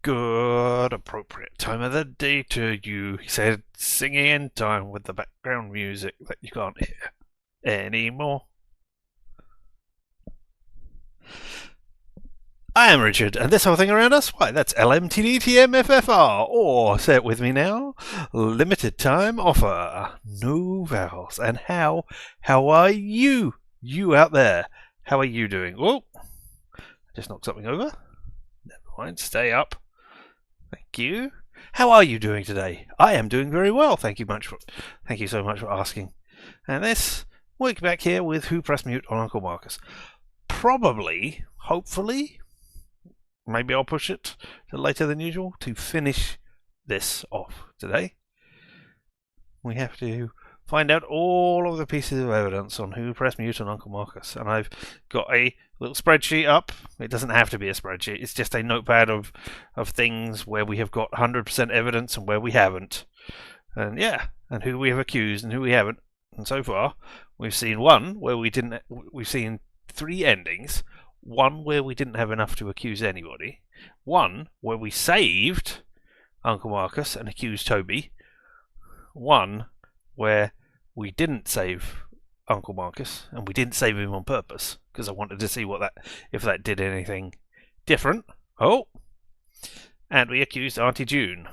Good appropriate time of the day to you, he said, singing in time with the background music that you can't hear anymore. I am Richard, and this whole thing around us, why, that's LMTDTMFFR, or, say it with me now, limited time offer, no vowels. And how are you out there? How are you doing? Oh, I just knocked something over. Never mind, stay up. Thank you. How are you doing today? I am doing very well. Thank you so much for asking. And this week back here with Who Pressed Mute on Uncle Marcus. Probably, hopefully, maybe I'll push it to later than usual to finish this off today. We have to find out all of the pieces of evidence on Who Pressed Mute on Uncle Marcus. And I've got a little spreadsheet up. It doesn't have to be a spreadsheet. It's just a notepad of things where we have got 100% evidence and where we haven't. And yeah, and who we have accused and who we haven't. And so far, we've seen one where we didn't. We've seen 3 endings. One where we didn't have enough to accuse anybody. One where we saved Uncle Marcus and accused Toby. One where we didn't save Uncle Marcus, and we didn't save him on purpose because I wanted to see if that did anything different. Oh, and we accused Auntie June.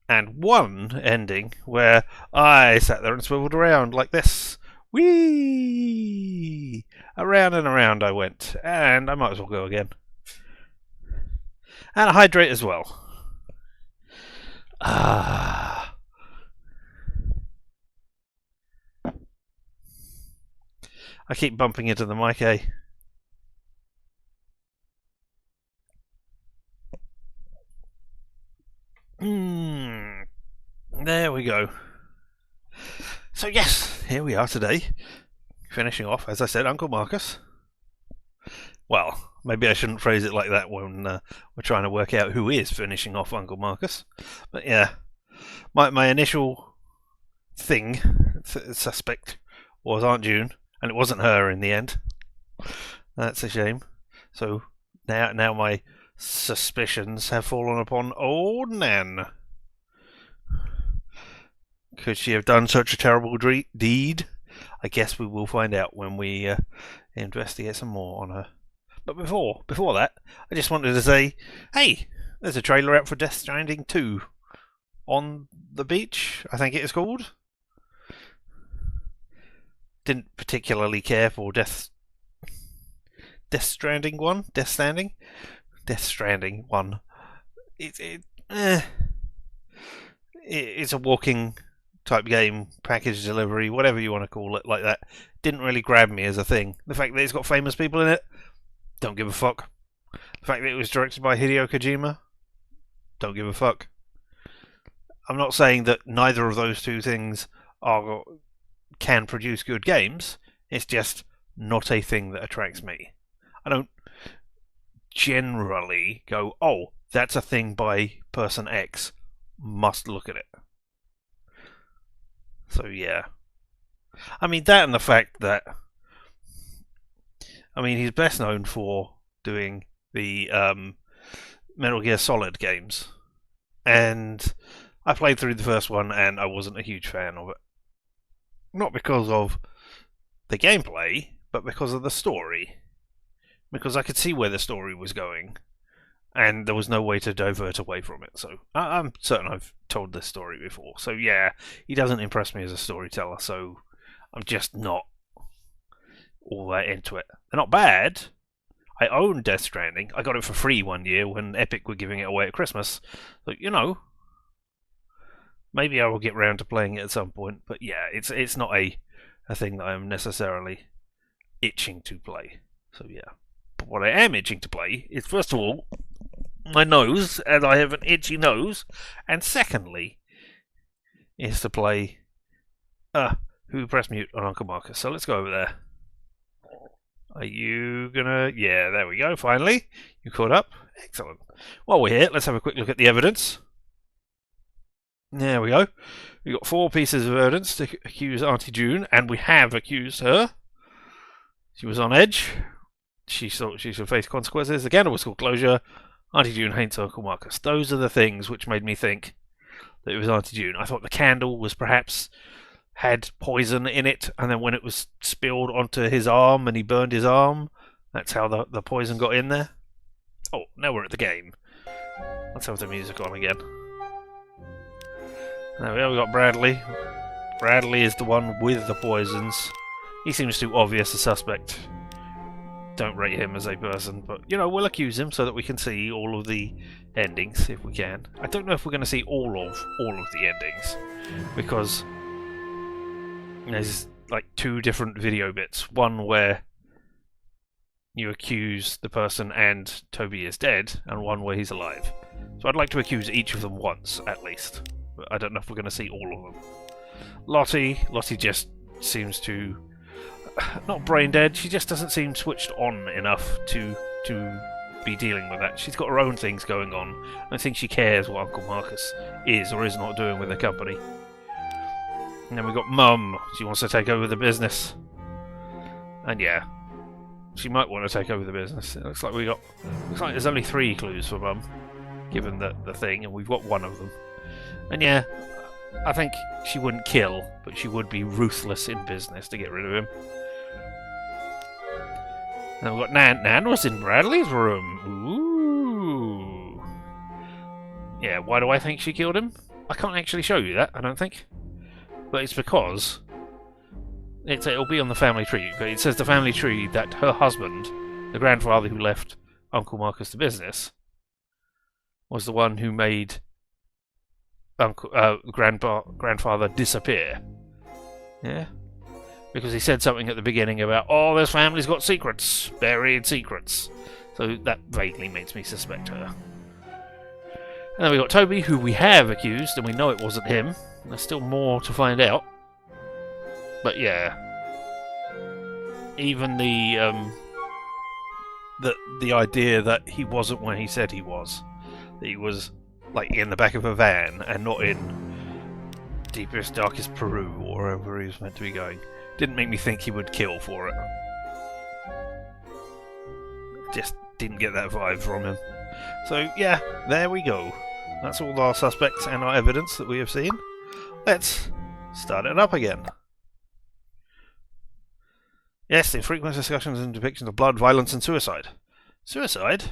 And one ending where I sat there and swiveled around like this. Whee! Around and around I went, and I might as well go again. And a hydrate as well. I keep bumping into the mic, eh? There we go. So yes, here we are today, finishing off, as I said, Uncle Marcus. Well, maybe I shouldn't phrase it like that when we're trying to work out who is finishing off Uncle Marcus. But yeah, my initial suspect was Aunt June, and it wasn't her in the end. That's a shame. So now my suspicions have fallen upon old Nan. Could she have done such a terrible deed? I guess we will find out when we investigate some more on her. But before that, I just wanted to say, hey, there's a trailer out for Death Stranding 2 on the beach, I think it is called. Didn't particularly care for Death Stranding 1. It's a walking type game, package delivery, whatever you want to call it, like that. Didn't really grab me as a thing. The fact that it's got famous people in it, don't give a fuck. The fact that it was directed by Hideo Kojima, don't give a fuck. I'm not saying that neither of those two things can produce good games. It's just not a thing that attracts me. I don't generally go, oh, that's a thing by person X, must look at it. So yeah. I mean, that and the fact that, I mean, he's best known for doing the Metal Gear Solid games. And I played through the first one and I wasn't a huge fan of it. Not because of the gameplay, but because of the story. Because I could see where the story was going, and there was no way to divert away from it. So I'm certain I've told this story before. So yeah, he doesn't impress me as a storyteller, so I'm just not all that into it. They're not bad. I own Death Stranding. I got it for free one year when Epic were giving it away at Christmas. So, you know, maybe I will get round to playing it at some point. But yeah, it's not a thing that I'm necessarily itching to play. So yeah. But what I am itching to play is, first of all, my nose, and I have an itchy nose. And secondly, is to play Who Pressed Mute on Uncle Marcus. So let's go over there. Are you gonna... Yeah, there we go, finally. You caught up. Excellent. While we're here, let's have a quick look at the evidence. There we go. We've got 4 pieces of evidence to accuse Auntie June, and we have accused her. She was on edge. she thought she should face consequences. The candle was called Closure. Auntie June hates Uncle Marcus. Those are the things which made me think that it was Auntie June. I thought the candle was perhaps had poison in it, and then when it was spilled onto his arm and he burned his arm, that's how the poison got in there. Oh, now we're at the game. Let's have the music on again. There we go, we got Bradley. Bradley is the one with the poisons. He seems too obvious a suspect. Don't rate him as a person, but, you know, we'll accuse him so that we can see all of the endings, if we can. I don't know if we're going to see all of the endings, because there's, like, 2 different video bits. One where you accuse the person and Toby is dead, and one where he's alive. So I'd like to accuse each of them once, at least. But I don't know if we're going to see all of them. Lottie just seems to... not brain dead, she just doesn't seem switched on enough to be dealing with that. She's got her own things going on. I don't think she cares what Uncle Marcus is or is not doing with the company. And then we've got Mum. She wants to take over the business. And yeah, she might want to take over the business. It looks like there's only 3 clues for Mum, given the thing, and we've got one of them. And yeah, I think she wouldn't kill, but she would be ruthless in business to get rid of him. And we've got Nan. Nan was in Bradley's room. Ooh. Yeah, why do I think she killed him? I can't actually show you that, I don't think. But it's because it'll be on the family tree, but it says the family tree that her husband, the grandfather who left Uncle Marcus the business, was the one who made grandfather disappear. Yeah? Because he said something at the beginning about, oh, this family's got secrets, buried secrets. So that vaguely makes me suspect her. And then we got Toby, who we have accused, and we know it wasn't him. There's still more to find out. But yeah, even the idea that he wasn't where he said he was, that he was like in the back of a van and not in deepest, darkest Peru or wherever he was meant to be going, didn't make me think he would kill for it. Just didn't get that vibe from him. So yeah, there we go. That's all our suspects and our evidence that we have seen. Let's start it up again. Yes, the frequent discussions and depictions of blood, violence, and suicide. Suicide?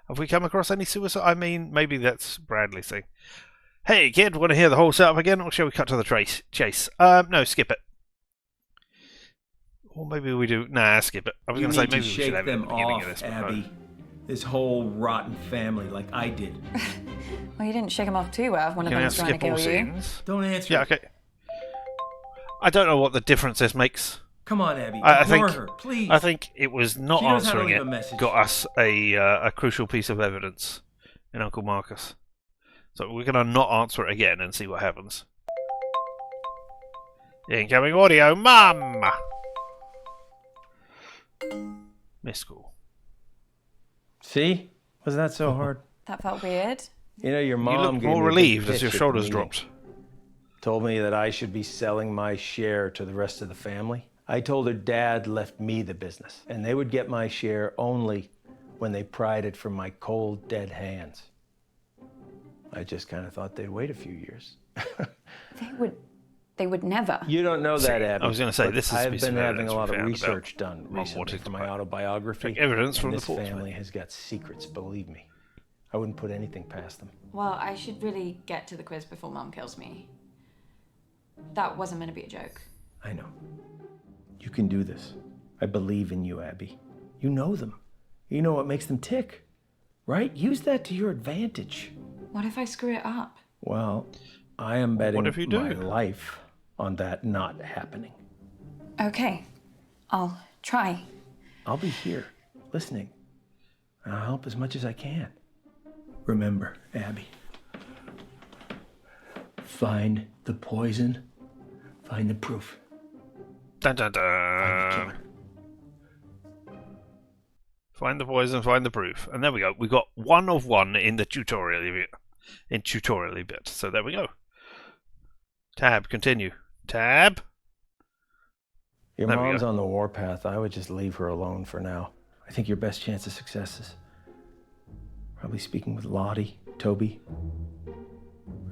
Have we come across any suicide? I mean, maybe that's Bradley's thing. Hey, kid, want to hear the whole setup again, or shall we cut to the chase? No, skip it. Or maybe we do. Nah, skip it. I was going to say maybe we should have it at the beginning of this. Abby. This whole rotten family, like I did. Well, you didn't shake them off too well. One of them was trying to kill you. Don't answer. Yeah, okay. I don't know what the difference this makes. Come on, Abby. Ignore her, please. I think it was not answering it message. Got us a crucial piece of evidence in Uncle Marcus. So we're going to not answer it again and see what happens. Incoming audio, Mum! Missed call. See? Wasn't that so hard? That felt weird. You know, your mom You look gave more me a big relieved as pitch your at the shoulders meeting. dropped. Told me that I should be selling my share to the rest of the family. I told her Dad left me the business, and they would get my share only when they pried it from my cold, dead hands. I just kind of thought they'd wait a few years. They would never. You don't know that, Abby. I was going to say, this is I've been having a lot of found research done Mum recently wanting for to my autobiography. take evidence and from the this Portsmouth. family has got secrets, believe me. I wouldn't put anything past them. Well, I should really get to the quiz before Mum kills me. That wasn't meant to be a joke. I know. You can do this. I believe in you, Abby. You know them. You know what makes them tick, right? Use that to your advantage. What if I screw it up? Well, I am betting What if you do? my life on that not happening. Okay, I'll try. I'll be here, listening. And I'll help as much as I can. Remember, Abby. Find the poison. Find the proof. Dun, dun, Find the dun. killer. Find the poison, find the proof. And there we go. We got 1 of 1 in the tutorial bit. So there we go. Tab, continue. Tab. Your There we mom's go. on the warpath. I would just leave her alone for now. I think your best chance of success is probably speaking with Lottie, Toby. Or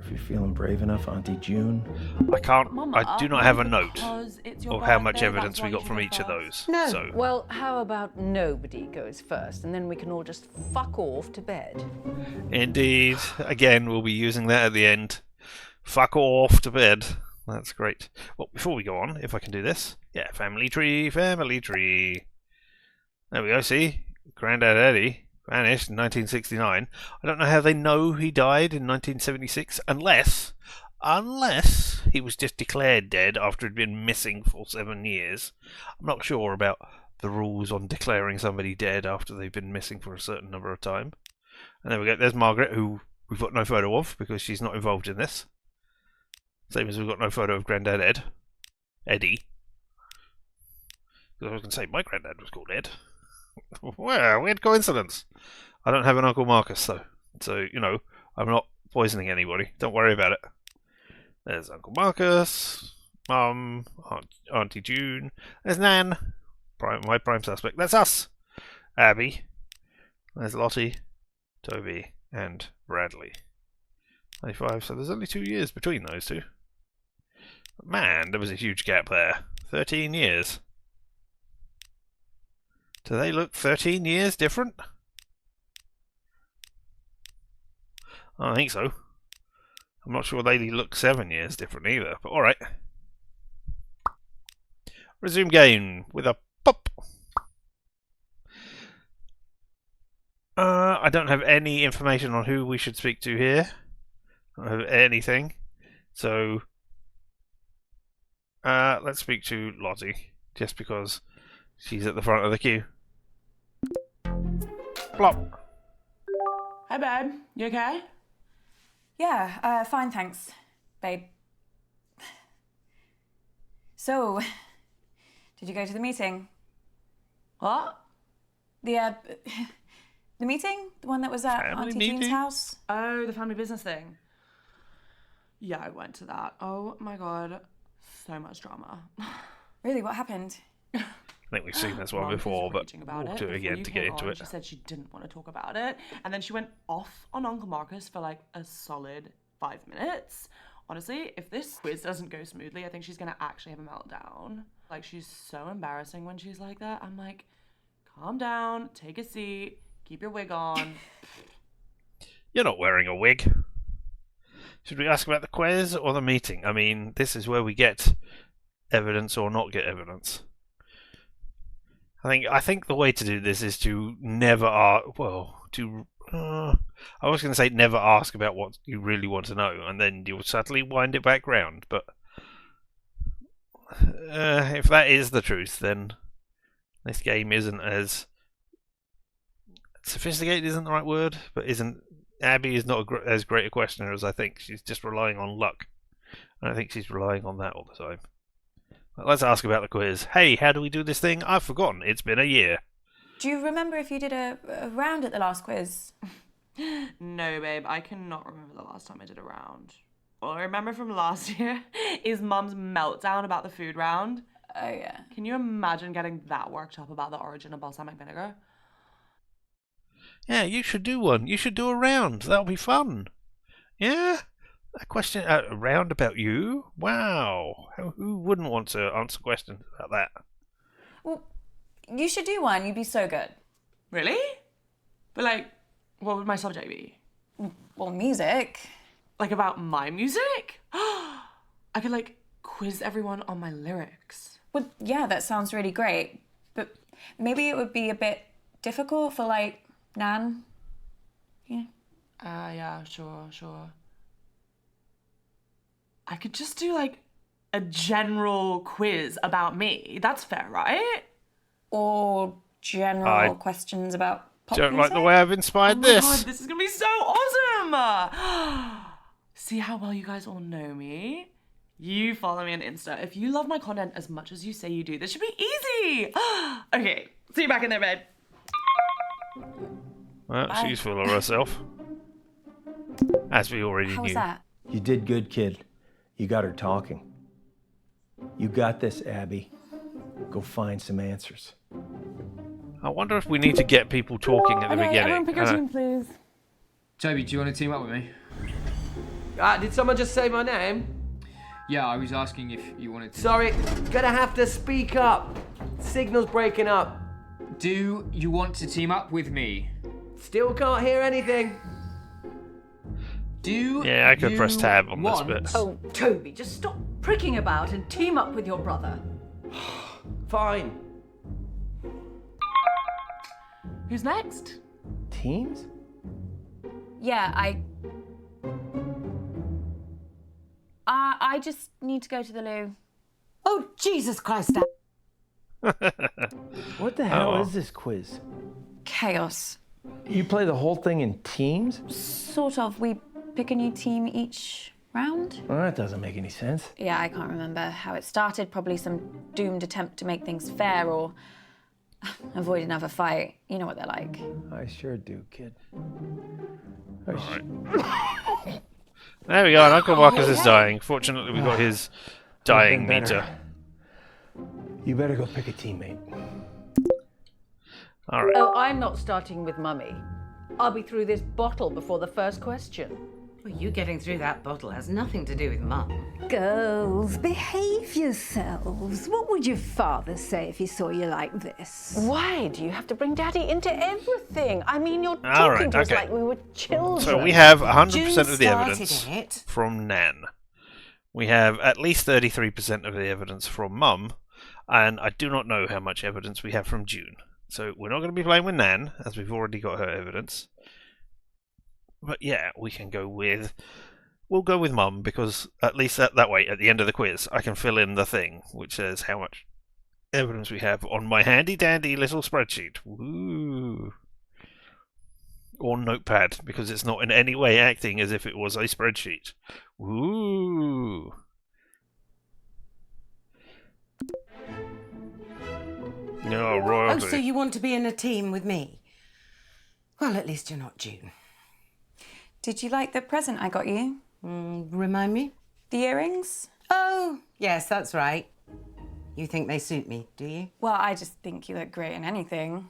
if you're feeling brave enough, Auntie June. I can't. Mama, I do not have a note because it's your of how much birthday, evidence that's we why got you from should each go of first. those. No. So, Well, how about nobody goes first, and then we can all just fuck off to bed. indeed, again, we'll be using that at the end. Fuck off to bed. That's great. Well, before we go on, if I can do this. Yeah, family tree, family tree. There we go, see? Grandad Eddie vanished in 1969. I don't know how they know he died in 1976, unless he was just declared dead after he'd been missing for 7 years. I'm not sure about the rules on declaring somebody dead after they've been missing for a certain number of time. And there we go, there's Margaret, who we've got no photo of because she's not involved in this. Same as we've got no photo of Grandad Eddie. Because I was going to say, my granddad was called Ed. Well, weird coincidence. I don't have an Uncle Marcus, though. So, you know, I'm not poisoning anybody. Don't worry about it. There's Uncle Marcus, Mum, Auntie June. There's Nan, my prime suspect. That's us. Abby. There's Lottie, Toby, and Bradley. 95, so there's only 2 years between those two. Man, there was a huge gap there. 13 years. Do they look 13 years different? I don't think so. I'm not sure they look 7 years different either, but alright. Resume game with a pop. I don't have any information on who we should speak to here. I don't have anything. So, let's speak to Lottie, just because she's at the front of the queue. Plop. Hi, babe. You okay? Yeah, fine, thanks, babe. So, did you go to the meeting? What? The meeting? The one that was at Family Auntie meeting? Jean's house? Oh, the family business thing. Yeah, I went to that. Oh my god. So much drama. Really, what happened? I think we've seen this one Mum was before, but raging about we'll it do it before again you to get came into on. it. She said she didn't want to talk about it, and then she went off on Uncle Marcus for like a solid 5 minutes. Honestly, if this quiz doesn't go smoothly, I think she's gonna actually have a meltdown. Like, she's so embarrassing when she's like that. I'm like, calm down, take a seat, keep your wig on. You're not wearing a wig. Should we ask about the quiz or the meeting? I mean, this is where we get evidence or not get evidence. I think the way to do this is to never I was going to say never ask about what you really want to know, and then you'll subtly wind it back round. But if that is the truth, then this game isn't as sophisticated. Isn't the right word, but Abby is not as great a questioner as I think. She's just relying on luck, and I think she's relying on that all the time. But let's ask about the quiz. Hey, how do we do this thing? I've forgotten. It's been a year. Do you remember if you did a round at the last quiz? No, babe, I cannot remember the last time I did a round. All I remember from last year is Mum's meltdown about the food round. Oh, yeah. Can you imagine getting that worked up about the origin of balsamic vinegar? Yeah, you should do one. You should do a round. That'll be fun. Yeah? A question, a round about you? Wow. Who wouldn't want to answer questions about that? Well, you should do one. You'd be so good. Really? But like, what would my subject be? Well, music. Like about my music? I could like quiz everyone on my lyrics. Well, yeah, that sounds really great. But maybe it would be a bit difficult for, like, Nan. Yeah. Yeah, sure. I could just do like a general quiz about me. That's fair, right? Or general questions about pop Don't music. like the way I've inspired Oh my this. God, this is gonna be so awesome! See how well you guys all know me? You follow me on Insta. If you love my content as much as you say you do, this should be easy. Okay, see you back in there, babe. Well, she's full of herself. As we already How knew. was that? You did good, kid. You got her talking. You got this, Abby. go find some answers. I wonder if we need to get people talking at the Okay, beginning. everyone pick a team, please. Toby, do you want to team up with me? Did someone just say my name? Yeah, I was asking if you wanted to. Sorry, gonna have to speak up. Signal's breaking up. Do you want to team up with me? Still can't hear anything. Do Yeah, I could press you tab on this want... bit. Oh, Toby, just stop pricking about and team up with your brother. Fine. Who's next? Teams? Yeah, I just need to go to the loo. Oh, Jesus Christ. What the hell Oh. is this quiz? Chaos. You play the whole thing in teams? Sort of. We pick a new team each round. Well, that doesn't make any sense. Yeah, I can't remember how it started. Probably some doomed attempt to make things fair or avoid another fight. You know what they're like. I sure do, kid. There we go, and Uncle Marcus is dying. Fortunately, we got his dying Been better. meter. You better go pick a teammate. Alright. Oh, I'm not starting with Mummy. I'll be through this bottle before the first question. Well, you getting through that bottle has nothing to do with Mum. Girls, behave yourselves. What would your father say if he saw you like this? Why do you have to bring Daddy into everything? I mean, you're All talking right, to us okay. like we were children. So we have 100% June of the started evidence it. from Nan. We have at least 33% of the evidence from Mum, and I do not know how much evidence we have from June. So we're not going to be playing with Nan, as we've already got her evidence. But yeah, we can go with... We'll go with Mum, because at least that way, at the end of the quiz, I can fill in the thing, which says how much evidence we have on my handy-dandy little spreadsheet. Woo! Or notepad, because it's not in any way acting as if it was a spreadsheet. Woo! No, royalty. Oh, so you want to be in a team with me? Well, at least you're not June. Did you like the present I got you? Remind me? The earrings? Oh, yes, that's right. You think they suit me, do you? Well, I just think you look great in anything.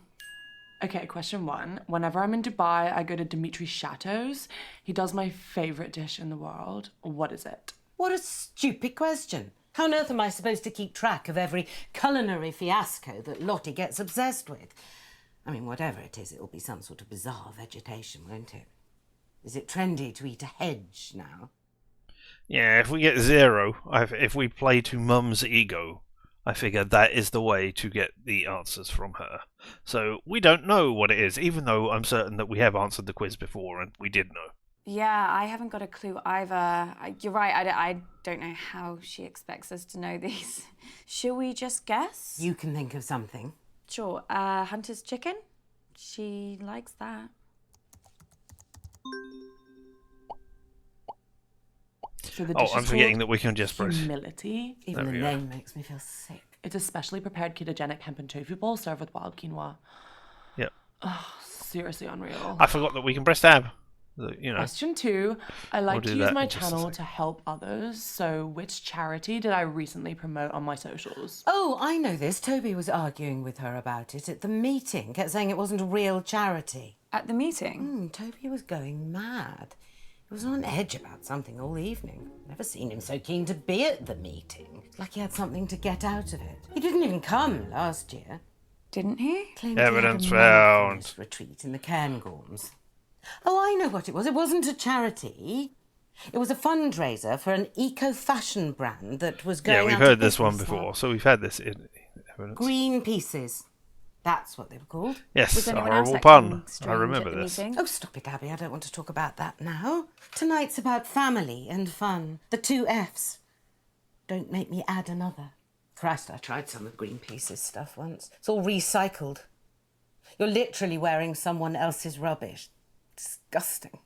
Okay, question one. Whenever I'm in Dubai, I go to Dimitri's Chateaus. He does my favourite dish in the world. What is it? What a stupid question. How on earth am I supposed to keep track of every culinary fiasco that Lottie gets obsessed with? I mean, whatever it is, it'll be some sort of bizarre vegetation, won't it? Is it trendy to eat a hedge now? Yeah, if we get 0, if we play to Mum's ego, I figure that is the way to get the answers from her. So we don't know what it is, even though I'm certain that we have answered the quiz before and we did know. Yeah, I haven't got a clue either. You're right, I don't know how she expects us to know these. Shall we just guess? You can think of something. Sure. Hunter's chicken? She likes that. So the Oh, dish I'm is forgetting called that we can just press. humility. Even the we go. name makes me feel sick. It's a specially prepared ketogenic hemp and tofu bowl served with wild quinoa. Yep. Seriously unreal. I forgot that we can press tab. You know. Question 2. I like do to use that my in just a channel sec. to help others. So which charity did I recently promote on my socials? Oh, I know this. Toby was arguing with her about it at the meeting. Kept saying it wasn't a real charity. At the meeting? Toby was going mad. He was on edge about something all evening. Never seen him so keen to be at the meeting. Like he had something to get out of it. He didn't even come last year. Didn't he? Claimed Evidence he had a found. mindfulness retreat in the Cairngorms. Oh, I know what it was. It wasn't a charity. It was a fundraiser for an eco-fashion brand that was going Yeah, we've out of heard this one business before, now. so we've had this in evidence. Green pieces. That's what they were called. Yes, Was a anyone else horrible acting pun. I strange remember at the this. meeting? Oh, stop it, Abby. I don't want to talk about that now. Tonight's about family and fun. The 2 Fs. Don't make me add another. Christ, I tried some of Greenpeace's stuff once. It's all recycled. You're literally wearing someone else's rubbish. Disgusting.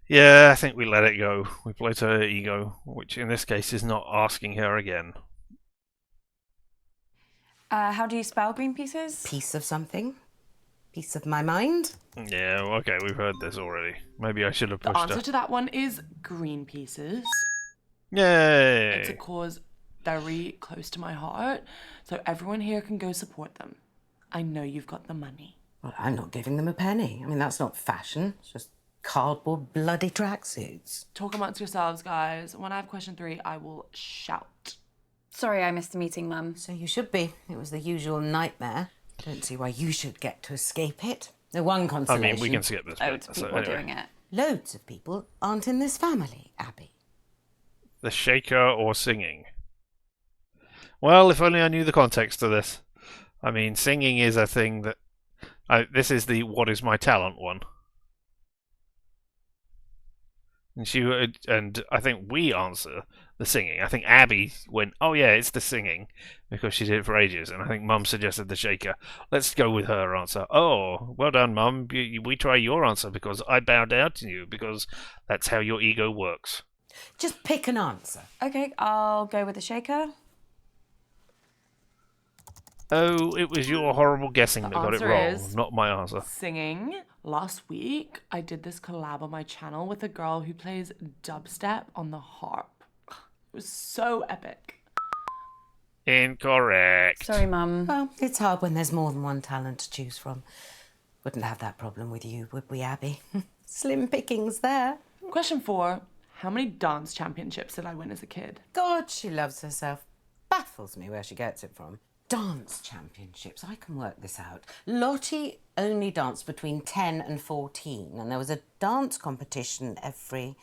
Yeah, I think we let it go. We played to her ego, which in this case is not asking her again. How do you spell green pieces? Piece of something. Piece of my mind. Yeah, okay, we've heard this already. Maybe I should have The pushed answer her. to that one is green pieces. Yay! It's a cause very close to my heart, so everyone here can go support them. I know you've got the money. Well, I'm not giving them a penny. I mean, that's not fashion. It's just cardboard bloody tracksuits. Talk amongst yourselves, guys. When I have question 3, I will shout. Sorry I missed the meeting, Mum. So you should be. It was the usual nightmare. Don't see why you should get to escape it. The one consolation... I mean, we can skip this bit. Loads of people doing it. Loads of people aren't in this family, Abby. The shaker or singing? Well, if only I knew the context of this. I mean, singing is a thing that... this is the what is my talent one. And I think we answer the singing. I think Abby went, oh yeah, it's the singing, because she did it for ages. And I think Mum suggested the shaker. Let's go with her answer. Oh, well done, Mum. We try your answer because I bow down to you, because that's how your ego works. Just pick an answer. Okay, I'll go with the shaker. Oh, it was your horrible guessing that got it wrong, is not my answer. Singing. Last week, I did this collab on my channel with a girl who plays dubstep on the harp. It was so epic. Incorrect. Sorry, Mum. Well, it's hard when there's more than one talent to choose from. Wouldn't have that problem with you, would we, Abby? Slim pickings there. Question 4. How many dance championships did I win as a kid? God, she loves herself. Baffles me where she gets it from. Dance championships, I can work this out. Lottie only danced between 10 and 14, and there was a dance competition every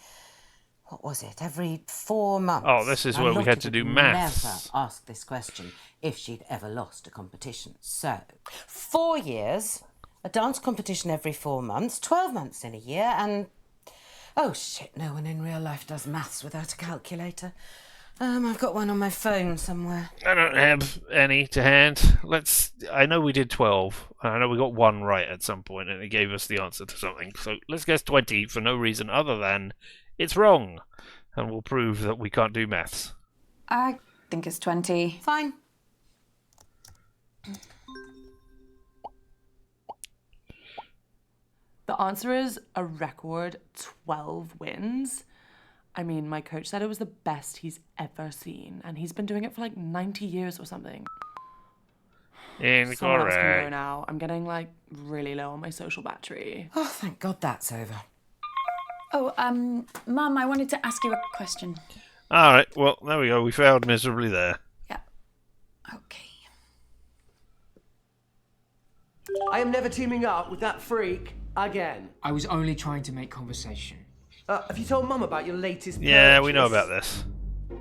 4 months. Oh, this is where we had to do maths. Never ask this question if she'd ever lost a competition. So, 4 years, a dance competition every 4 months, 12 months in a year, and... Oh, shit, no one in real life does maths without a calculator. I've got one on my phone somewhere. I don't have any to hand. I know we did 12. I know we got 1 right at some point, and it gave us the answer to something. So let's guess 20 for no reason other than it's wrong. And we'll prove that we can't do maths. I think it's 20. Fine. The answer is a record 12 wins. I mean, my coach said it was the best he's ever seen, and he's been doing it for like 90 years or something. Incorrect. Someone else can go now. I'm getting like really low on my social battery. Oh, thank God that's over. Oh, Mum, I wanted to ask you a question. All right, well, there we go. We failed miserably there. Yeah. Okay. I am never teaming up with that freak again. I was only trying to make conversation. Have you told Mum about your latest Yeah, purchase? we know about this.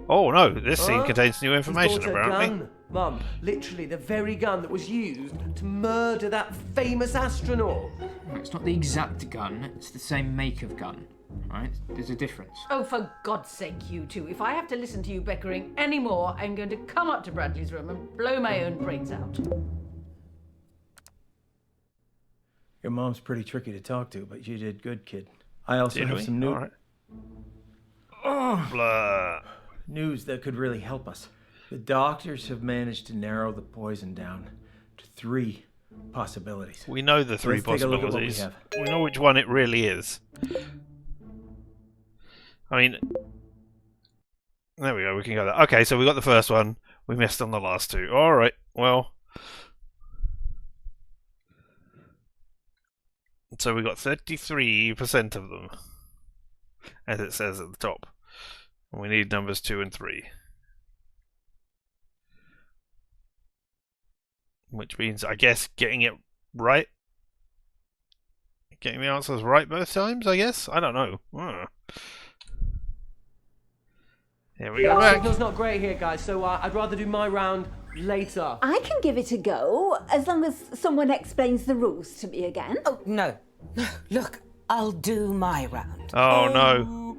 Oh, no, this scene contains new information, He's bought a apparently. gun, Mum. Literally the very gun that was used to murder that famous astronaut. It's not the exact gun, it's the same make of gun, right? There's a difference. Oh, for God's sake, you two. If I have to listen to you bickering anymore, I'm going to come up to Bradley's room and blow my own brains out. Your mom's pretty tricky to talk to, but you did good, kid. I also Did have we? some new All right. Blah. news that could really help us. The doctors have managed to narrow the poison down to 3 possibilities. We know the 3 Let's take a look at what we possibilities. have. We know which one it really is. I mean, there we go. We can go there. Okay, so we got the first one. We missed on the last 2. All right. Well, so we got 33% of them, as it says at the top. And we need numbers 2 and 3. Which means, I guess, getting it right. Getting the answers right both times, I guess? I don't know. Here we go The back. signal's not great here, guys, so I'd rather do my round later. I can give it a go, as long as someone explains the rules to me again. Oh, no. No, look, I'll do my round. Oh, no.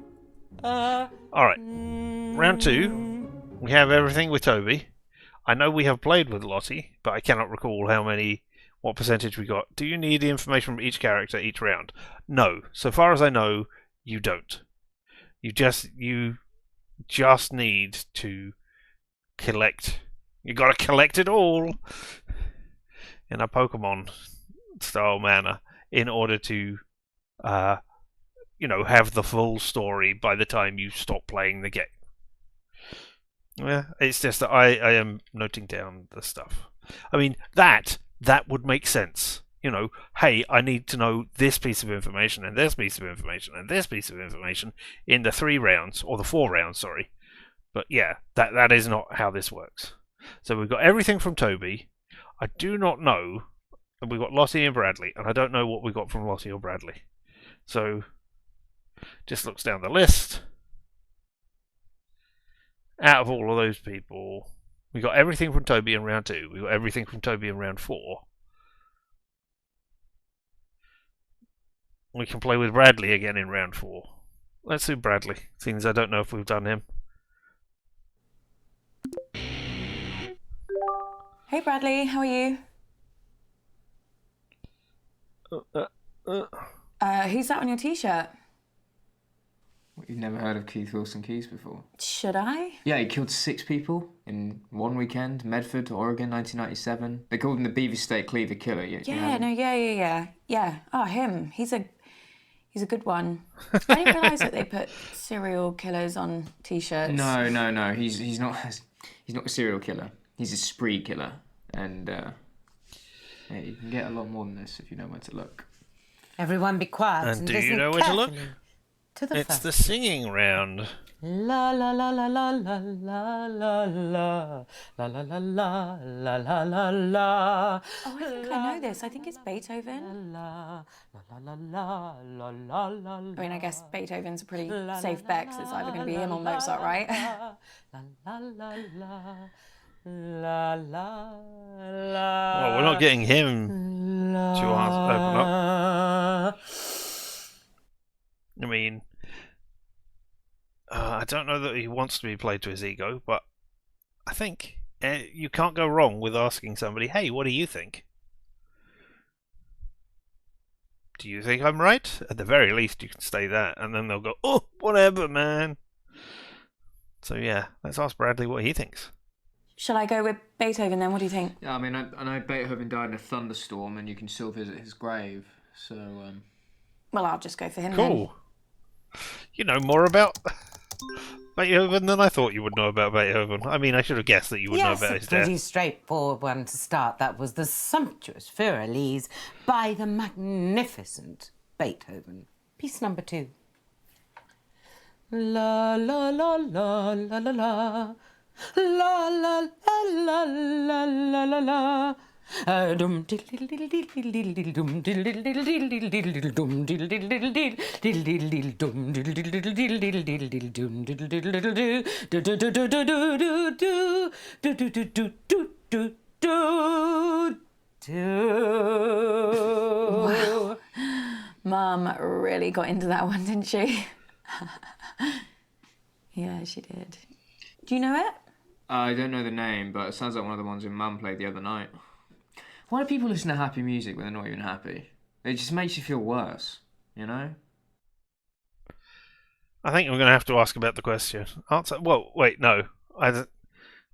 Alright. Round 2. We have everything with Toby. I know we have played with Lottie, but I cannot recall what percentage we got. Do you need the information from each character each round? No. So far as I know, you don't. You just need to collect. You gotta collect it all in a Pokemon style manner in order to, have the full story by the time you stop playing the game. Yeah, it's just that I am noting down the stuff. I mean, that would make sense. You know, hey, I need to know this piece of information and this piece of information and this piece of information in the 3 rounds, or the 4 rounds, sorry. But yeah, that is not how this works. So we've got everything from Toby. I do not know. And we've got Lottie and Bradley, and I don't know what we got from Lottie or Bradley. So, just looks down the list. Out of all of those people, we got everything from Toby in round 2. We got everything from Toby in round 4. We can play with Bradley again in round 4. Let's do Bradley, seeing as I don't know if we've done him. Hey Bradley, how are you? Who's that on your t-shirt? What, you've never heard of Keith Wilson Keys before? Should I? Yeah, he killed 6 people in one weekend. Medford, Oregon, 1997. They called him the Beaver State Cleaver Killer. Yeah. Oh, him. He's a good one. I didn't realise that they put serial killers on t-shirts. No. He's not a serial killer. He's a spree killer, and yeah, you can get a lot more than this if you know where to look. Everyone be quiet. And do you know where to look? It's the singing round. La la la la la la la la la la la la la la la la la. Oh, I think I know this. I think it's Beethoven. La la la la la la la. I mean, I guess Beethoven's a pretty safe bet because it's either going to be him or Mozart, right? La la la la la la. Well, we're not getting him to open up. I mean, I don't know that he wants to be played to his ego, but I think you can't go wrong with asking somebody, hey, what do you think? Do you think I'm right? At the very least, you can say that, and then they'll go, oh, whatever, man. So yeah, let's ask Bradley what he thinks. Shall I go with Beethoven then? What do you think? Yeah, I mean, I know Beethoven died in a thunderstorm, and you can still visit his grave. So, Well, I'll just go for him cool. You know more about Beethoven than I thought you would know about Beethoven. I mean, I should have guessed that you would know about his Yes, a death. pretty straightforward one to start. That was the sumptuous Fur-Elise by the magnificent Beethoven. Piece number 2. La la la la la la la. La la la la la la la. Dum diddle diddle diddle diddle diddle dum diddle diddle diddle diddle dum diddle diddle diddle diddle diddle diddle dum diddle diddle diddle diddle diddle diddle dum diddle diddle diddle do do do do do do do do do do do do do. Wow. Mum really got into that one, didn't she? Yeah, she did. Do you know it? I don't know the name, but it sounds like one of the ones your mum played the other night. Why do people listen to happy music when they're not even happy? It just makes you feel worse, you know? I think we're going to have to ask about the question. Answer. Well, wait, no.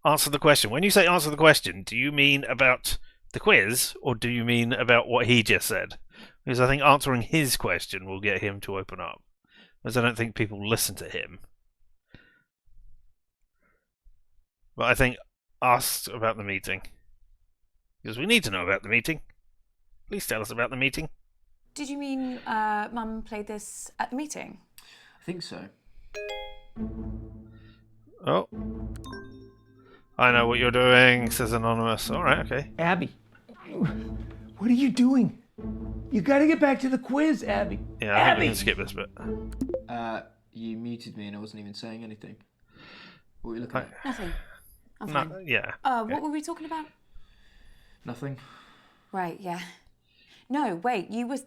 Answer the question. When you say answer the question, do you mean about the quiz, or do you mean about what he just said? Because I think answering his question will get him to open up. Because I don't think people listen to him. But I think ask about the meeting. Because we need to know about the meeting. Please tell us about the meeting. Did you mean Mum played this at the meeting? I think so. Oh. I know what you're doing, says Anonymous. Alright, okay. Abby, what are you doing? You gotta get back to the quiz, Abby. Yeah, I think we can skip this bit. You muted me and I wasn't even saying anything. What were you looking at? Nothing. I'm No, fine. yeah. What were we talking about? Nothing. Right, yeah. No, wait, you were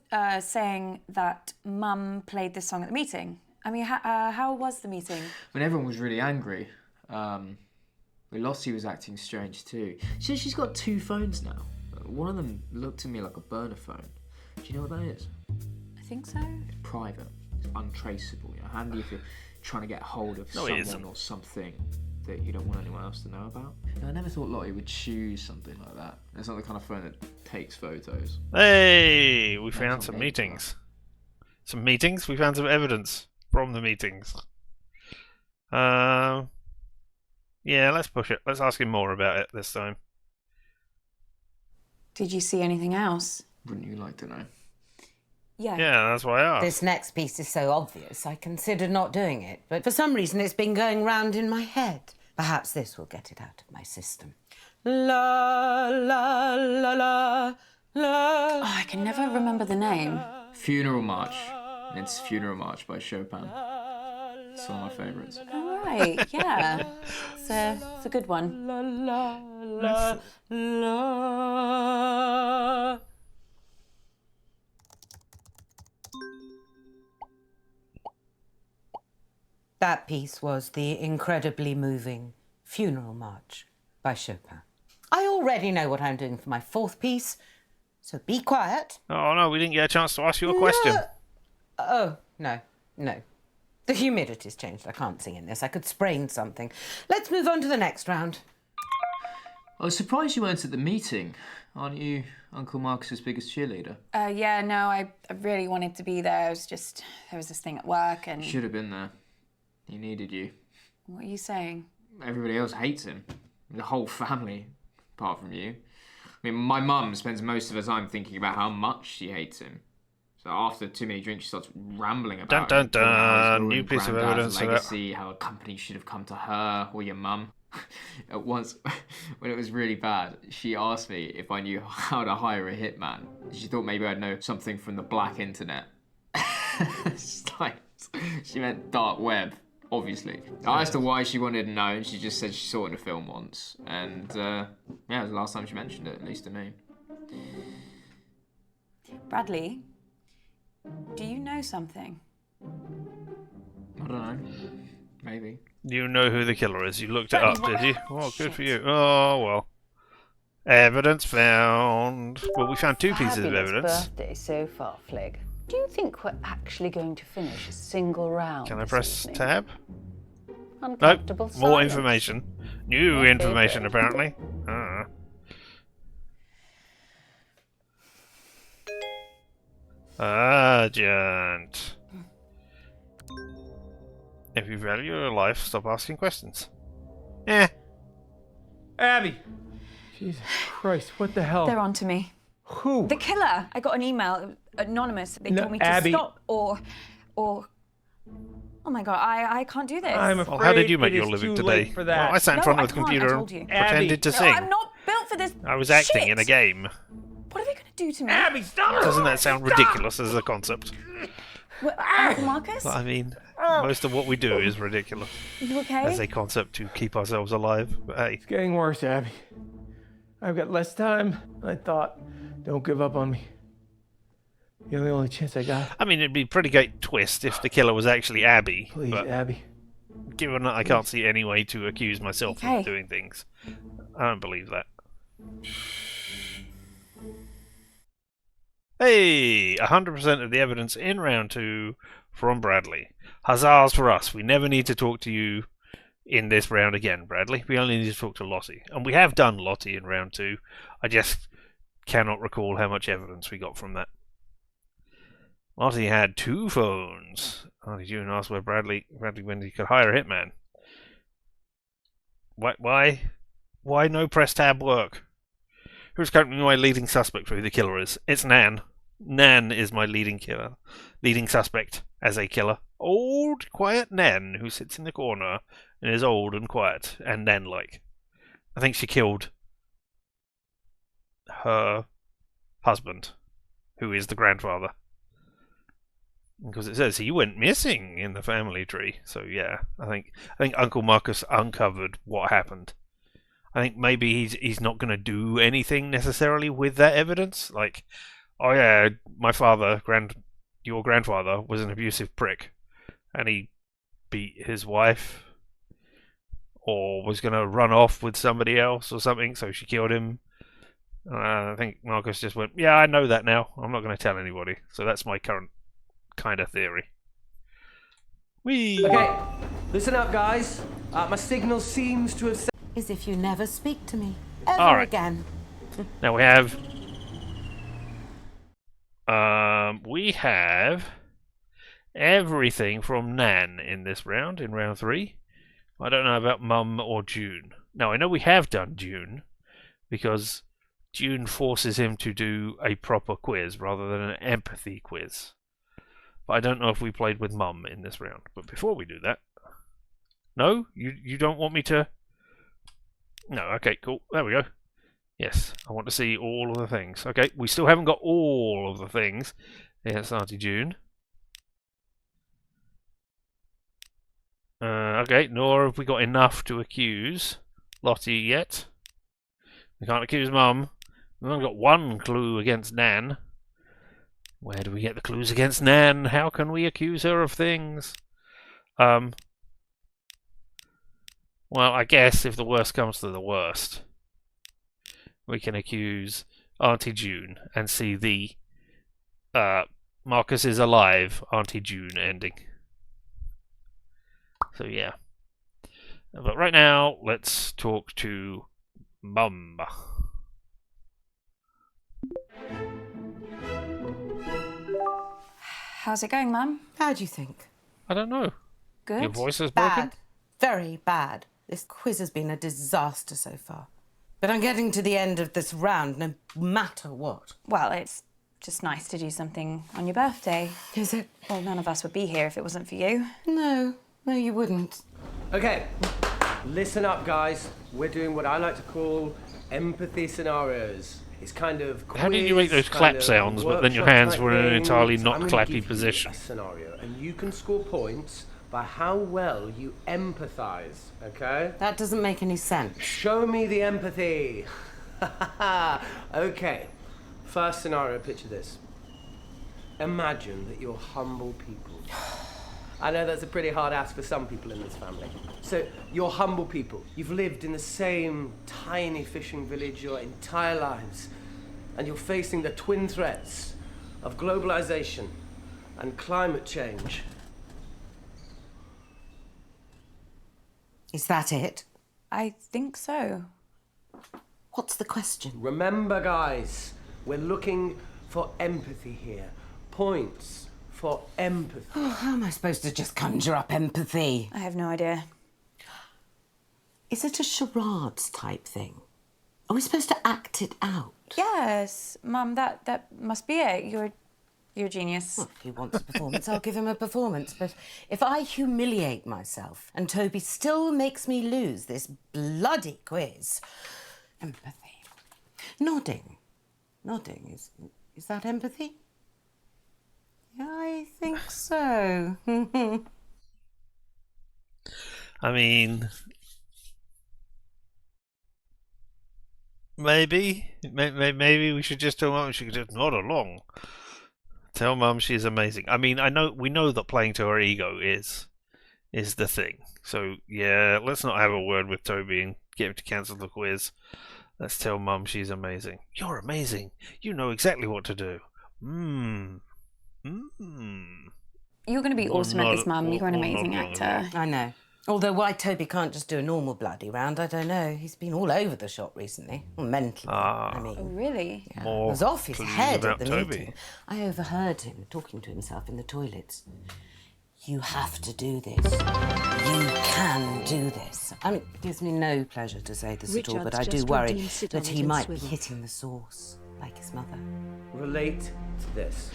saying that Mum played this song at the meeting. I mean, how was the meeting? When everyone was really angry, Lottie was acting strange too. She's got 2 phones now. One of them looked to me like a burner phone. Do you know what that is? I think so. It's private. It's untraceable. You know, handy if you're trying to get hold of someone or something that you don't want anyone else to know about. I never thought Lottie would choose something like that. It's not the kind of phone that takes photos. Hey, we found some meetings. Some meetings? We found some evidence from the meetings. Yeah, Yeah, let's push it. Let's ask him more about it this time. Did you see anything else? Wouldn't you like to know? Yeah. Yeah, that's why I asked. This next piece is so obvious, I considered not doing it, but for some reason it's been going round in my head. Perhaps this will get it out of my system. La, la, la, la, la. Oh, I can never remember the name. Funeral March. It's Funeral March by Chopin. It's one of my favourites. All right, yeah. It's a good one. La, la, la, la. That piece was the incredibly moving Funeral March by Chopin. I already know what I'm doing for my fourth piece, so be quiet. Oh no, we didn't get a chance to ask you a question. Oh, no. The humidity's changed. I can't sing in this. I could sprain something. Let's move on to the next round. I was surprised you weren't at the meeting. Aren't you Uncle Marcus's biggest cheerleader? Yeah, no, I really wanted to be there. It was just, there was this thing at work and... You should have been there. He needed you. What are you saying? Everybody else hates him. The whole family, apart from you. I mean, my mum spends most of her time thinking about how much she hates him. So after too many drinks, she starts rambling about Dun, him, dun, talking about how he's dun. ruined New piece of Granddad's evidence for that. legacy, how a company should have come to her or your mum. At once, when it was really bad, she asked me if I knew how to hire a hitman. She thought maybe I'd know something from the black internet. It's like, she meant dark web. Obviously. I asked her why she wanted to know, and she just said she saw it in a film once. And, yeah, it was the last time she mentioned it, at least to me. Bradley, do you know something? I don't know. Maybe. You know who the killer is. You looked it up, did you? Oh, good for you. Oh, well. Evidence found. Well, we found two pieces of evidence. Birthday so far, Flig. Do you think we're actually going to finish a single round? Can I this press evening? tab? Uncomfortable Nope. More silence. information. New My information, favourite. apparently. Urgent. If you value your life, stop asking questions. Abby! Jesus Christ, what the hell? They're on to me. Who? The killer. I got an email, anonymous. They No, told me to Abby. stop or... Oh my God, I can't do this. I'm afraid Well, how did you make it your is living too today? late for that. Well, I sat in No, front I of the can't, I computer told you. and pretended Abby. to No, sing. I'm not built for this. I was acting shit. in a game. What are they going to do to me? Abby, stop! Doesn't that sound ridiculous as a concept? Uncle Marcus? I mean, most of what we do is ridiculous You okay? as a concept to keep ourselves alive. But hey, It's getting worse, Abby. I've got less time than I thought. Don't give up on me. You're the only chance I got. I mean, it'd be a pretty great twist if the killer was actually Abby. Please, but Abby. given that I can't see any way to accuse myself Okay. of doing things, I don't believe that. Hey, 100% of the evidence in round 2 from Bradley. Huzzahs for us. We never need to talk to you in this round again, Bradley. We only need to talk to Lottie. And we have done Lottie in round 2. I just cannot recall how much evidence we got from that. Lottie had 2 phones. Oh, did you ask where Bradley when he could hire a hitman? Why no press tab work? Who's currently my leading suspect for who the killer is? It's Nan. Nan is my leading suspect as a killer. Old, quiet Nan, who sits in the corner and is old and quiet and Nan-like. I think she killed her husband, who is the grandfather. Because it says he went missing in the family tree. So yeah, I think Uncle Marcus uncovered what happened. I think maybe he's not going to do anything necessarily with that evidence. Like, oh yeah, my father, your grandfather was an abusive prick, and he beat his wife, or was going to run off with somebody else or something, so she killed him. I think Marcus just went, yeah, I know that now. I'm not going to tell anybody. So that's my current kind of theory. Okay, listen up, guys. My signal seems to have... As if you never speak to me ever All right. again. Now we have everything from Nan in this round, in round 3. I don't know about Mum or June. Now, I know we have done June, because June forces him to do a proper quiz rather than an empathy quiz. But I don't know if we played with Mum in this round. But before we do that... No? You don't want me to... No, okay, cool. There we go. Yes, I want to see all of the things. Okay, we still haven't got all of the things. Yes, Auntie June. Okay, nor have we got enough to accuse Lottie yet. We can't accuse Mum. We've only got one clue against Nan. Where do we get the clues against Nan? How can we accuse her of things? Well, I guess if the worst comes to the worst, we can accuse Auntie June and see the Marcus is alive, Auntie June ending. So yeah. But right now, let's talk to Mum. How's it going, Mum? How do you think? I don't know. Good? Your voice is broken? Bad. Very bad. This quiz has been a disaster so far. But I'm getting to the end of this round no matter what. Well, it's just nice to do something on your birthday. Is it? Well, none of us would be here if it wasn't for you. No, you wouldn't. Okay, listen up, guys. We're doing what I like to call empathy scenarios. It's kind of How did you make those clap sounds, but then your hands were in an entirely not clappy position? A scenario, and you can score points by how well you empathize, okay? That doesn't make any sense. Show me the empathy. Okay, first scenario, picture this. Imagine that you're humble people. I know that's a pretty hard ask for some people in this family. So, you're humble people. You've lived in the same tiny fishing village your entire lives. And you're facing the twin threats of globalization and climate change. Is that it? I think so. What's the question? Remember, guys, we're looking for empathy here. Points for empathy. Oh, how am I supposed to just conjure up empathy? I have no idea. Is it a charades type thing? Are we supposed to act it out? Yes, Mum, that must be it. You're a genius. Well, if he wants a performance, I'll give him a performance. But if I humiliate myself and Toby still makes me lose this bloody quiz... Empathy. Nodding. Nodding. Is that empathy? Yeah, I think so. I mean... Maybe we should just tell Mum she could just nod along. Tell Mum she's amazing. I mean, we know that playing to her ego is the thing. So yeah, let's not have a word with Toby and get him to cancel the quiz. Let's tell Mum she's amazing. You're amazing. You know exactly what to do. You're going to be awesome at this, Mum. You're an amazing actor. I know. Although why Toby can't just do a normal bloody round, I don't know. He's been all over the shop recently. Well, mentally, I mean. Oh, really? Yeah. More was off his clues head at about the Toby. meeting. I overheard him talking to himself in the toilets. You have to do this. You can do this. I mean, it gives me no pleasure to say this at all, but I do worry that he might be hitting the source, like his mother. Relate to this.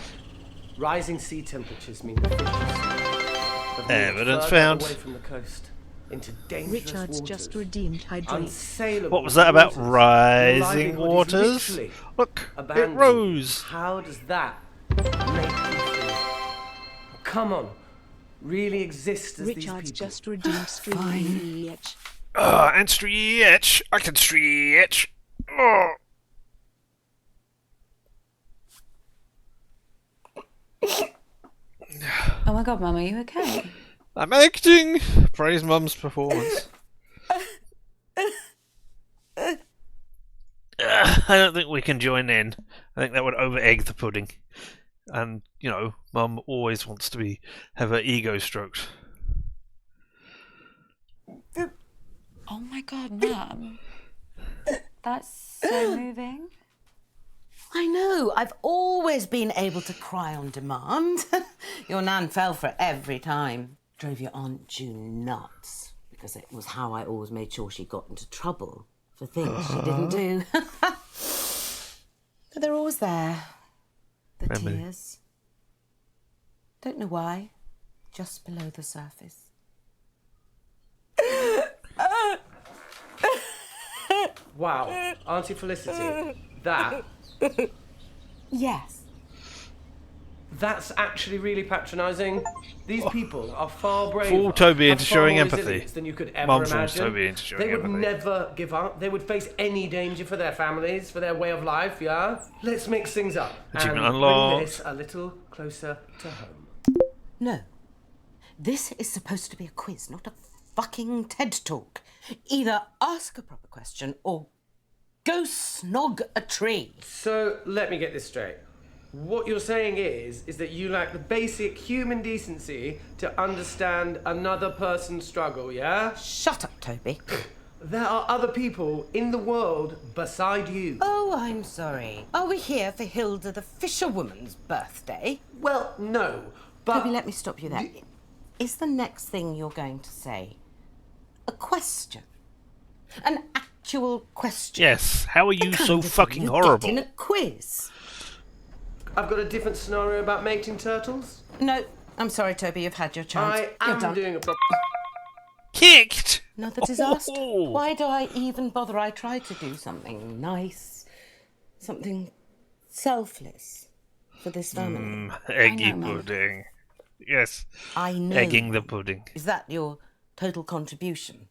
Rising sea temperatures mean the fishes have moved Evidence further found. away from the coast into dangerous Richard's waters. just redeemed hydrate. Unsailable What was that about waters. rising Your livelihood is waters? literally Look, it abandoned. rose. How does that make you feel? Come on. Really exist as Richard's these people. just redeemed stretch. And stretch. I can stretch. Oh. Oh my God, Mum, are you okay? I'm acting. Praise Mum's performance. I don't think we can join in. I think that would over-egg the pudding. And, you know, Mum always wants to have her ego stroked. Oh my God, Mum. That's so moving. I know. I've always been able to cry on demand. Your Nan fell for it every time. Drove your Aunt June nuts. because it was how I always made sure she got into trouble for things she didn't do. But they're always there. The Memory. tears. Don't know why. Just below the surface. Wow, Auntie Felicity, that... Yes. That's actually really patronising. These people are far braver. Fool Toby have into far showing more empathy. resilience than you could ever Mum fools imagine. Toby into showing They would empathy. never give up. They would face any danger for their families, for their way of life, yeah? Let's mix things up Achievement and unlocked. bring this a little closer to home. No. This is supposed to be a quiz, not a fucking TED Talk. Either ask a proper question or go snog a tree. So, let me get this straight. What you're saying is that you lack the basic human decency to understand another person's struggle, yeah? Shut up, Toby. There are other people in the world beside you. Oh, I'm sorry. Are we here for Hilda the fisherwoman's birthday? Well, no, but... Toby, let me stop you there. Is the next thing you're going to say a question? An actual question? Yes, how are you The so kind of fucking thing you horrible? get in a quiz. I've got a different scenario about mating turtles. No, I'm sorry, Toby, you've had your chance. I You're am done. doing a proper... Kicked! Another disaster. Oh. Why do I even bother? I try to do something nice, something selfless for this family. Eggy I know, Mum. pudding. Yes, I know. egging the pudding. Is that your total contribution?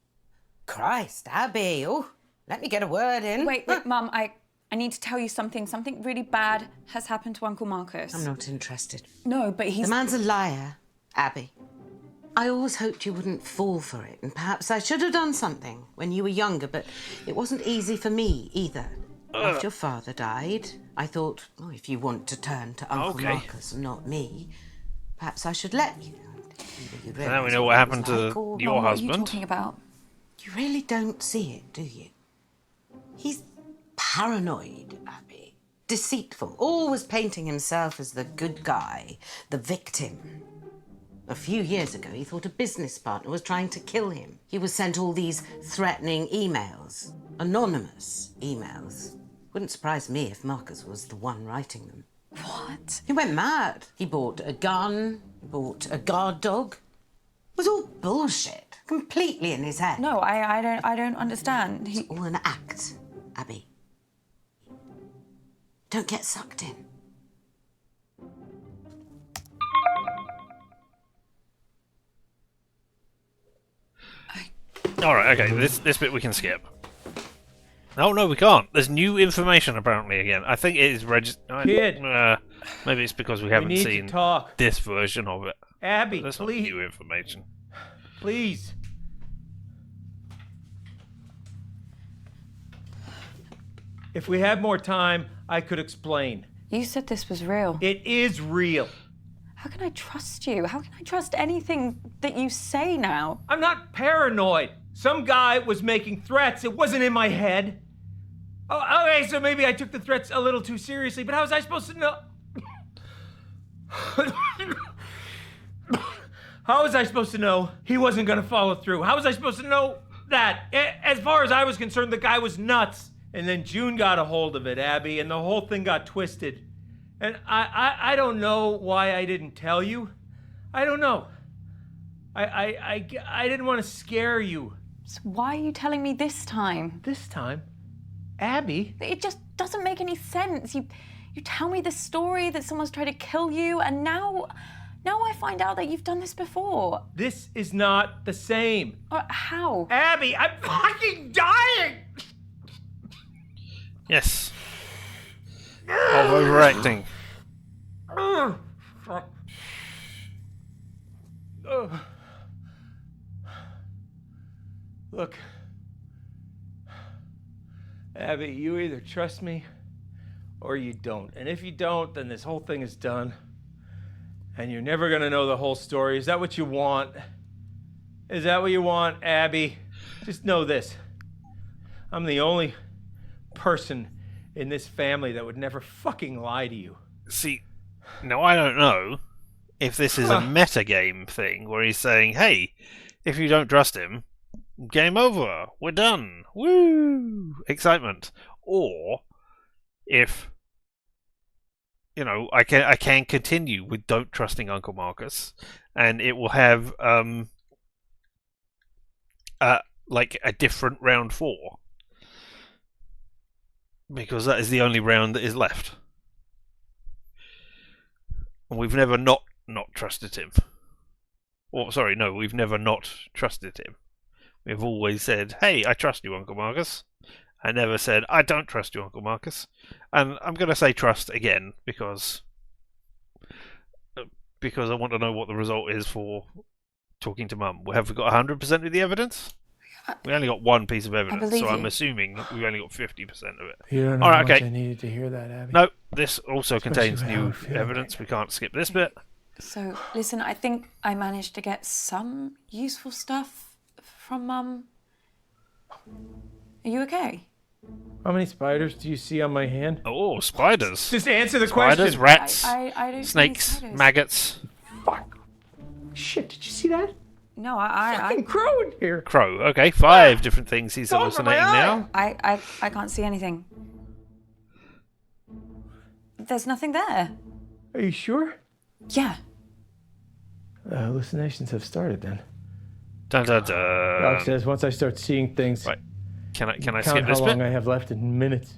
Christ, Abby. Oh, let me get a word in. Wait, Mum, I need to tell you something. Something really bad has happened to Uncle Marcus. I'm not interested. No, but he's... The man's a liar, Abby. I always hoped you wouldn't fall for it, and perhaps I should have done something when you were younger, but it wasn't easy for me either. After your father died, I thought, oh, if you want to turn to Uncle Okay. Marcus and not me, perhaps I should let you. You So now we realise know what what it happened was to like, or your Mum, what are you husband. talking about? You really don't see it, do you? He's paranoid, Abby. Deceitful, always painting himself as the good guy, the victim. A few years ago, he thought a business partner was trying to kill him. He was sent all these threatening emails, anonymous emails. Wouldn't surprise me if Marcus was the one writing them. What? He went mad. He bought a gun, bought a guard dog. It was all bullshit, completely in his head. No, I don't understand. It's all an act, Abby. Don't get sucked in. Alright, okay, this bit we can skip. Oh no, we can't. There's new information apparently again. I think it is Kid. maybe it's because we We haven't need seen to talk. this version of it. Abby, That's not please. new information. Please. If we had more time, I could explain. You said this was real. It is real. How can I trust you? How can I trust anything that you say now? I'm not paranoid. Some guy was making threats. It wasn't in my head. Oh, okay, so maybe I took the threats a little too seriously, but how was I supposed to know? How was I supposed to know he wasn't going to follow through? How was I supposed to know that? As far as I was concerned, the guy was nuts. And then June got a hold of it, Abby, and the whole thing got twisted. And I don't know why I didn't tell you. I don't know. I didn't want to scare you. So why are you telling me this time? This time? Abby? It just doesn't make any sense. You tell me the story that someone's tried to kill you, and now I find out that you've done this before. This is not the same. How? Abby, I'm fucking dying! Yes. Of overacting. Look, Abby, you either trust me or you don't. And if you don't, then this whole thing is done. And you're never gonna know the whole story. Is that what you want? Is that what you want, Abby? Just know this. I'm the only person in this family that would never fucking lie to you. See, now I don't know if this is a metagame thing where he's saying, hey, if you don't trust him, game over. We're done. Woo! Excitement. Or if I can continue with don't trusting Uncle Marcus, and it will have like a different round 4, because that is the only round that is left. And we've never not trusted him. Or sorry, no, we've never not trusted him. We've always said, "Hey, I trust you, Uncle Marcus." I never said, "I don't trust you, Uncle Marcus." And I'm going to say trust again because I want to know what the result is for talking to Mum. Have we got 100% of the evidence? We only got one piece of evidence, so I'm assuming we've only got 50% of it. You don't know how much I needed to hear that, Abby. No, this also contains new evidence. We can't skip this bit. So, listen, I think I managed to get some useful stuff from Mum. Are you okay? How many spiders do you see on my hand? Oh, spiders. Just answer the spiders, question. Rats, I don't snakes, see spiders. maggots. Fuck. Shit, did you see that? No, I Fucking crow in here. Crow. Okay, 5 different things he's hallucinating now. I can't see anything. There's nothing there. Are you sure? Yeah. Hallucinations have started then. Dun, dun, dun. Doc says once I start seeing things. Right. Can I count skip this how bit? long I have left in minutes.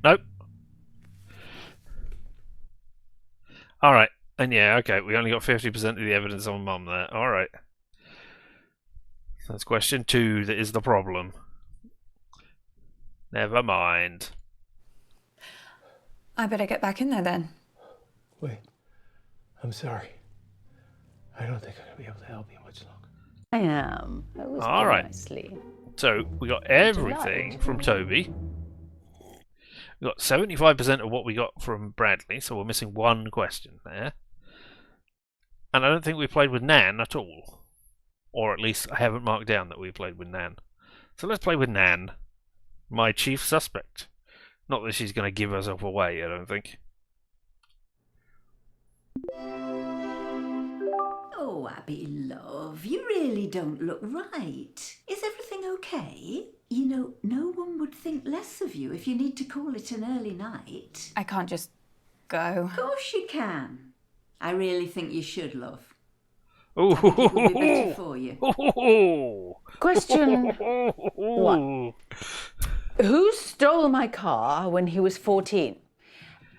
Nope. All right. And yeah, okay, we only got 50% of the evidence on Mum there. All right. That's question 2 that is the problem. Never mind. I better get back in there then. Wait. I'm sorry. I don't think I'm going to be able to help you much longer. I am. All right. Nicely. So we got everything from Toby. We got 75% of what we got from Bradley, so we're missing one question there. And I don't think we played with Nan at all. Or at least I haven't marked down that we played with Nan. So let's play with Nan, my chief suspect. Not that she's going to give herself away, I don't think. Oh, Abby, love, you really don't look right. Is everything okay? You know, no one would think less of you if you need to call it an early night. I can't just go. Of course you can. I really think you should, love. Ooh. I think it will be better for you. Question 1. Who stole my car when he was 14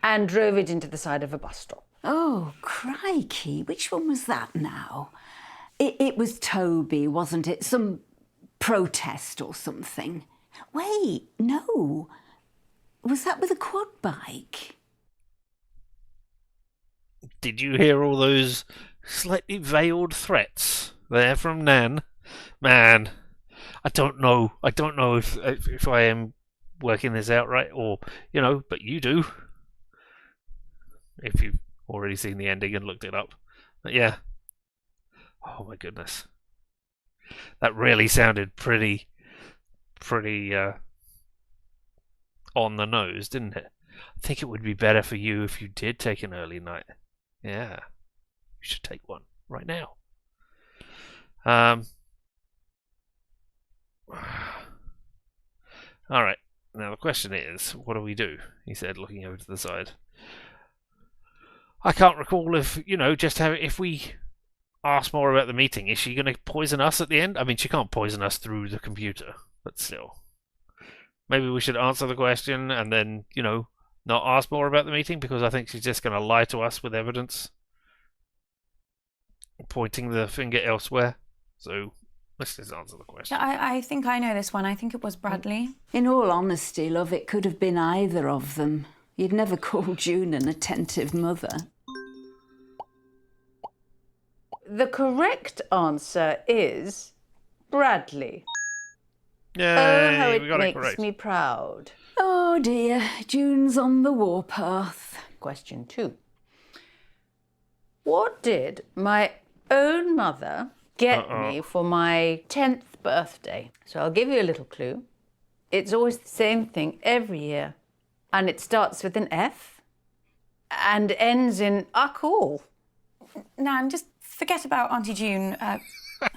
and drove it into the side of a bus stop? Oh, crikey. Which one was that now? It was Toby, wasn't it? Some protest or something. Wait, no. Was that with a quad bike? Did you hear all those slightly veiled threats there from Nan? Man, I don't know. I don't know if I am working this out right, or but you do. If you've already seen the ending and looked it up, but yeah. Oh my goodness, that really sounded pretty on the nose, didn't it? I think it would be better for you if you did take an early night. Yeah, you should take one right now. All right. Now the question is, what do we do? He said, looking over to the side. I can't recall if if we ask more about the meeting, is she going to poison us at the end? I mean, she can't poison us through the computer, but still. Maybe we should answer the question and then, not ask more about the meeting, because I think she's just going to lie to us with evidence, pointing the finger elsewhere. So let's just answer the question. Yeah, I think I know this one. I think it was Bradley. In all honesty, love, it could have been either of them. You'd never call June an attentive mother. The correct answer is Bradley. Yay, oh, how we got it it makes correct. me proud. Oh dear, June's on the warpath. Question 2. What did my own mother get me for my 10th birthday? So I'll give you a little clue. It's always the same thing every year. And it starts with an F and ends in all. Nan, just forget about Auntie June.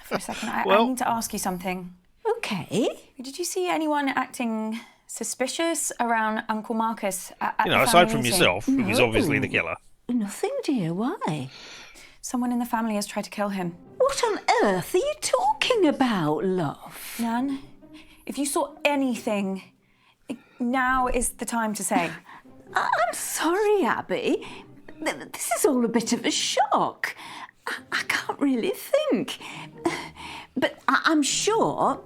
for a second. I Well- need to ask you something. Okay. Did you see anyone acting suspicious around Uncle Marcus at You the know, family aside from meeting? yourself, who was obviously the No. killer. Nothing, dear. Why? Someone in the family has tried to kill him. What on earth are you talking about, love? Nan, if you saw anything, now is the time to say. I'm sorry, Abby. This is all a bit of a shock. I can't really think. But I'm sure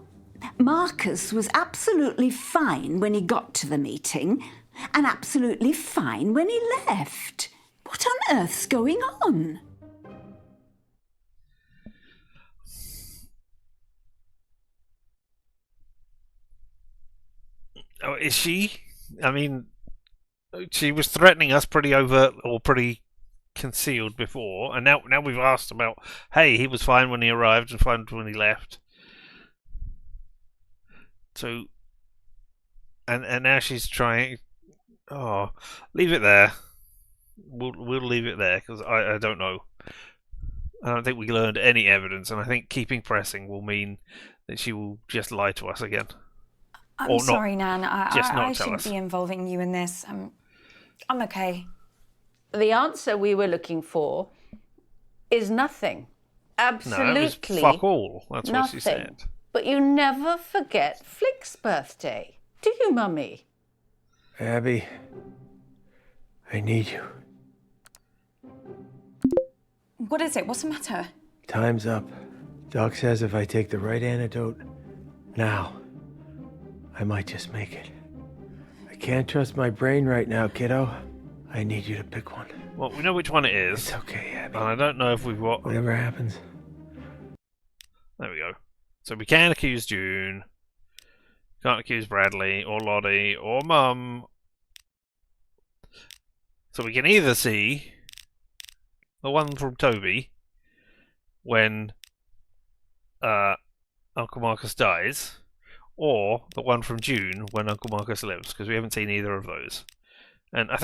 Marcus was absolutely fine when he got to the meeting and absolutely fine when he left. What on earth's going on? Oh, is she? I mean, she was threatening us pretty overt or pretty concealed before, and now we've asked about, hey, he was fine when he arrived and fine when he left. So, and now she's trying. Oh, leave it there. We'll leave it there because I don't know. I don't think we learned any evidence, and I think keeping pressing will mean that she will just lie to us again. I'm Or not. sorry, Nan. I Just not tell shouldn't us. be involving you in this. I'm okay. The answer we were looking for is nothing. No, Absolutely it was fuck all. That's nothing. what she said. But you never forget Flick's birthday, do you, Mummy? Abby, I need you. What is it? What's the matter? Time's up. Doc says if I take the right antidote now, I might just make it. I can't trust my brain right now, kiddo. I need you to pick one. Well, we know which one it is. It's okay, Abby. And I don't know if we've got. Whatever happens. There we go. So we can accuse June. Can't accuse Bradley or Lottie or Mum. So we can either see the one from Toby when Uncle Marcus dies, or the one from June when Uncle Marcus lives, because we haven't seen either of those. And I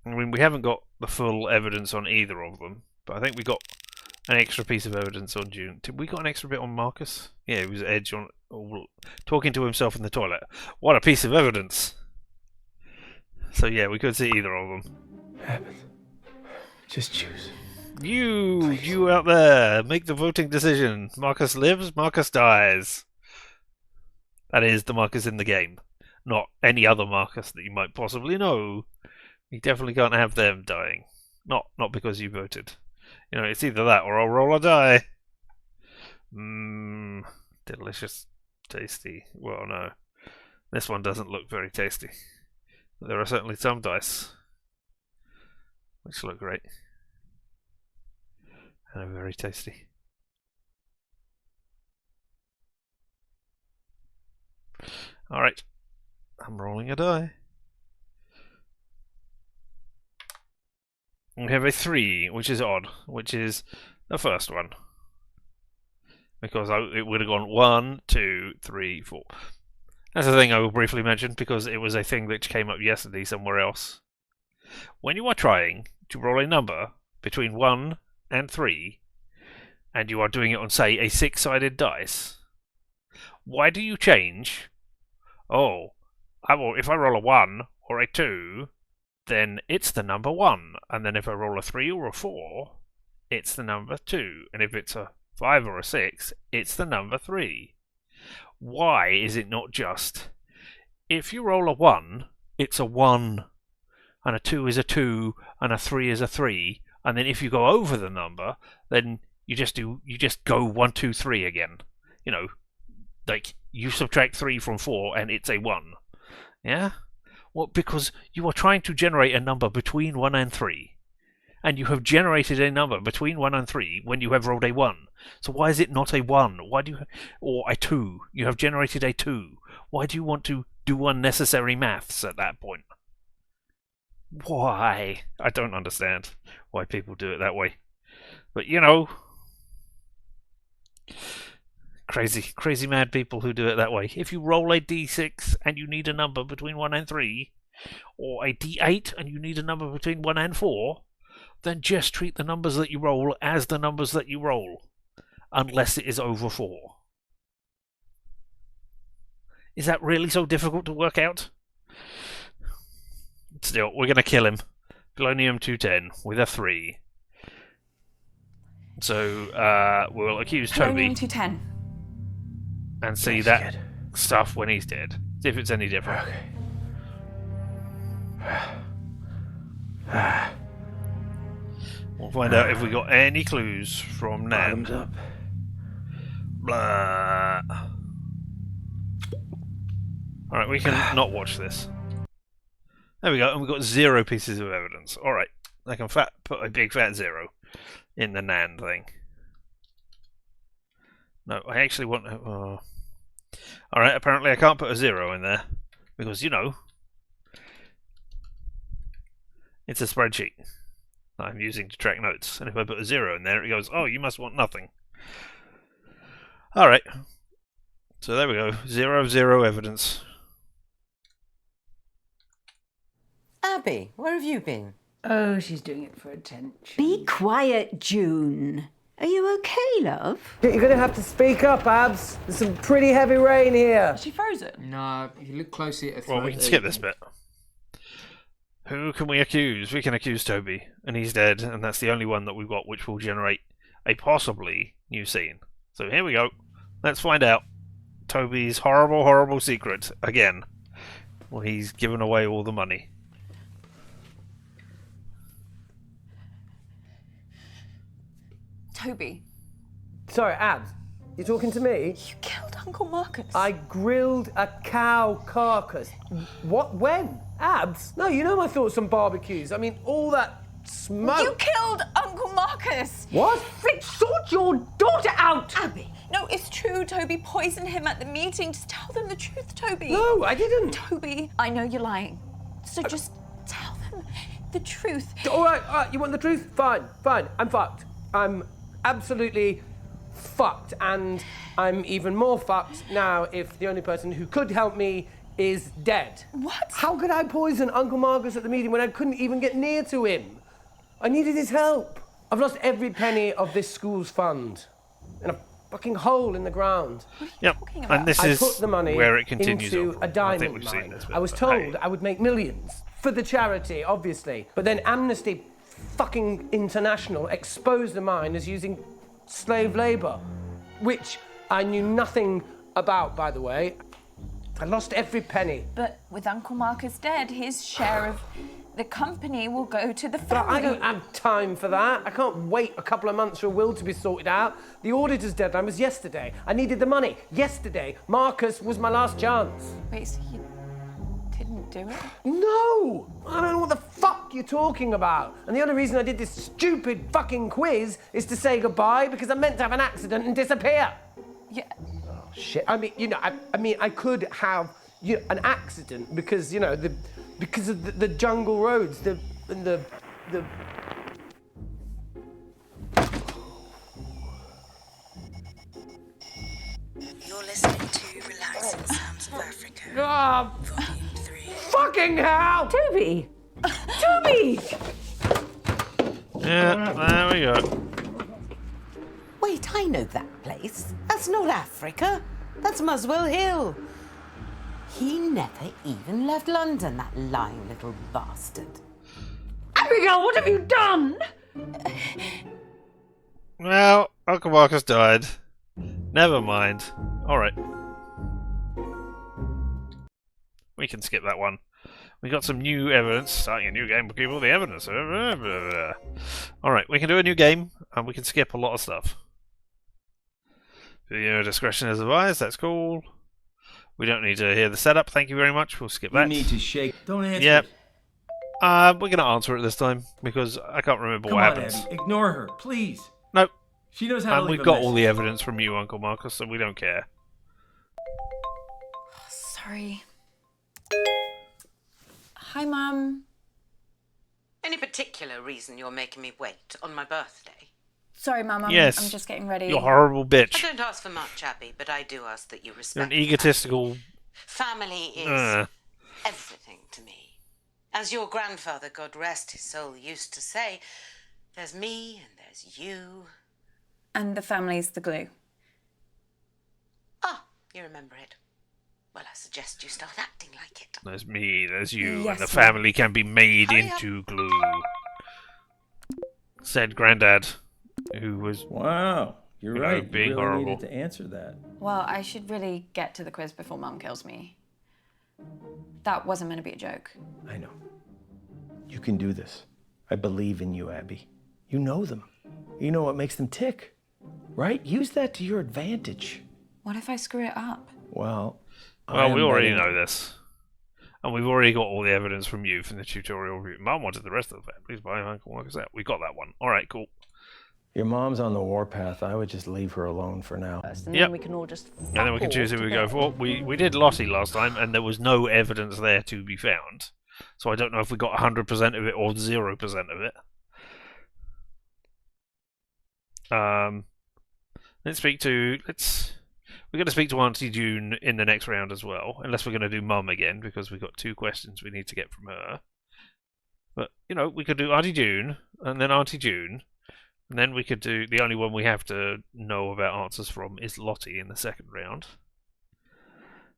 mean, we haven't got the full evidence on either of them, but I think we got an extra piece of evidence on June. Did we got an extra bit on Marcus? Yeah, he was Edge on talking to himself in the toilet. What a piece of evidence! So yeah, we could see either of them. Happens. Just choose. You out there, make the voting decision. Marcus lives, Marcus dies. That is the Marcus in the game, not any other Marcus that you might possibly know. You definitely can't have them dying. Not because you voted. You know, it's either that or I'll roll or die. Delicious, tasty. Well, no. This one doesn't look very tasty. There are certainly some dice which look great. And are very tasty. Alright. I'm rolling a die. We have a 3, which is odd, which is the first one. Because it would have gone 1, 2, 3, 4. That's the thing I will briefly mention, because it was a thing that came up yesterday somewhere else. When you are trying to roll a number between 1 and 3, and you are doing it on, say, a 6-sided dice, why do you change? Oh, if I roll a 1 or a 2, then it's the number 1. And then if I roll a 3 or a 4, it's the number 2. And if it's a 5 or a 6, it's the number 3. Why is it not just, if you roll a 1, it's a 1, and a 2 is a 2, and a 3 is a 3, and then if you go over the number, then you just go 1, 2, 3 again. You know, like you subtract 3 from 4 and it's a 1. Yeah? Well, because you are trying to generate a number between 1 and 3. And you have generated a number between 1 and 3 when you have rolled a 1. So why is it not a 1? Why do you, or a 2? You have generated a 2. Why do you want to do unnecessary maths at that point? Why? I don't understand why people do it that way. But you know, crazy mad people who do it that way. If you roll a d6 and you need a number between 1 and 3, or a d8 and you need a number between 1 and 4, then just treat the numbers that you roll as the numbers that you roll. unless it is over 4. Is that really so difficult to work out? Still, we're going to kill him. Polonium-210 with a 3. So we'll accuse Toby Polonium-210. and see that stuff when he's dead. See if it's any different. We'll find out if we got any clues from Nan. Blah. Alright, we can not watch this. There we go, and we've got 0 pieces of evidence. Alright, I can put a big fat 0 in the Nan thing. No, I actually want... Alright, apparently I can't put a 0 in there. Because, you know, it's a spreadsheet that I'm using to track notes. And if I put a 0 in there, it goes, oh, you must want nothing. Alright. So there we go. 0 of 0 evidence. Abby, where have you been? Oh, she's doing it for attention. Be quiet, June. Are you okay, love? You're gonna have to speak up, Abs. There's some pretty heavy rain here. Is she frozen? No, if you look closely at her Well, we can skip this bit. Who can we accuse? We can accuse Toby, and he's dead, and that's the only one that we've got which will generate a possibly new scene. So here we go. Let's find out Toby's horrible, horrible secret again. Well, he's given away all the money. Toby, Sorry, Abs. You talking to me? you killed Uncle Marcus. I grilled a cow carcass. What? When? Abs? No, you know my thoughts on barbecues. I mean, all that smoke. You killed Uncle Marcus. What? Fritz, sort your daughter out! Abby. No, it's true. Toby poisoned him at the meeting. Just tell them the truth, Toby. No, I didn't. Toby, I know you're lying. So just tell them the truth. All right, you want the truth? Fine, fine. I'm fucked. I'm absolutely fucked, and I'm even more fucked now if the only person who could help me is dead. What? How could I poison Uncle Marcus at the meeting when I couldn't even get near to him? I needed his help. I've lost every penny of this school's fund in a fucking hole in the ground. Yep, and this I is put the money where it continues into on. a I think diamond we've mine. seen this bit, I was but told hey. I would make millions for the charity, obviously. But then Amnesty fucking International exposed the mine as using slave labour, which I knew nothing about, by the way. I lost every penny. But with Uncle Marcus dead, his share of the company will go to the But family. I don't have time for that. I can't wait a couple of months for a will to be sorted out. The auditor's deadline was yesterday. I needed the money yesterday. Marcus was my last chance. Wait, so you didn't do it? No! I don't know what the fuck you're talking about. And the only reason I did this stupid fucking quiz is to say goodbye because I meant to have an accident and disappear. Yeah. Oh, shit. I mean, you know, I could have an accident because, you know, because of the jungle roads, the You're listening to Relaxing Sounds of Africa. Ah, Volume 3. fucking hell! Toby! Toby! Yeah, there we go. Wait, I know that place. That's not Africa. That's Muswell Hill. He never even left London, that lying little bastard. Abigail, what have you done? Well, Uncle Marcus died. Never mind. Alright. We can skip that one. We got some new evidence. Starting a new game, we'll keep all the evidence. Alright, we can do a new game, and we can skip a lot of stuff. Video discretion is advised, that's cool. We don't need to hear the setup, thank you very much. We'll skip that. You need to shake. Don't answer. Yep. it. We're going to answer it this time, because I can't remember Come what on, happens. Abby. Ignore her, please. Nope. She knows how to And leave we've a got all message. the evidence from you, Uncle Marcus, so we don't care. Sorry. Hi, Mum. Any particular reason you're making me wait on my birthday? Sorry, Mum. I'm Yes. just getting ready. You're a horrible I bitch. don't ask for much, Abby, but I do ask that you You're respect an egotistical... family is everything to me. As your grandfather, God rest his soul, used to say, there's me and there's you. And the family's the glue. Ah, you remember it. Well, I suggest you start acting like it. There's me, there's you, Yes, and the ma'am. family can be made Hurry into glue. Said Grandad, who was Wow, you're You know, right. being you really horrible. needed to answer that. Well, I should really get to the quiz before Mum kills me. That wasn't meant to be a joke. I know. You can do this. I believe in you, Abby. You know them. You know what makes them tick, right? Use that to your advantage. What if I screw it up? Well, we already know this. And we've already got all the evidence from you from the tutorial review. Mum wanted the rest of the families, but I can work us out. We got that one. Alright, cool. Your mom's on the warpath. I would just leave her alone for now. And Yep. then we can all just And then we can fuck choose who off we to go bed. for. We did Lottie last time, and there was no evidence there to be found. So I don't know if we got 100% of it or 0% of it. We're going to speak to Auntie June in the next round as well, unless we're going to do Mum again, because we've got 2 questions we need to get from her. But, you know, we could do Auntie June, and then Auntie June, and then we could do, the only one we have to know about answers from is Lottie in the second round.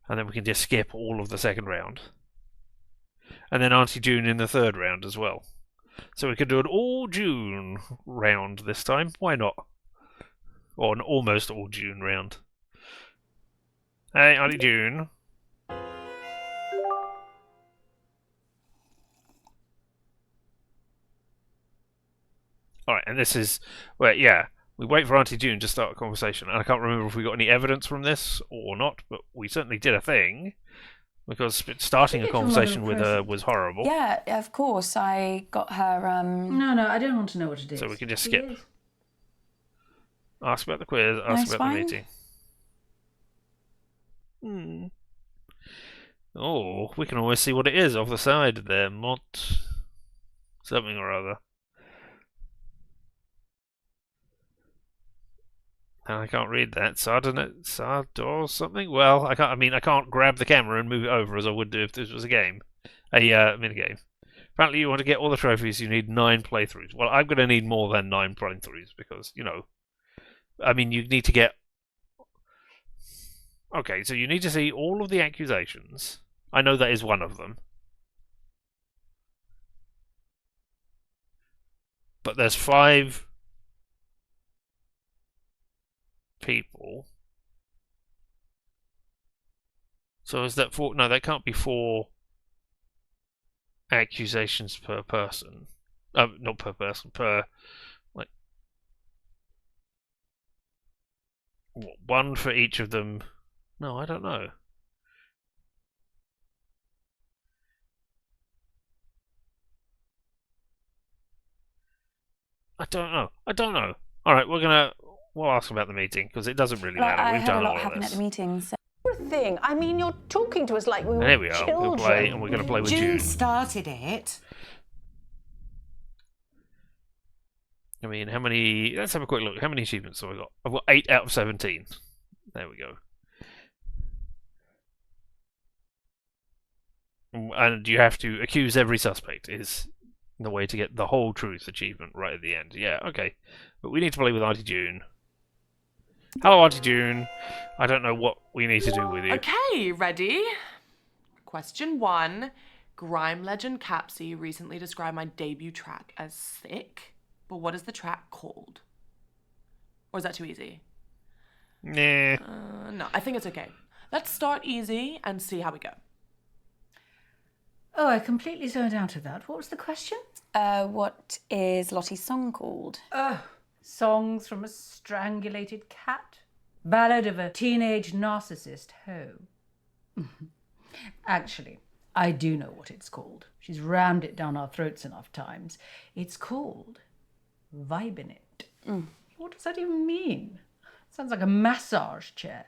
And then we can just skip all of the second round. And then Auntie June in the third round as well. So we could do an all June round this time. Why not? Or an almost all June round. Hey, Auntie June. Alright, and this is... Well, yeah. We wait for Auntie June to start a conversation. And I can't remember if we got any evidence from this or not, but we certainly did a thing. Because starting a conversation with her was horrible. Yeah, of course. I got her, No, I don't want to know what it is. So we can just It skip. is. Ask about the quiz, Nice ask about one. the meeting. Oh, we can always see what it is off the side there. Mont... something or other. And I can't read that. Sardor something? Well, I can't grab the camera and move it over as I would do if this was a game. A minigame. Apparently you want to get all the trophies, you need 9 playthroughs. Well, I'm going to need more than 9 playthroughs because, you know... I mean, you need to get... Okay, so you need to see all of the accusations. I know that is one of them. But there's 5 people. So is that 4? No, that can't be 4 accusations per person. Not per person, per... like... one for each of them. No, I don't know. I don't know. Alright, we'll ask about the meeting, because it doesn't really matter. I We've had done a all lot of happen at this. the meeting, so... Thing. I mean, you're talking to us like we were And here we are. children. We'll play, and we're going to play with June June. started it. I mean, how many... Let's have a quick look. How many achievements have I got? I've got 8 out of 17. There we go. And you have to accuse every suspect is the way to get the whole truth achievement right at the end. Yeah, okay. But we need to play with Auntie June. Hello, Auntie June. I don't know what we need to do with you. Okay, ready? Question 1. Grime legend Capsy recently described my debut track as thick, but what is the track called? Or is that too easy? Nah. No, I think it's okay. Let's start easy and see how we go. Oh, I completely zoned out of that. What was the question? What is Lottie's song called? Songs from a strangulated cat? Ballad of a teenage narcissist hoe. Actually, I do know what it's called. She's rammed it down our throats enough times. It's called Vibing It. What does that even mean? Sounds like a massage chair.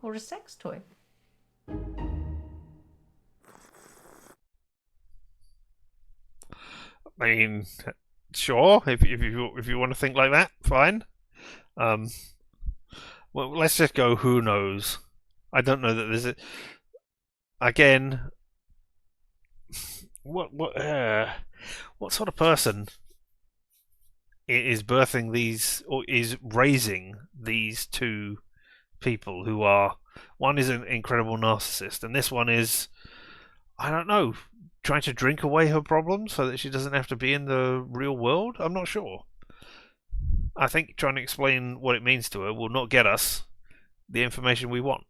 Or a sex toy. I mean, sure, if you want to think like that, fine. Well, let's just go. Who knows? I don't know that there's a... Again, what sort of person is birthing these, or is raising these two people who are, one is an incredible narcissist, and this one is, I don't know, trying to drink away her problems so that she doesn't have to be in the real world? I'm not sure. I think trying to explain what it means to her will not get us the information we want.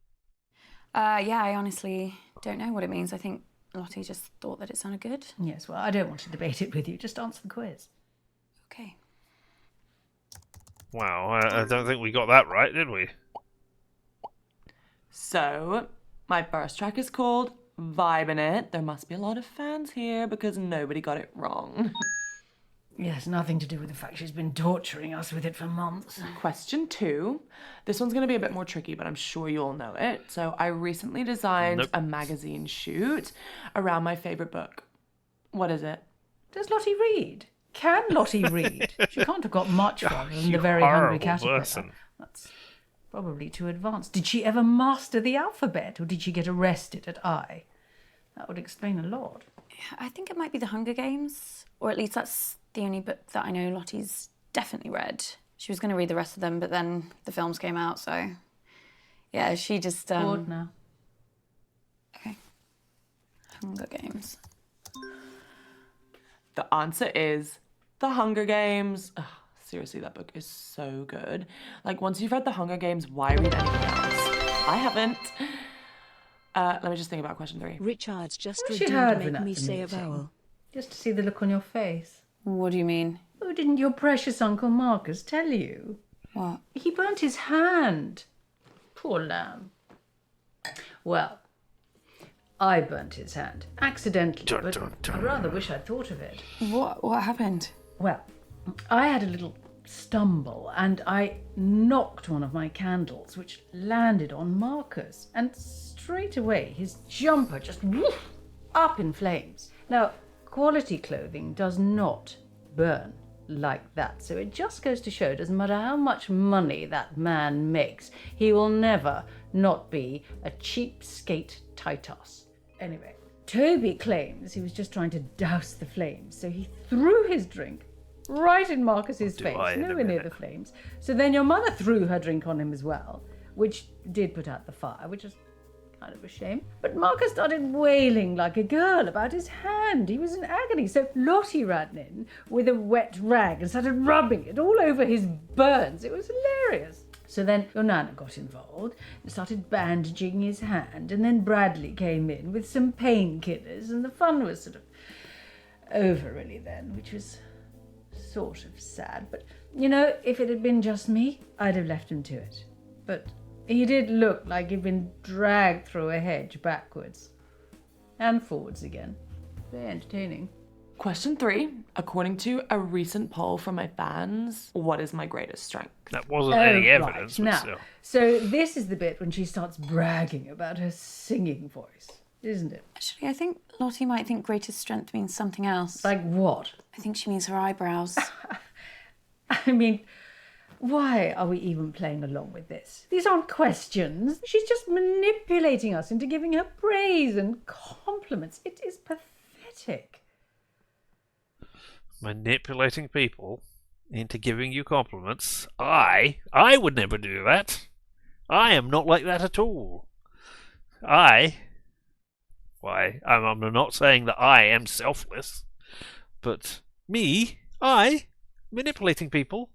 Yeah, I honestly don't know what it means. I think Lottie just thought that it sounded good. Yes, well, I don't want to debate it with you. Just answer the quiz. Okay. Wow, I don't think we got that right, did we? So, my first track is called Vibin' It. There must be a lot of fans here because nobody got it wrong. Yes, nothing to do with the fact she's been torturing us with it for months. Question 2. This one's going to be a bit more tricky, but I'm sure you all know it. So, I recently designed a magazine shoot around my favorite book. What is it? Does Lottie read? Can Lottie read? She can't have got much further than You The Very Hungry horrible Caterpillar. person. That's probably too advanced. Did she ever master the alphabet, or did she get arrested at I? That would explain a lot. I think it might be The Hunger Games, or at least that's the only book that I know Lottie's definitely read. She was going to read the rest of them, but then the films came out, so yeah, she just... Bored now. Okay. Hunger Games. The answer is The Hunger Games. Ugh, seriously, that book is so good. Like, once you've read The Hunger Games, why read anything else? I haven't. Let me just think about question 3. Richard's just She redeemed had Make been at Me the Say a meeting. Vowel. Just to see the look on your face. What do you mean? Oh, didn't your precious Uncle Marcus tell you? What? He burnt his hand. Poor lamb. Well, I burnt his hand. Accidentally, but I rather wish I'd thought of it. What happened? Well, I had a little stumble and I knocked one of my candles, which landed on Marcus, and straight away his jumper just woof, up in flames. Now, quality clothing does not burn like that, so it just goes to show, doesn't matter how much money that man makes, he will never not be a cheapskate Titus. Anyway, Toby claims he was just trying to douse the flames, so he threw his drink right in Marcus's face, nowhere near the flames. So then your mother threw her drink on him as well, which did put out the fire, which is kind of a shame. But Marcus started wailing like a girl about his hand. He was in agony. So Lottie ran in with a wet rag and started rubbing it all over his burns. It was hilarious. So then your Nana got involved and started bandaging his hand, and then Bradley came in with some painkillers, and the fun was sort of over really then, which was sort of sad. But, you know, if it had been just me, I'd have left him to it. But he did look like he'd been dragged through a hedge backwards and forwards again. Very entertaining. Question 3. According to a recent poll from my fans, what is my greatest strength? That wasn't any evidence, but Now, still. so this is the bit when she starts bragging about her singing voice, isn't it? Actually, I think Lottie might think greatest strength means something else. Like what? I think she means her eyebrows. I mean, why are we even playing along with this? These aren't questions. She's just manipulating us into giving her praise and compliments. It is pathetic. Manipulating people into giving you compliments. I would never do that. I am not like that at all. I'm not saying that I am selfless, but I manipulating people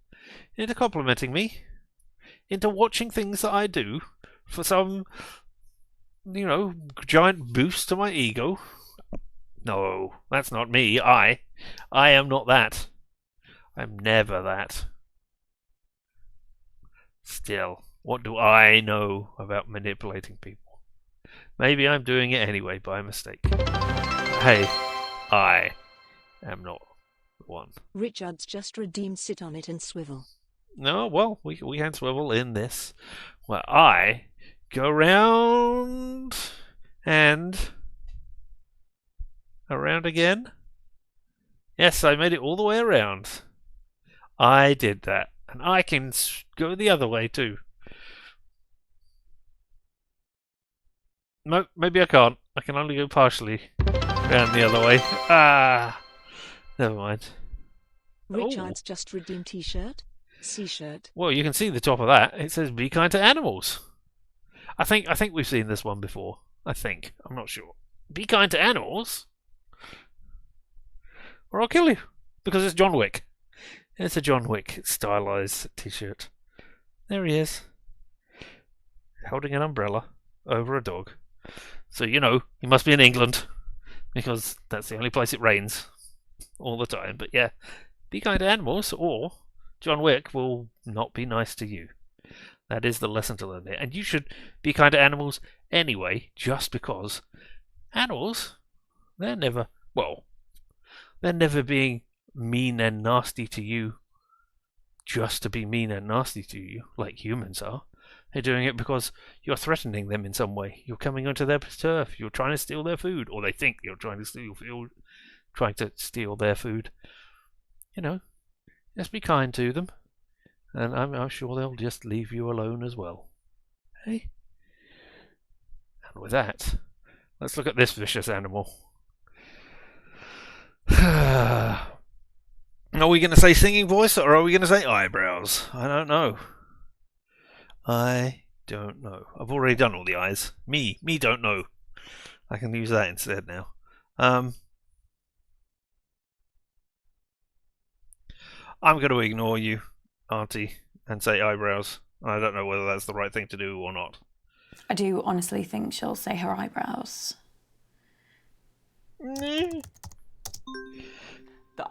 into complimenting me, into watching things that I do for some, giant boost to my ego. No, that's not me. I am not that. I'm never that. Still, what do I know about manipulating people? Maybe I'm doing it anyway by mistake. Hey, I am not the one. Richard's just redeemed Sit on It and Swivel. No, well, we can swivel in this, where I go round and around again. Yes, I made it all the way around. I did that, and I can go the other way too. No, maybe I can't. I can only go partially around the other way. Never mind. Richard's just redeemed t-shirt. C-shirt. Well, you can see the top of that. It says "Be kind to animals." I think we've seen this one before. I'm not sure. Be kind to animals, or I'll kill you, because it's John Wick. It's a John Wick stylized T-shirt. There he is, holding an umbrella over a dog. So he must be in England, because that's the only place it rains all the time. But yeah, be kind to animals, or John Wick will not be nice to you. That is the lesson to learn there. And you should be kind to animals anyway, just because animals, they're never being mean and nasty to you just to be mean and nasty to you, like humans are. They're doing it because you're threatening them in some way. You're coming onto their turf. You're trying to steal their food, or they think you're trying to steal their food. Just be kind to them, and I'm sure they'll just leave you alone as well. Hey? And with that, let's look at this vicious animal. Are we going to say singing voice, or are we going to say eyebrows? I don't know. I've already done all the eyes. Me don't know. I can use that instead now. I'm going to ignore you, Auntie, and say eyebrows. I don't know whether that's the right thing to do or not. I do honestly think she'll say her eyebrows. The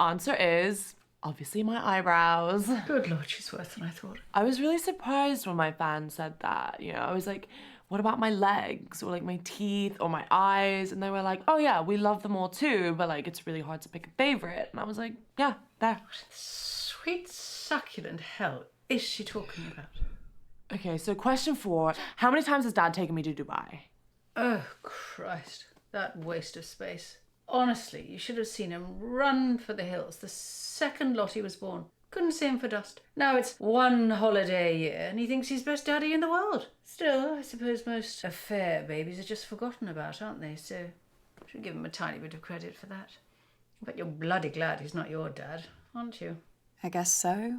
answer is obviously my eyebrows. Good Lord, she's worse than I thought. I was really surprised when my fans said that. I was like, what about my legs or like my teeth or my eyes? And they were like, oh yeah, we love them all too, but like it's really hard to pick a favorite. And I was like, yeah, there. Sweet succulent hell is she talking about? Okay, so question 4. How many times has Dad taken me to Dubai? Oh, Christ. That waste of space. Honestly, you should have seen him run for the hills the second Lottie was born. Couldn't see him for dust. Now it's one holiday a year and he thinks he's best daddy in the world. Still, I suppose most affair babies are just forgotten about, aren't they? So I should give him a tiny bit of credit for that. But you're bloody glad he's not your dad, aren't you? I guess so.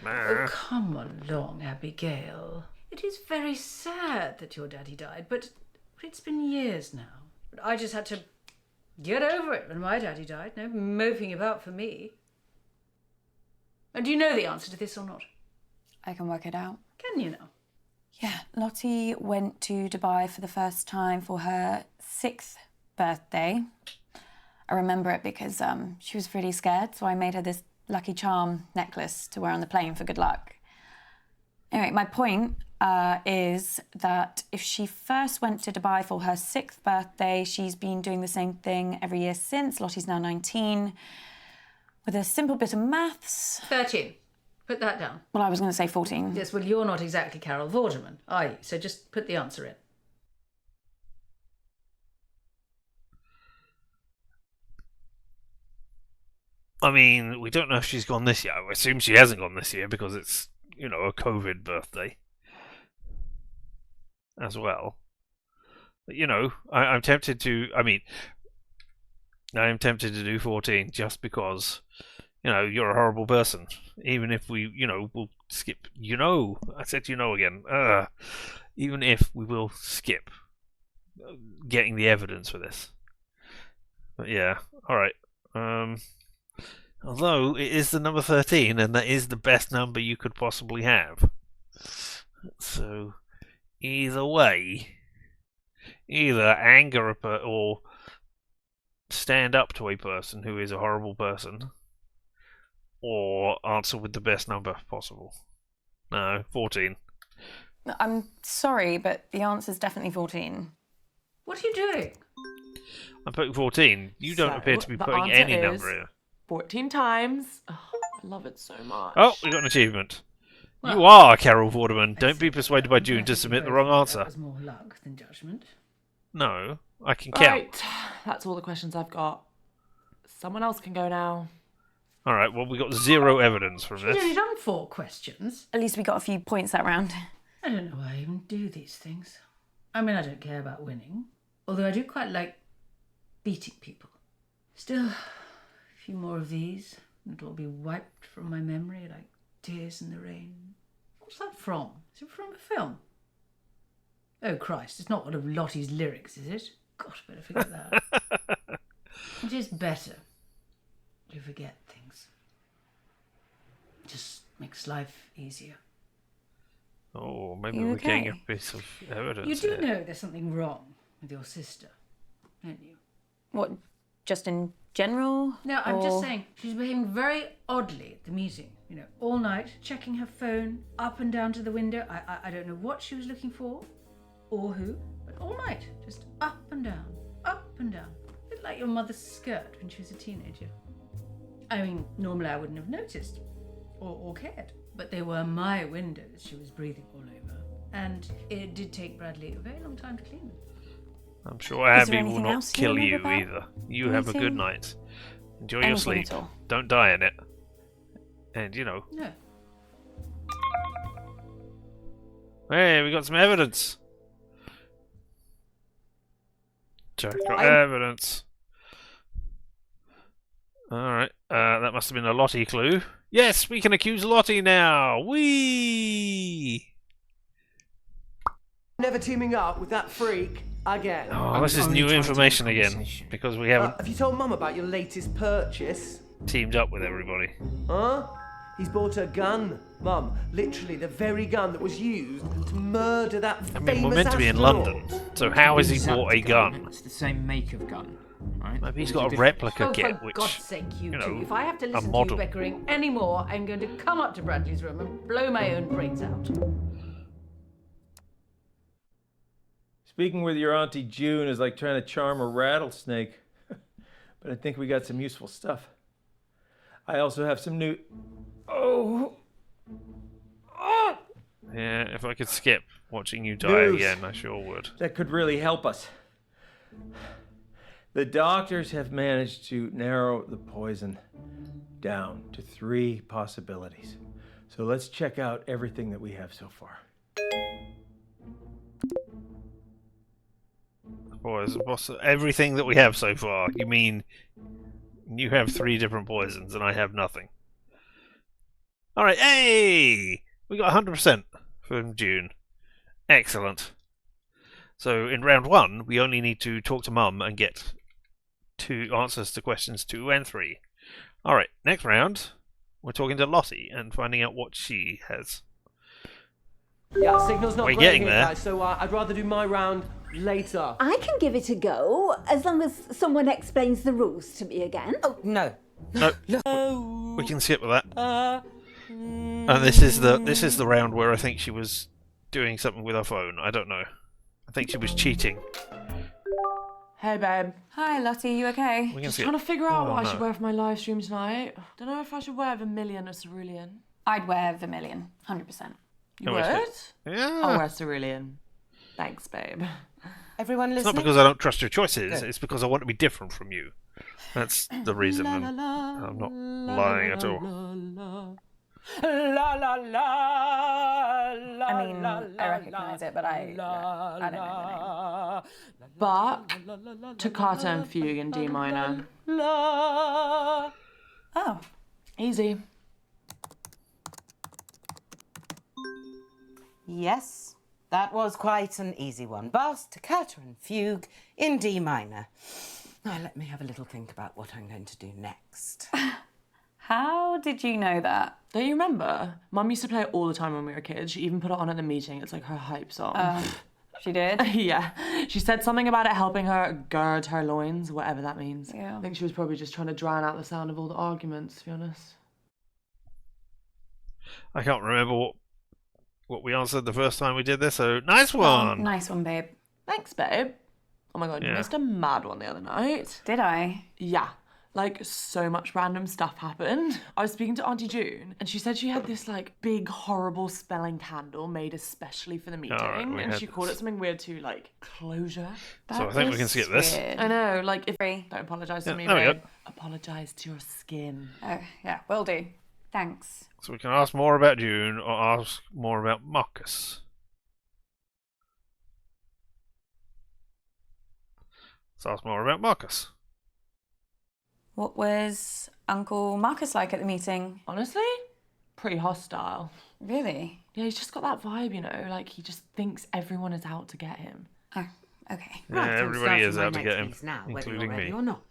Oh, come along, Abigail. It is very sad that your daddy died, but it's been years now. But I just had to get over it when my daddy died. No moping about for me. And do you know the answer to this or not? I can work it out. Can you now? Yeah, Lottie went to Dubai for the first time for her 6th birthday. I remember it because she was really scared, so I made her this Lucky Charm necklace to wear on the plane for good luck. Anyway, my point is that if she first went to Dubai for her 6th birthday, she's been doing the same thing every year since. Lottie's now 19. With a simple bit of maths... 13. Put that down. Well, I was going to say 14. Yes, well, you're not exactly Carol Vorderman, are you? So just put the answer in. I mean, we don't know if she's gone this year. I assume she hasn't gone this year because it's, a COVID birthday as well. But, I'm tempted to... I'm tempted to do 14 just because, you're a horrible person. Even if we, we'll skip... I said again. Even if we will skip getting the evidence for this. But yeah, alright. Although it is the number 13, and that is the best number you could possibly have. So, either way, either anger or stand up to a person who is a horrible person, or answer with the best number possible. No, 14. I'm sorry, but the answer's definitely 14. What are you doing? I'm putting 14. You don't appear to be putting any number here. 14 times. Oh, I love it so much. Oh, we got an achievement. Well, you are Carol Vorderman. Don't be persuaded by June to submit the wrong answer. That was more luck than judgment. No, I can count. Right, that's all the questions I've got. Someone else can go now. All right, well, we got 0 evidence from this. You've only done 4 questions. At least we got a few points that round. I don't know why I even do these things. I mean, I don't care about winning. Although I do quite like beating people. Still, a few more of these, It'll be wiped from my memory like tears in the rain. What's that from? Is it from a film? Oh, Christ, it's not one of Lottie's lyrics, is it? God, I better forget that. It is better to forget things. It just makes life easier. Oh, maybe You we're getting a okay? piece of evidence. You do here. know there's something wrong with your sister, don't you? What, just in general? No, I'm or... just saying she's behaving very oddly at the meeting. You know, all night, checking her phone up and down to the window. I don't know what she was looking for or who, but all night, just up and down, up and down. A bit like your mother's skirt when she was a teenager. I mean, normally I wouldn't have noticed or cared, but they were my windows she was breathing all over. And it did take Bradley a very long time to clean them. I'm sure Is there Abby will anything not else you kill remember you about either. You have a good anything? night. Enjoy your Anything sleep. at all? Don't die in it. And, you know. No. Hey, we got some evidence. Check got evidence. Alright, that must have been a Lottie clue. Yes, we can accuse Lottie now! Whee! Never teaming up with that freak again. Oh, this is new information again, because we haven't Have you told Mum about your latest purchase? teamed up with everybody. Huh? He's bought a gun, Mum. Literally the very gun that was used to murder that I famous mean, we're meant to be in astronaut. London, so how has he bought a gun? It's the same make of gun, right? Maybe he's got a replica Oh, kit, for which, God's sake, you you two. know, If I have to a listen to you model. bickering anymore, I'm going to come up to Bradley's room and blow my own brains out. Speaking with your Auntie June is like trying to charm a rattlesnake. But I think we got some useful stuff. I also have some new... Oh! Yeah, if I could skip watching you die News. again, I sure would. That could really help us. The doctors have managed to narrow the poison down to 3 possibilities. So let's check out everything that we have so far. Boys, everything that we have so far. You mean you have 3 different poisons and I have nothing? Alright, hey! We got 100% from June. Excellent. So in round 1, we only need to talk to Mum and get 2 answers to questions 2 and 3. Alright, next round, we're talking to Lottie and finding out what she has. Yeah, signal's not We're great getting here, there. guys, so I'd rather do my round later. I can give it a go, as long as someone explains the rules to me again. Oh, no. No, we can skip with that. And this is the round where I think she was doing something with her phone. I don't know. I think she was cheating. Hey, babe. Hi, Lottie, you okay? We can Just skip. trying to figure out Oh, what I no. should wear for my live stream tonight. Don't know if I should wear Vermilion or Cerulean. I'd wear Vermilion, 100%. You Oh, would? I see. Yeah. I'll wear Cerulean. Thanks, babe. Everyone It's listening? not because I don't trust your choices. Good. It's because I want to be different from you. That's the reason. And I'm not lying at all. La la la. I mean, I recognise it, but I don't know the name. But Toccata and Fugue in D minor. Oh, Easy. Yes, that was quite an easy one. Bass, toccata and fugue in D minor. Now let me have a little think about what I'm going to do next. how did you know that? Don't you remember? Mum used to play it all the time when we were kids. She even put it on at the meeting. It's like her hype song. She did? Yeah. She said something about it helping her gird her loins, whatever that means. Yeah. I think she was probably just trying to drown out the sound of all the arguments, to be honest. I can't remember what we answered the first time we did this. So nice Oh, one. nice one, babe. Thanks, babe. Oh my god, you Yeah. missed a mad one the other night. Did I? Yeah. Like, so much random stuff happened. I was speaking to Auntie June, and she said she had this, like, big, horrible smelling candle made especially for the meeting. Alright, we and had she called it this. something weird too, like, closure. So I think we can skip this. Weird. I know, like, if... Sorry. Don't apologise to Yeah, me, there we babe. go. Apologise to your skin. Oh, yeah, will do. Thanks. So we can ask more about June or ask more about Marcus. Let's ask more about Marcus. What was Uncle Marcus like at the meeting? Honestly, pretty hostile. Really? Yeah, he's just got that vibe, you know, like he just thinks everyone is out to get him. Oh, okay. Yeah, Right, I'm everybody is starting out my to get note, him, please, now, whether including you're ready me. or not.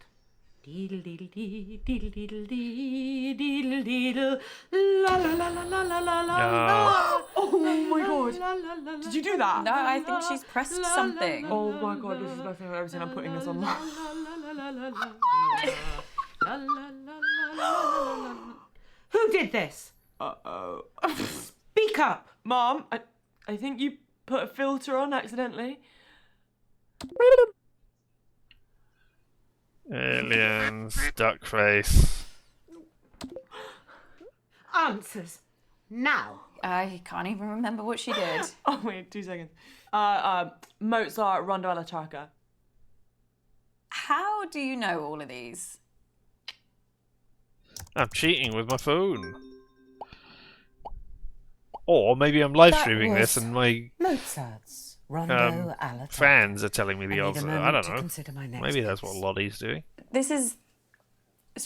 Deedle deedle dee, deedle deedle dee, deedle deedle, la la la la la la la la. Oh my god! Did you do that? No, I think she's pressed something. Oh my god, this is my favorite ever seen. I'm putting this on. Who did this? Uh-oh. Speak up. Mom, I think you put a filter on accidentally. Aliens, duck face. Answers. Now. I can't even remember what she did. Oh wait, 2 seconds. Mozart, Rondo alla Turca. How do you know all of these? I'm cheating with my phone. Or maybe I'm live That streaming this was and my Mozart's Rondo alla Turca. fans are telling me the I need a answer. I moment don't to know. consider my next Maybe that's piece. what Lottie's doing. It's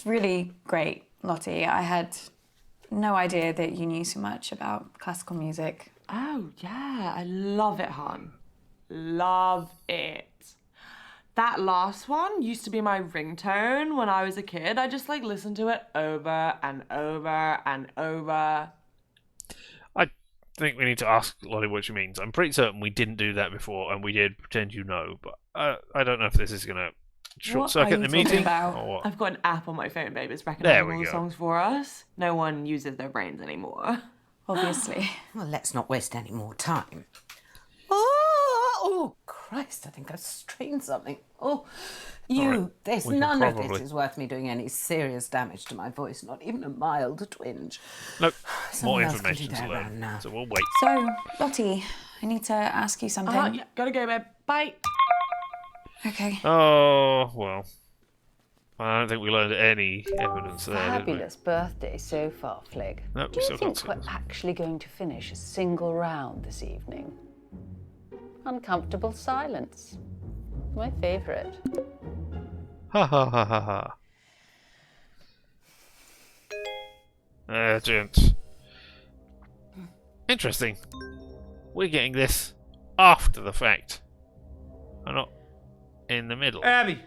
really great, Lottie. I had no idea that you knew so much about classical music. Oh yeah, I love it, hon. Love it. That last one used to be my ringtone when I was a kid. I just like listened to it over and over and over. I think we need to ask Lottie what she means. I'm pretty certain we didn't do that before, and we did pretend you know, but I don't know if this is going to short circuit the meeting. Or what. I've got an app on my phone, babe. It's There recommending we all the go. songs for us. No one uses their brains anymore. Obviously. Well, let's not waste any more time. Oh, Christ, I think I've strained something. Oh, Alright, there's we can none of probably- this is worth me doing any serious damage to my voice, not even a mild twinge. Nope. Someone More else can do information to that learn. round now. So we'll wait. So, Lottie, I need to ask you something. Yeah, gotta go, babe. Bye. Okay. Oh, well. I don't think we learned any evidence there, did we? Fabulous birthday so far, Flig. No, Do we you still got think we're skills. actually going to finish a single round this evening? Uncomfortable silence. My favourite. Ha ha ha ha ha. Urgent. Interesting. We're getting this after the fact. And not in the middle Abby!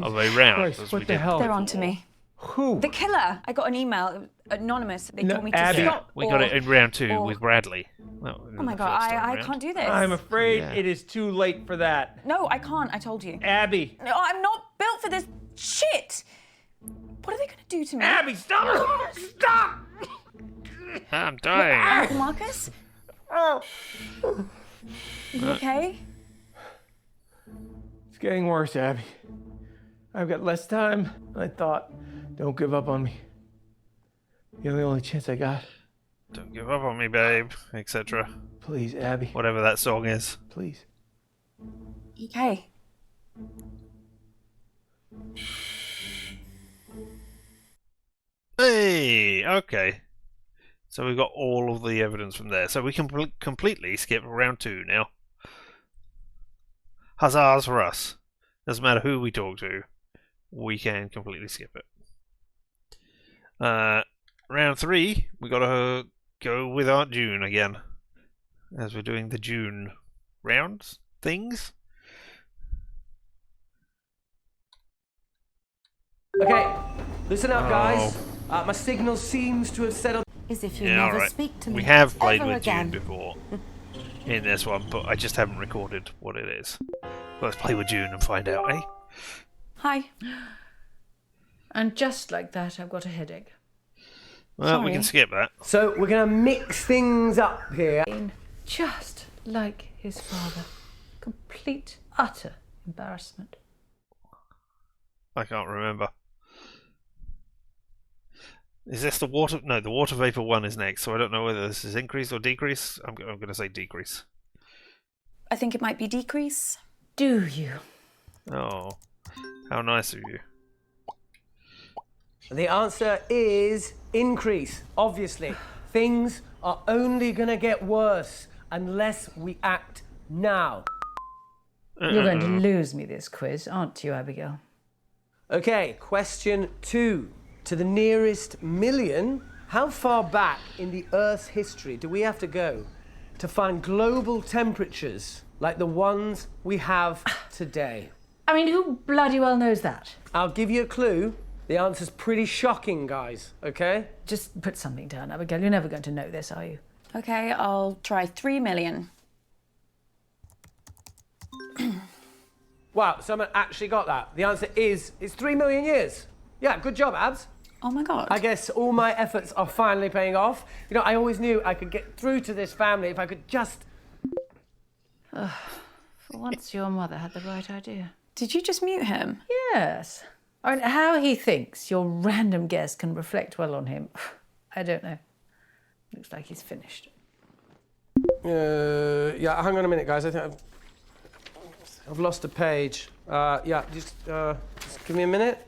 of a round. Christ, as what we the did hell? They're on to me. Who? The killer. I got an email, anonymous. They No, told me to Abby. stop. We got it in round 2 or- with Bradley. No, Oh my god, I can't do this. I'm afraid Yeah. it is too late for that. No, I can't. I told you. Abby! No, I'm not built for this shit. What are they going to do to me? Abby, stop! Stop! I'm dying. Uncle Marcus? You okay? It's getting worse, Abby. I've got less time than I thought. Don't give up on me. You're the only chance I got. Don't give up on me, babe, etc. Please, Abby. Whatever that song is. Please. Okay. Hey, okay. So we've got all of the evidence from there. So we can completely skip round 2 now. Huzzahs for us. Doesn't matter who we talk to, we can completely skip it. Round 3, we gotta go with Aunt June again. As we're doing the June rounds things. Okay, listen up, guys. Oh. My signal seems to have settled. As if you Yeah, never alright. speak to me We have played ever with again. June before in this one, but I just haven't recorded what it is. Let's play with June and find out, eh? Hi. And just like that, I've got a headache. Well, we Sorry. can skip that. So we're gonna mix things up here. Just like his father. Complete, utter embarrassment. I can't remember. Is this the water? No, the water vapor one is next, so I don't know whether this is increase or decrease. I'm going to say decrease. I think it might be decrease. Do you? Oh, how nice of you. The answer is increase. Obviously, things are only gonna get worse unless we act now. You're going to lose me this quiz, aren't you, Abigail? Okay, question 2. To the nearest million, how far back in the Earth's history do we have to go to find global temperatures like the ones we have today? I mean, who bloody well knows that? I'll give you a clue. The answer's pretty shocking, guys, okay? Just put something down, Abigail. You're never going to know this, are you? Okay, I'll try 3 million. Wow, someone actually got that. The answer is, it's 3 million years. Yeah, good job, Abs. Oh my God. I guess all my efforts are finally paying off. You know, I always knew I could get through to this family if I could just... For once, your mother had the right idea. Did you just mute him? Yes. I mean, how he thinks your random guess can reflect well on him, I don't know. Looks like he's finished. Yeah, hang on a minute, guys. I think I've lost a page. Yeah, just give me a minute.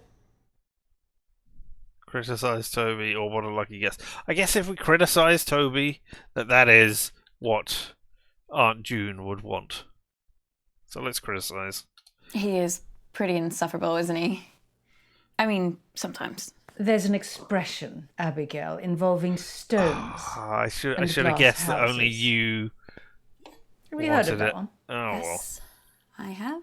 Criticise Toby, or what a lucky guess. I guess if we criticise Toby, that is what Aunt June would want. So let's criticise. He is pretty insufferable, isn't he? I mean, sometimes. There's an expression, Abigail, involving stones. I should have glass guessed that houses. only you Have you heard wanted of that it. one? Oh Yes, I have.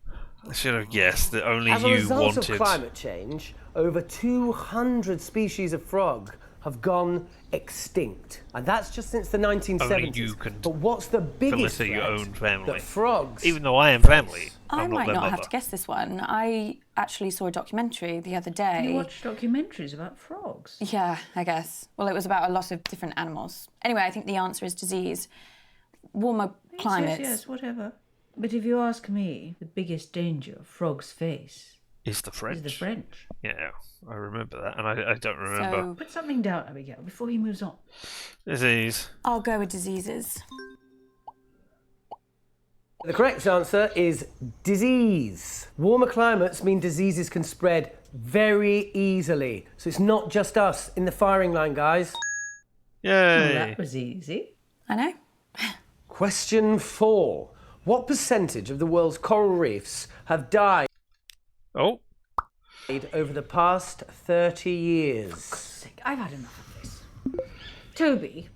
well. I should have guessed that only As a you result wanted. of climate change, over 200 species of frog have gone extinct. And that's just since the 1970s. Only you can But what's the biggest Felicity your threat own family. that frogs... Even though I am family, I I'm not might their not mother. have to guess this one. I actually saw a documentary the other day. You watch documentaries about frogs? Yeah, I guess. Well, it was about a lot of different animals. Anyway, I think the answer is disease. Warmer climates. Yes, whatever. But if you ask me, the biggest danger frogs face Is the French. is the French. Yeah, I remember that, and I don't remember. So Put something down, Abigail, before he moves on. Disease. I'll go with diseases. The correct answer is disease. Warmer climates mean diseases can spread very easily. So it's not just us in the firing line, guys. Yay. Well, that was easy. I know. Question 4. What percentage of the world's coral reefs have died Oh, over the past 30 years? I've had enough of this. Toby,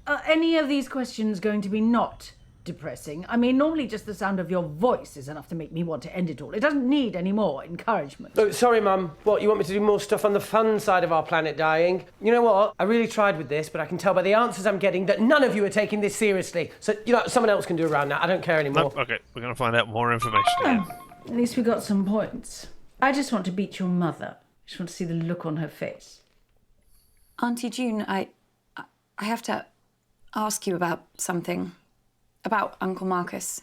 are any of these questions going to be not depressing? I mean, normally just the sound of your voice is enough to make me want to end it all. It doesn't need any more encouragement. Oh, sorry, Mum. What, you want me to do more stuff on the fun side of our planet dying? You know what? I really tried with this, but I can tell by the answers I'm getting that none of you are taking this seriously. So, you know, someone else can do a round now. I don't care anymore. nope. Okay, we're going to find out more information again. At least we got some points. I just want to beat your mother. I just want to see the look on her face. Auntie June, I have to ask you about something. About Uncle Marcus.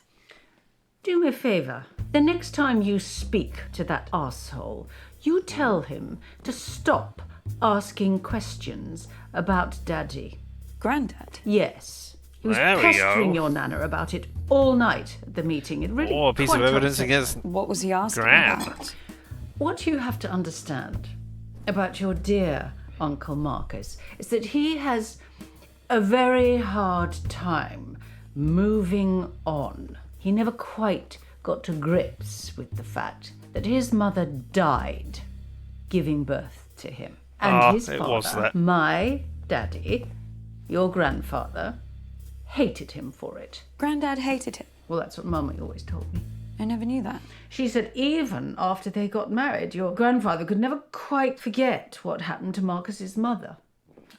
Do me a favour. The next time you speak to that arsehole, you tell him to stop asking questions about Daddy. Granddad? Yes. He was There we pestering go. your Nana about it all night at the meeting. It really Oh, a piece of quite evidence upset against What was he asking Gran. about? What you have to understand about your dear Uncle Marcus is that he has a very hard time moving on. He never quite got to grips with the fact that his mother died giving birth to him. And his it father, was that. my daddy, your grandfather, hated him for it. Granddad hated him. Well, that's what Mummy always told me. I never knew that. She said even after they got married, your grandfather could never quite forget what happened to Marcus's mother.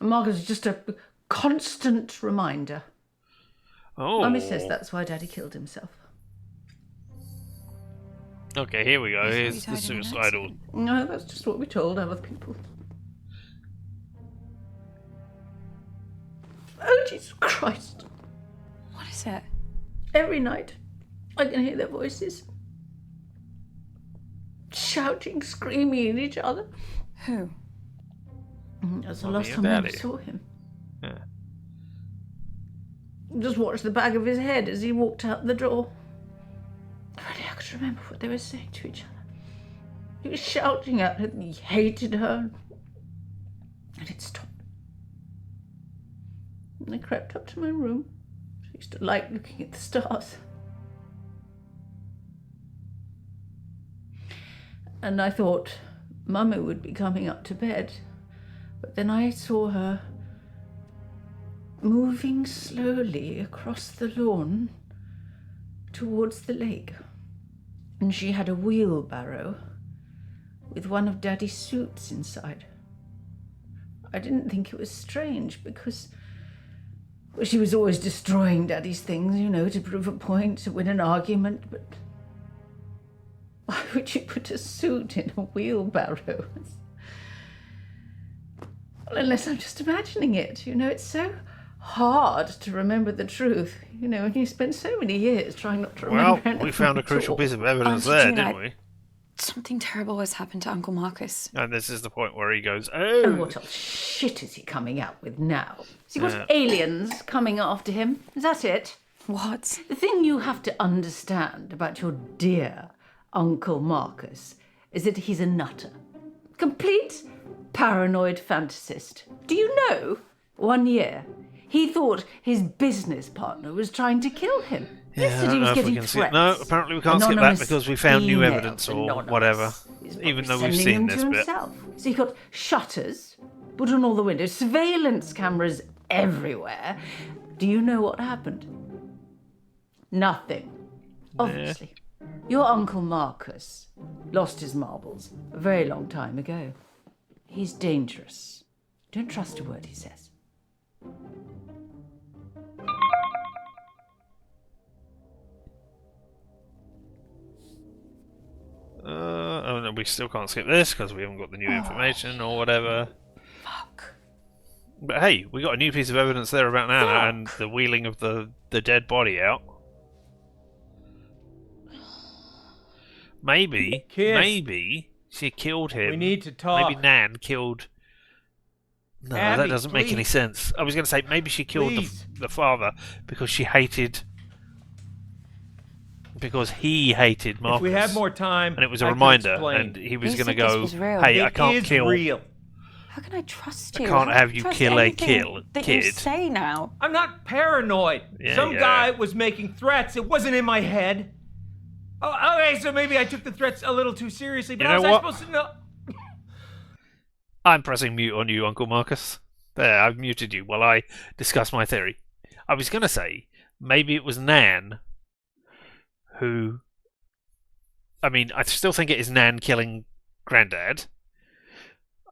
Marcus was just a constant reminder. Oh. Mummy says that's why Daddy killed himself. Okay, here we go. thought Here's he the died in an suicidal. accident. No, that's just what we told other people. Oh, Jesus Christ. What is it? Every night, I can hear their voices. Shouting, screaming at each other. Who? That's the Mummy last and time I ever Daddy. saw him. Yeah. Just watched the back of his head as he walked out the door. If only I could remember what they were saying to each other. He was shouting at her that he hated her. And it stopped. And I crept up to my room. I used to like looking at the stars. And I thought Mummy would be coming up to bed. But then I saw her moving slowly across the lawn towards the lake. And she had a wheelbarrow with one of Daddy's suits inside. I didn't think it was strange because she was always destroying Daddy's things, you know, to prove a point, to win an argument, but why would you put a suit in a wheelbarrow? Well, unless I'm just imagining it, you know, it's so hard to remember the truth, you know, and you spend so many years trying not to remember anything. Well, we found a crucial piece of evidence Auntie there, Gina, didn't we? Something terrible has happened to Uncle Marcus. And this is the point where he goes, And oh! what else shit is he coming out with now? Has he got aliens coming after him? Is that it? What? The thing you have to understand about your dear Uncle Marcus is that he's a nutter. Complete paranoid fantasist. Do you know, 1 year, he thought his business partner was trying to kill him. Yeah, He I said don't he was know if we getting can see threats. it. No, apparently we can't skip that Anonymous because we found new emails, evidence or anonymous. whatever. He's Even though probably we've sending seen them this to bit. himself. So he got shutters put on all the windows, surveillance cameras everywhere. Do you know what happened? Nothing. Obviously. Your Uncle Marcus lost his marbles a very long time ago. He's dangerous. Don't trust a word he says. Oh no, we still can't skip this because we haven't got the new information or whatever. Fuck. But hey, we got a new piece of evidence there about Nana and the wheeling of the dead body out. Maybe she killed him. We need to talk. Maybe Nan killed... No, Abby, that doesn't make any please. sense. I was going to say maybe she killed Please. the father because she hated... Because he hated Marcus. If we had more time, and it was a I could reminder, explain. and he was You going to said this go, was real. hey, I It can't is kill... real. How can I trust I you? can't How have can I you trust kill a anything that you kid. say now. I'm not paranoid. Yeah, Some yeah. guy was making threats. It wasn't in my head. Oh, okay, so maybe I took the threats a little too seriously, but You how know was I what? supposed to know? I'm pressing mute on you, Uncle Marcus. There, I've muted you while I discuss my theory. I was going to say, maybe it was Nan who... I mean, I still think it is Nan killing Grandad.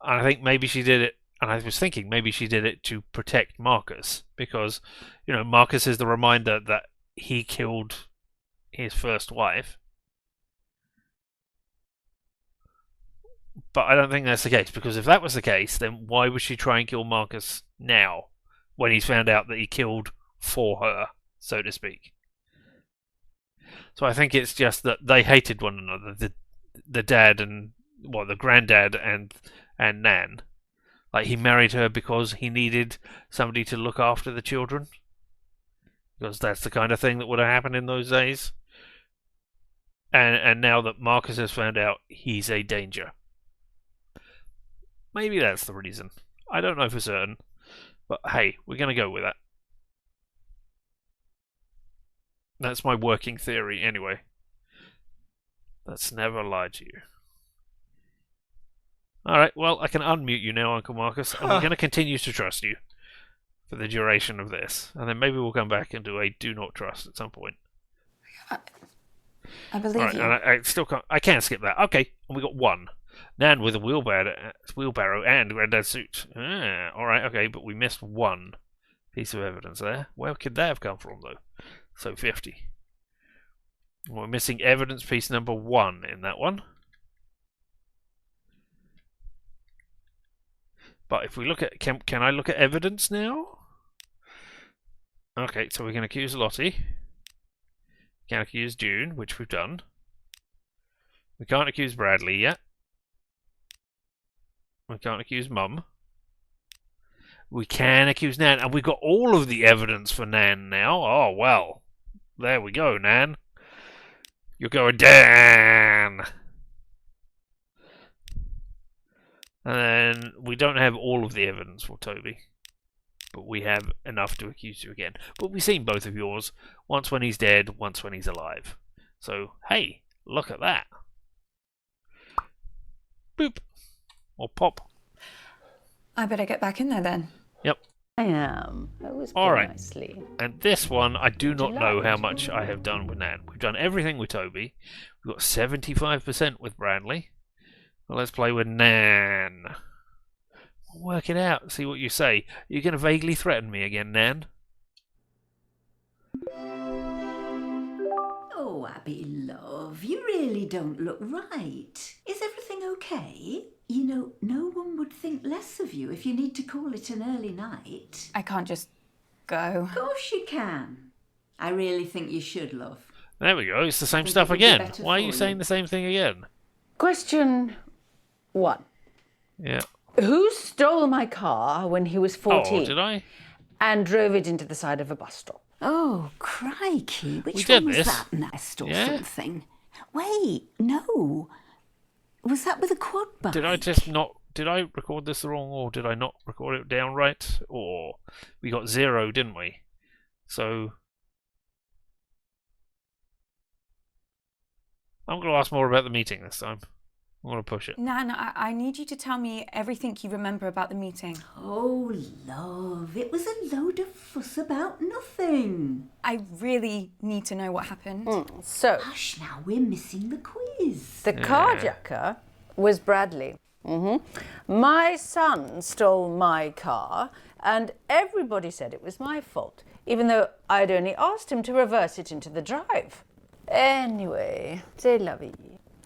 And I think maybe she did it, and I was thinking maybe she did it to protect Marcus. Because, you know, Marcus is the reminder that he killed his first wife. But I don't think that's the case, because if that was the case, then why would she try and kill Marcus now, when he's found out that he killed for her, so to speak? So I think it's just that they hated one another, the dad and, well, the granddad and Nan. Like, he married her because he needed somebody to look after the children. Because that's the kind of thing that would have happened in those days. And now that Marcus has found out he's a danger. Maybe that's the reason. I don't know for certain. But hey, we're going to go with that. That's my working theory anyway. That's never lied to you. Alright, well, I can unmute you now, Uncle Marcus, and I'm going to continue to trust you for the duration of this. And then maybe we'll come back and do a do not trust at some point. I believe you. And I still can't. I can't skip that. Okay, and we got one. Nan with a wheelbarrow and Granddad's suit. All right, okay, but we missed one piece of evidence there. Where could that have come from, though? So 50. We're missing evidence piece number 1 in that one. But if we look at, can I look at evidence now? Okay, so we can accuse Lottie. We can accuse June, which we've done. We can't accuse Bradley yet. We can't accuse Mum. We can accuse Nan, and we've got all of the evidence for Nan now. Oh, well. There we go, Nan. You're going down. And then we don't have all of the evidence for Toby. But we have enough to accuse you again. But we've seen both of yours. Once when he's dead, once when he's alive. So, hey, look at that. Boop. Or pop. I better get back in there then. Yep. I am. Always play Alright. nicely. And this one, I do not you know like? how much I have done with Nan. We've done everything with Toby. We've got 75% with Bradley. Well, let's play with Nan. We'll work it out. See what you say. You're going to vaguely threaten me again, Nan? Oh, Abby, love, you really don't look right. Is everything okay? You know, no one would think less of you if you need to call it an early night. I can't just go. Of course you can. I really think you should, love. There we go. It's the same think stuff it would be again. better Why are for you you. saying the same thing again? Question 1. Yeah. Who stole my car when he was 14 Oh, did I? and drove it into the side of a bus stop? Oh, crikey. We Which did one was this. that, Nest or Yeah? something? Wait, no. Was that with a quad bike? Did I just not... Did I record this wrong, or did I not record it down right? Or we got 0, didn't we? So... I'm going to ask more about the meeting this time. I'm going to push it. Nan, I need you to tell me everything you remember about the meeting. Oh, love, it was a load of fuss about nothing. I really need to know what happened. So, Hush now, we're missing the quiz. the carjacker was Bradley. My son stole my car, and everybody said it was my fault, even though I'd only asked him to reverse it into the drive. Anyway, c'est la vie.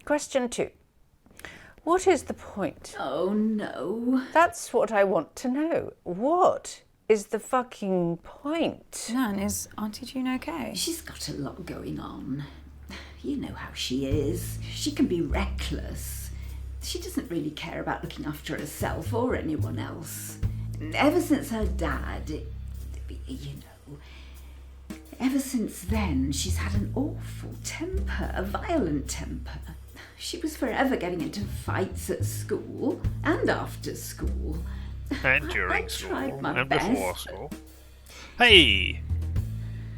Question 2. What is the point? Oh, no. That's what I want to know. What is the fucking point? Nan, is Auntie June okay? She's got a lot going on. You know how she is. She can be reckless. She doesn't really care about looking after herself or anyone else. Ever since her dad, ever since then, she's had an awful temper, a violent temper. She was forever getting into fights at school and after school. And I during school, tried my and best. before school. Hey!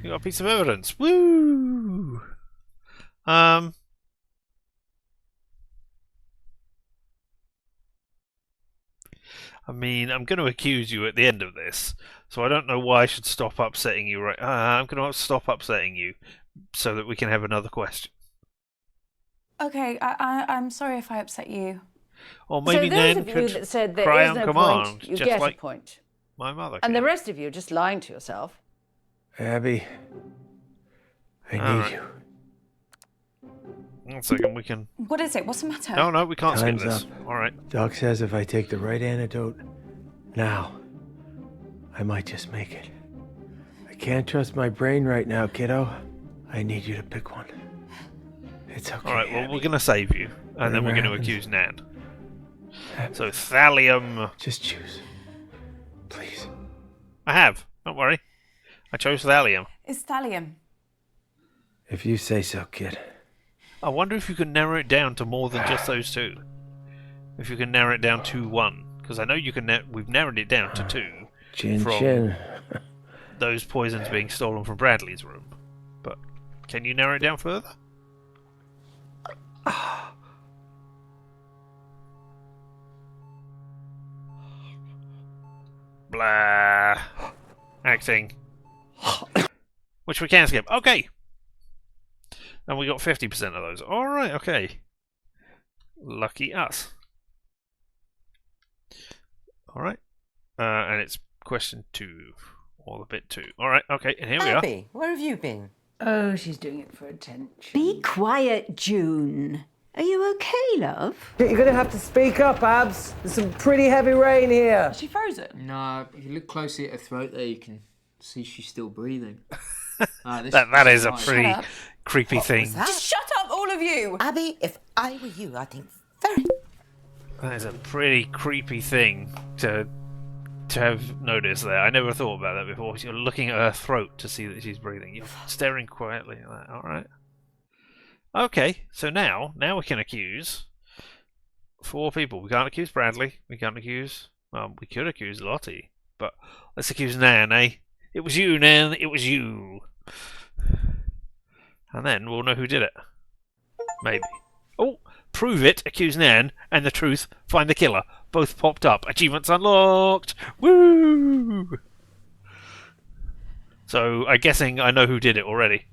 You got a piece of evidence. Woo! I mean, I'm going to accuse you at the end of this, so I don't know why I should stop upsetting you right... I'm going to stop upsetting you so that we can have another question. Okay, I'm sorry if I upset you. Or maybe so those Nan of you could that said there cry is on no command, point, you just get like a point. my mother And can. the rest of you are just lying to yourself. Abby, I All need right. you. 1 second, we can... What is it? What's the matter? No, we can't skip Time's this. up. Alright. Doc says if I take the right antidote now, I might just make it. I can't trust my brain right now, kiddo. I need you to pick one. It's okay. Alright, well, Abby. we're going to save you, and then we're Whatever going to happens. accuse Nan. Abby, So, thallium... just choose. Please. I have. Don't worry. I chose thallium. It's thallium. If you say so, kid. I wonder if you can narrow it down to more than just those two. If you can narrow it down to 1. Because I know you can. We've narrowed it down to 2. Chin From- chin. Those poisons being stolen from Bradley's room. But can you narrow it down further? Blah. Acting. Which we can skip. Okay. And we got 50% of those. Alright, okay. Lucky us. Alright. And it's question 2. Or the bit 2. Alright, okay, and here we are. Abby, where have you been? Oh, she's doing it for attention. Be quiet, June. Are you okay, love? You're gonna have to speak up, Abs. There's some pretty heavy rain here. Is she frozen? No, if you look closely at her throat there, you can see she's still breathing. That is a pretty up. creepy thing. Just shut up, all of you! Abby, if I were you, I think very... That is a pretty creepy thing to have noticed there. I never thought about that before. You're looking at her throat to see that she's breathing. You're staring quietly at that. Alright. Okay, so now we can accuse 4 people. We can't accuse Bradley. We can't accuse... Well, we could accuse Lottie. But let's accuse Nan, eh? It was you, Nan. It was you. And then we'll know who did it. Maybe. Oh, Prove it, accuse Nan, and the truth, find the killer. Both popped up. Achievements unlocked! Woo! So, I'm guessing I know who did it already.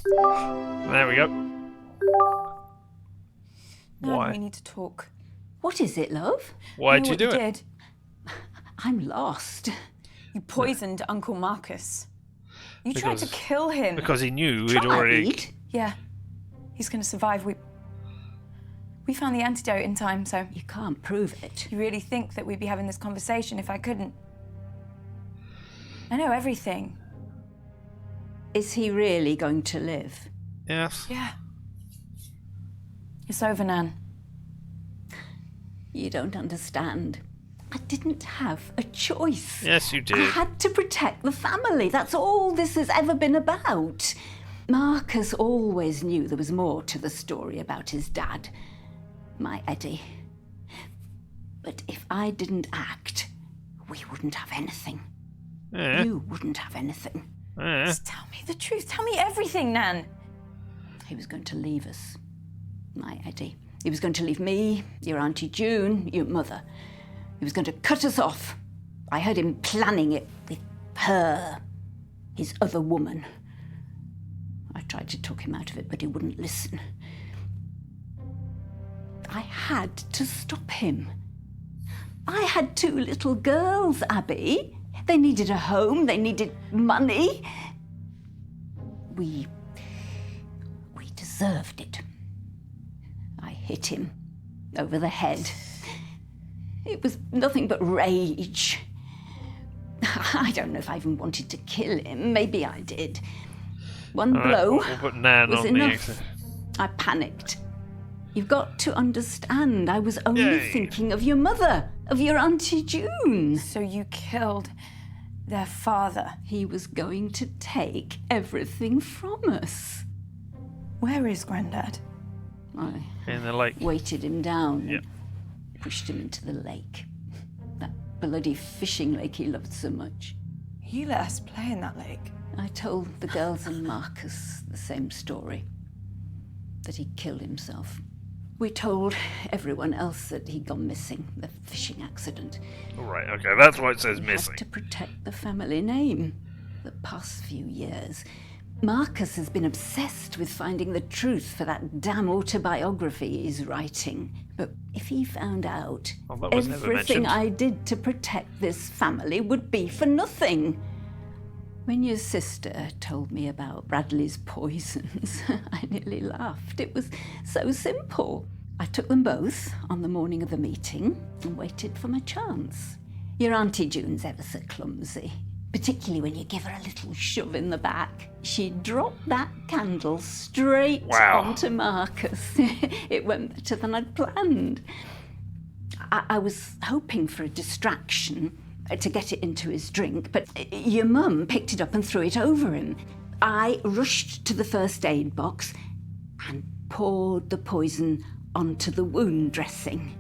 There we go. Nan, Why? we need to talk. What is it, love? Why'd know you what do you it? did? I'm lost. You poisoned Uncle Marcus. You tried to kill him. Because he knew he'd already... Tried? Yeah. He's going to survive. We found the antidote in time, so... You can't prove it. You really think that we'd be having this conversation if I couldn't? I know everything. Is he really going to live? Yes. Yeah. It's over, Nan. You don't understand. I didn't have a choice. Yes, you did. I had to protect the family. That's all this has ever been about. Marcus always knew there was more to the story about his dad, my Eddie. But if I didn't act, we wouldn't have anything. You wouldn't have anything. Just tell me the truth. Tell me everything, Nan. He was going to leave us, my Eddie. He was going to leave me, your Auntie June, your mother. He was going to cut us off. I heard him planning it with her, his other woman. I tried to talk him out of it, but he wouldn't listen. I had to stop him. I had 2 little girls, Abby. They needed a home, they needed money. We deserved it. I hit him over the head. It was nothing but rage. I don't know if I even wanted to kill him. Maybe I did. One blow we'll put Nan was on enough. I panicked. You've got to understand, I was only thinking of your mother, of your Auntie June. So you killed their father. He was going to take everything from us. Where is Grandad? I In the lake. weighted him down Yep. and pushed him into the lake. That bloody fishing lake he loved so much. He let us play in that lake. I told the girls and Marcus the same story, that he killed himself. We told everyone else that he'd gone missing, the fishing accident. Right, okay, that's why it says We missing. had to protect the family name. The past few years, Marcus has been obsessed with finding the truth for that damn autobiography he's writing. But if he found out, Well, that was never everything mentioned. I did to protect this family would be for nothing. When your sister told me about Bradley's poisons, I nearly laughed. It was so simple. I took them both on the morning of the meeting and waited for my chance. Your Auntie June's ever so clumsy, particularly when you give her a little shove in the back. She dropped that candle straight onto Marcus. It went better than I'd planned. I was hoping for a distraction, to get it into his drink, but your mum picked it up and threw it over him. I rushed to the first aid box and poured the poison onto the wound dressing.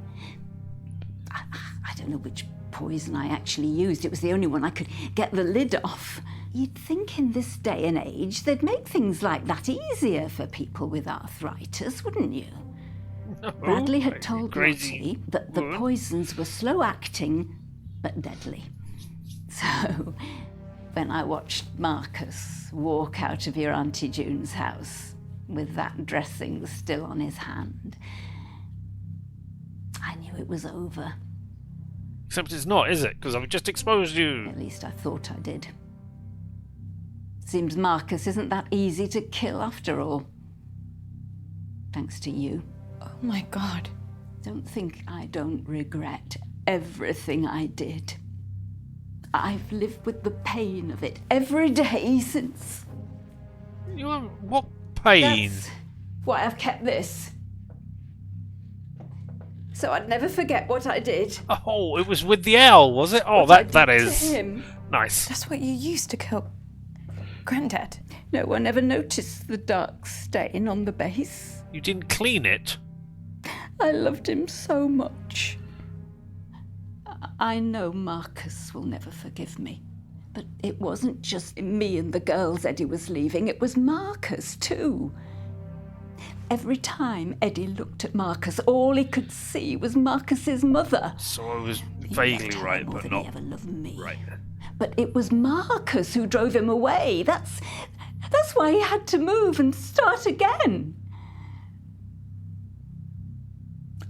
I don't know which poison I actually used. It was the only one I could get the lid off. You'd think in this day and age they'd make things like that easier for people with arthritis, wouldn't you? Bradley had told Lottie that the poisons were slow-acting but deadly. So, when I watched Marcus walk out of your Auntie June's house with that dressing still on his hand, I knew it was over. Except it's not, is it? Because I've just exposed you. At least I thought I did. Seems Marcus isn't that easy to kill after all. Thanks to you. Oh my God. Don't think I don't regret everything I did. I've lived with the pain of it every day since. What pain? That's why I've kept this. So I'd never forget what I did. Oh, it was with the owl, was it? Oh, What that I did is to him. nice. That's what you used to kill Grandad. No one ever noticed the dark stain on the base. You didn't clean it. I loved him so much. I know Marcus will never forgive me. But it wasn't just me and the girls Eddie was leaving, it was Marcus too. every time Eddie looked at Marcus, all he could see was Marcus's mother. So I was He vaguely loved her right, more but than not he ever loved me. right. But it was Marcus who drove him away. That's why he had to move and start again.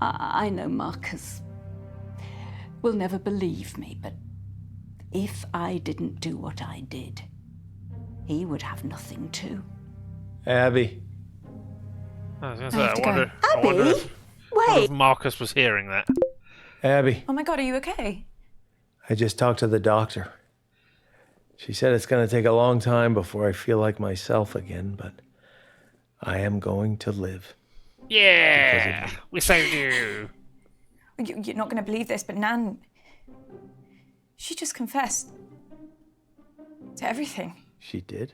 I know Marcus will never believe me, but if I didn't do what I did, he would have nothing too. Abby. I was gonna I say, have to go. I wonder if Wait. Marcus was hearing that. Abby, Oh my God, are you okay? I just talked to the doctor. She said it's going to take a long time before I feel like myself again, but I am going to live. Yeah, we saved you. You're not going to believe this, but Nan, she just confessed to everything. She did?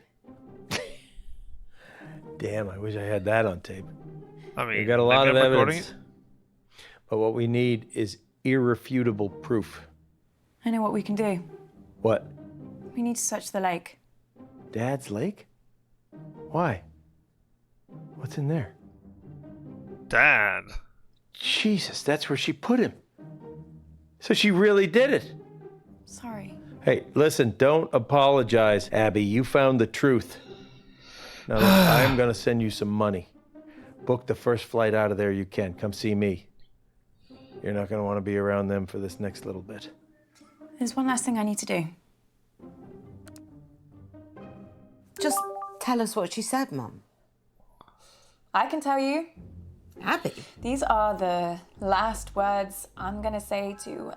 Damn, I wish I had that on tape. I mean, We've got a lot of maybe I'm recording evidence. But what we need is irrefutable proof. I know what we can do. What? We need to search the lake. Dad's lake? Why? What's in there? Dad. Jesus, that's where she put him. So she really did it. Sorry. Hey, listen, don't apologize, Abby. You found the truth. Now, look, I am going to send you some money. Book the first flight out of there you can. Come see me. You're not going to want to be around them for this next little bit. There's one last thing I need to do. Just tell us what she said, Mum. I can tell you. Abby? These are the last words I'm going to say to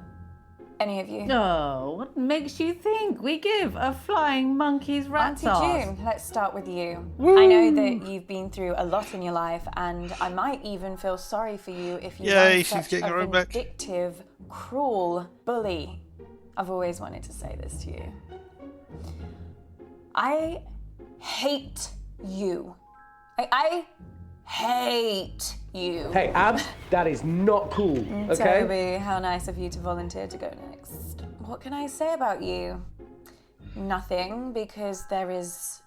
any of you. Oh, what makes you think we give a flying monkey's rat's Auntie ass? June, let's start with you. I know that you've been through a lot in your life, and I might even feel sorry for you if you Yay, weren't she's such getting a her own back. vindictive, cruel bully. I've always wanted to say this to you. I hate you. I hate you. Hey, Abs, that is not cool, okay? Toby, how nice of you to volunteer to go next. What can I say about you? Nothing, because there is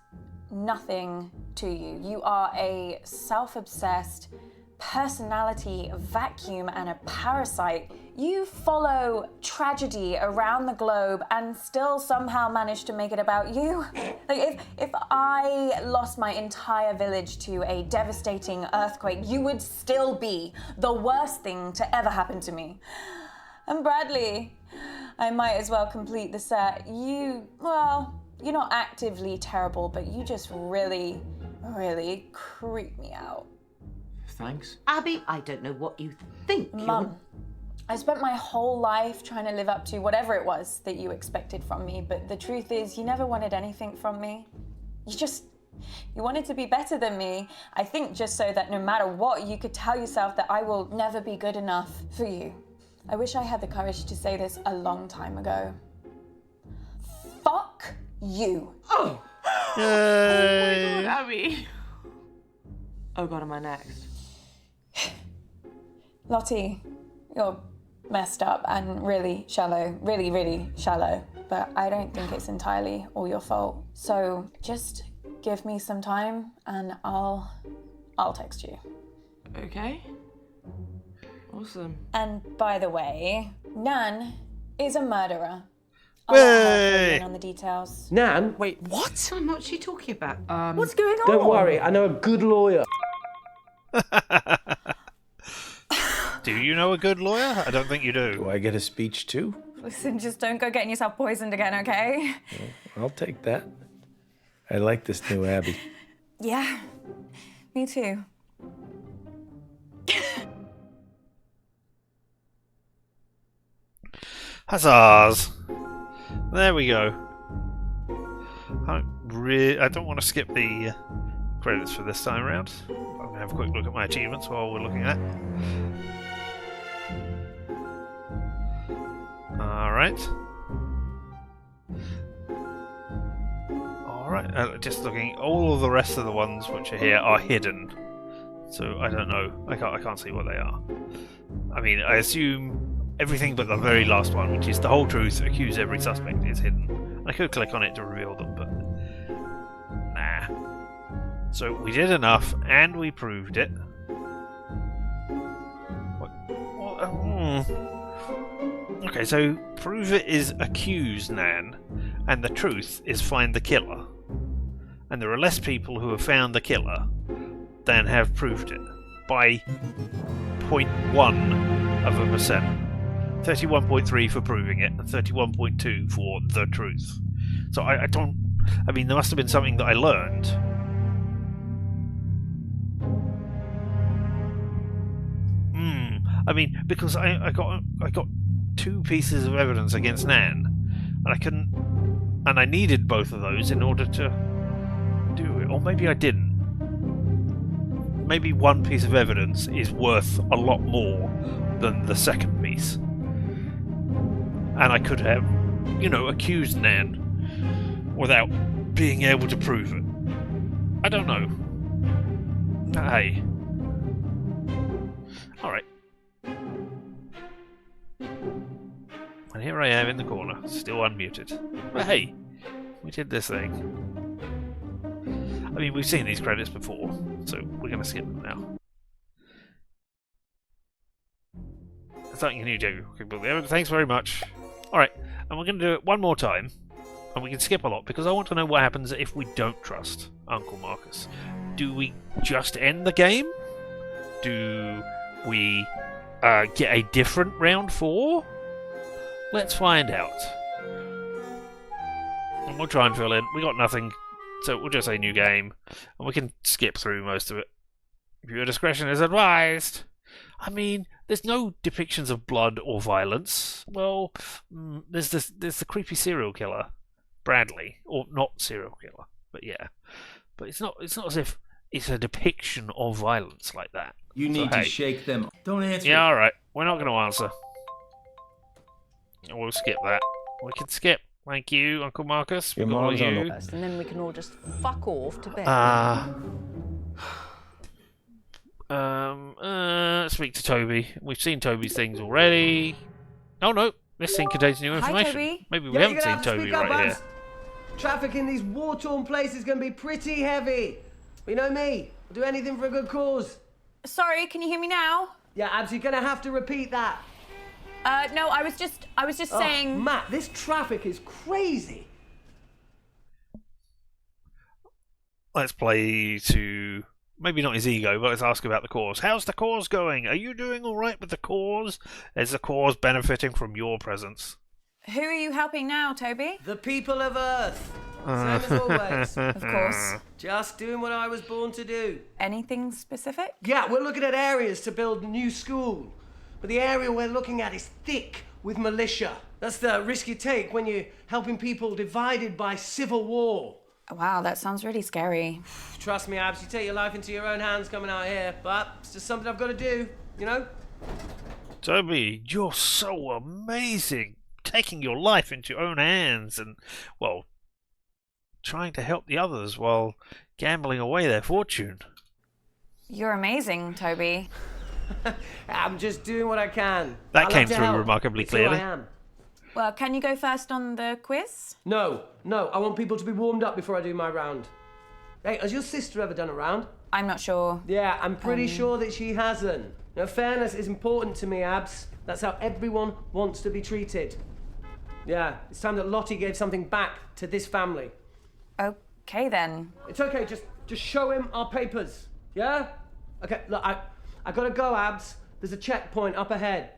nothing to you. You are a self-obsessed personality vacuum and a parasite. You follow tragedy around the globe and still somehow manage to make it about you. Like if I lost my entire village to a devastating earthquake, you would still be the worst thing to ever happen to me. And Bradley, I might as well complete the set. You're not actively terrible, but you just really, really creep me out. Thanks. Abby, I don't know what you think. Mum, I spent my whole life trying to live up to whatever it was that you expected from me, but the truth is you never wanted anything from me. You wanted to be better than me, I think just so that no matter what, you could tell yourself that I will never be good enough for you. I wish I had the courage to say this a long time ago. Fuck you. Oh! Yay. Oh my God, Abby. Oh God, am I next? Lottie, you're messed up and really shallow, really, really shallow, but I don't think it's entirely all your fault. So just give me some time and I'll text you. Okay. Awesome. And by the way, Nan is a murderer. I'll let her fill you in on the details. Nan? Wait, what? Son, what's she talking about? What's going on? Don't worry, I know a good lawyer. Do you know a good lawyer? I don't think you do. Do I get a speech too? Listen, just don't go getting yourself poisoned again, okay? I'll take that. I like this new Abby. Yeah, me too. Huzzahs! There we go. I don't want to skip the credits for this time around. I'm going to have a quick look at my achievements while we're looking at that. Alright. Alright, just looking, all of the rest of the ones which are here are hidden. So I don't know, I can't see what they are. I mean, I assume everything but the very last one, which is the whole truth, accuse every suspect, is hidden. I could click on it to reveal them, but nah. So we did enough, and we proved it. Okay, so prove it is accuse Nan, and the truth is find the killer. And there are less people who have found the killer than have proved it by 0.1%. 31.3 for proving it, and 31.2 for the truth. So I don't. I mean, there must have been something that I learned. I mean, because I got 2 pieces of evidence against Nan, and I couldn't, and I needed both of those in order to do it. Or maybe I didn't. Maybe one piece of evidence is worth a lot more than the second piece. And I could have, accused Nan without being able to prove it. I don't know. Hey. Alright. And here I am in the corner, still unmuted. But hey, we did this thing. I mean, we've seen these credits before, so we're going to skip them now. Starting a new Jamie. Thanks very much. Alright, and we're going to do it one more time, and we can skip a lot, because I want to know what happens if we don't trust Uncle Marcus. Do we just end the game? Do we get a different round 4? Let's find out. And we'll try and fill in. We got nothing, so we'll just say new game, and we can skip through most of it. Viewer discretion is advised. I mean, there's no depictions of blood or violence. Well, there's the creepy serial killer, Bradley, or not serial killer, but yeah. But it's not as if it's a depiction of violence like that. You need to shake them. Don't answer. Yeah, all right. We're not going to answer. We'll skip that. We can skip. Thank you, Uncle Marcus. Your mom's on the And then we can all just fuck off to bed. Speak to Toby. We've seen Toby's things already. Oh no, this thing contains new information. Hi, Toby. Maybe we haven't seen Toby right here. Traffic in these war-torn places is going to be pretty heavy. But you know me, I'll do anything for a good cause. Sorry, can you hear me now? Yeah, Abs, you're going to have to repeat that. No, I was just saying. Matt, this traffic is crazy. Let's play to maybe not his ego, but let's ask about the cause. How's the cause going? Are you doing all right with the cause? Is the cause benefiting from your presence? Who are you helping now, Toby? The people of Earth. Same as always. Of course. Just doing what I was born to do. Anything specific? Yeah, we're looking at areas to build a new school. But the area we're looking at is thick with militia. That's the risk you take when you're helping people divided by civil war. Wow, that sounds really scary. Trust me, Abs, you take your life into your own hands coming out here, but it's just something I've got to do, you know? Toby, you're so amazing. Taking your life into your own hands and, well, trying to help the others while gambling away their fortune. You're amazing, Toby. I'm just doing what I can. That came through remarkably clearly. Who I am. Well, can you go first on the quiz? No, I want people to be warmed up before I do my round. Hey, has your sister ever done a round? I'm not sure. Yeah, I'm pretty sure that she hasn't. Now, fairness is important to me, Abs. That's how everyone wants to be treated. Yeah, it's time that Lottie gave something back to this family. Okay, then. It's okay, just show him our papers, yeah? Okay, look, I gotta go, Abs. There's a checkpoint up ahead.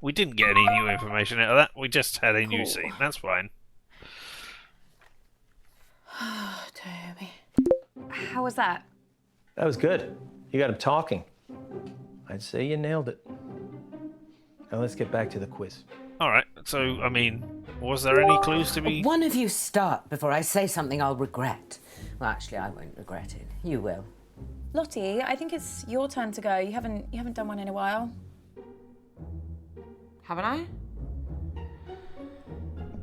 We didn't get any new information out of that. We just had a new scene. That's fine. Toby. How was that? That was good. You got him talking. I'd say you nailed it. Now let's get back to the quiz. All right. So, I mean, was there any clues to be... One of you start before I say something I'll regret. Well, actually, I won't regret it. You will. Lottie, I think it's your turn to go. You haven't done one in a while. Haven't I?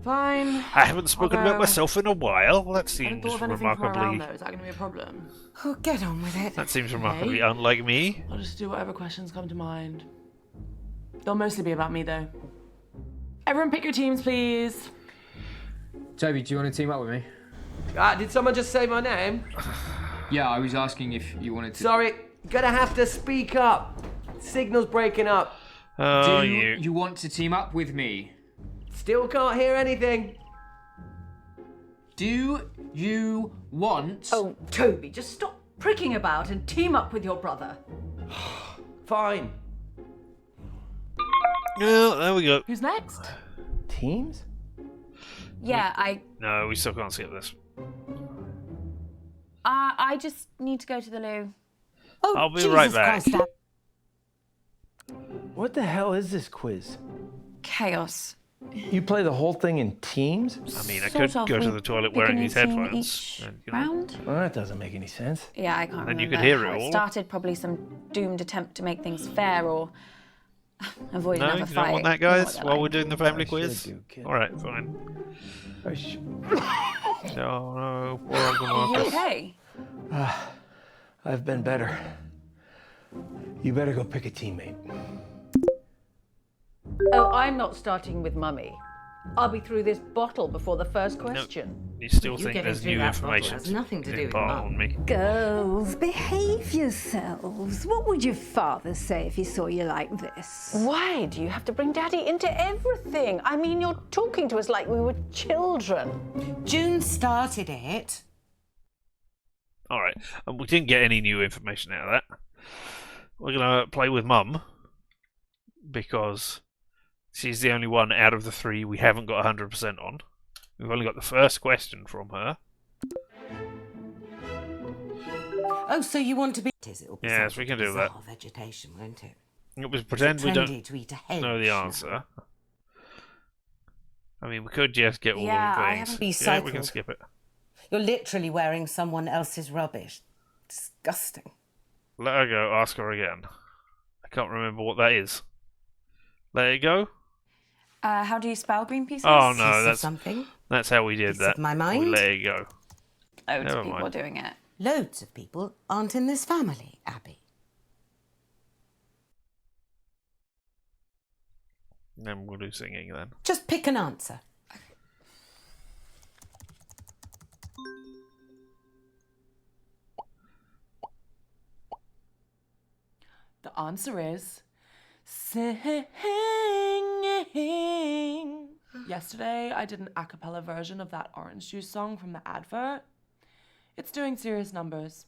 Fine. I haven't spoken about myself in a while. That I haven't seems thought of anything from remarkably... around, though. Is that going to be a problem? Oh, get on with it. That seems remarkably unlike me. I'll just do whatever questions come to mind. They'll mostly be about me, though. Everyone pick your teams, please. Toby, do you want to team up with me? Did someone just say my name? Yeah, I was asking if you wanted to... Sorry, gonna have to speak up. Signal's breaking up. Oh, Do you. you want to team up with me? Still can't hear anything. Do you want... Oh, Toby, just stop pricking about and team up with your brother. Fine. Well, there we go. Who's next? Teams? Yeah, No, we still can't skip this. I just need to go to the loo. Oh, I'll be Jesus right back. Christ, What the hell is this quiz? Chaos. You play the whole thing in teams? I mean, I Sort could of, go to we the toilet pick a wearing new these team headphones. each And, you know, round. Well, that doesn't make any sense. Yeah, I can't And remember you could hear how it all. started. Probably some doomed attempt to make things fair or avoid no, another you fight. don't want that, You know guys, what they're while we're like. doing the family I quiz? should do, kid. Alright, fine. I should. No, poor Uncle Are you Marcus. okay? I've been better. You better go pick a teammate. Oh, I'm not starting with Mummy. I'll be through this bottle before the first question. You still You think getting there's through new that bottle information has nothing to do with imparted Mum. on me. Girls, behave yourselves. What would your father say if he saw you like this? Why do you have to bring Daddy into everything? I mean, you're talking to us like we were children. June started it. Alright, and we didn't get any new information out of that. We're going to play with Mum, because she's the only one out of the three we haven't got 100% on. We've only got the first question from her. Oh, so you want to be... It'll be Yes, something we can do that. bizarre vegetation, won't it? It was pretend we Trendy don't to eat a hedge know the now. answer. I mean, we could just get all Yeah, of I the haven't things. Yeah, we can recycled. skip it. You're literally wearing someone else's rubbish. Disgusting. Let her go, ask her again. I can't remember what that is. Let it go? How do you spell green pieces? Oh Piece no, of that's something. how we did Piece that. of my We mind. let it go. Loads Never of people mind. doing it. Loads of people aren't in this family, Abby. Then we'll do singing then. Just pick an answer. The answer is singing. Yesterday, I did an a cappella version of that orange juice song from the advert. It's doing serious numbers.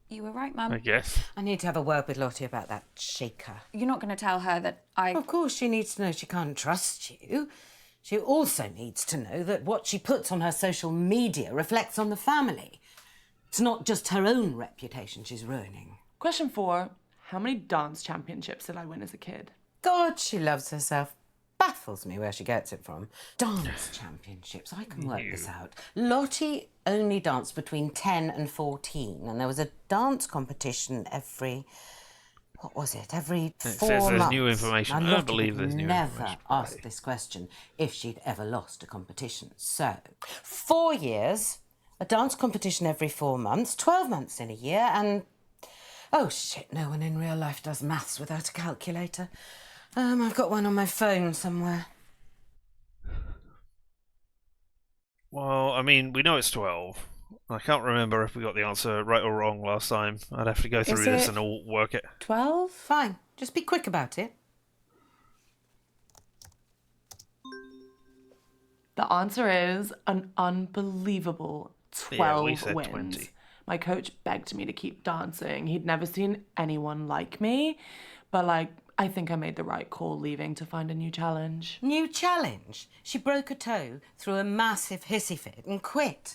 You were right, I Mum. guess. I need to have a word with Lottie about that shaker. You're not going to tell her that I... Of course, she needs to know she can't trust you. She also needs to know that what she puts on her social media reflects on the family. It's not just her own reputation she's ruining. Question 4. How many dance championships did I win as a kid? God, she loves herself. Baffles me where she gets it from. Dance championships, I can work this out. Lottie only danced between 10 and 14, and there was a dance competition every... What was it? Every 4 says there's months. new information. Now, I don't Lottie believe would there's new never information. ask this question if she'd ever lost a competition. So, 4 years, a dance competition every 4 months, 12 months in a year, and... Oh, shit, no one in real life does maths without a calculator. I've got one on my phone somewhere. Well, I mean, we know it's 12. I can't remember if we got the answer right or wrong last time. I'd have to go through this it and all work it. 12? Fine. Just be quick about it. The answer is an unbelievable 12 we said wins. 20. My coach begged me to keep dancing. He'd never seen anyone like me, but I think I made the right call leaving to find a new challenge. New challenge? She broke a toe, threw a massive hissy fit and quit.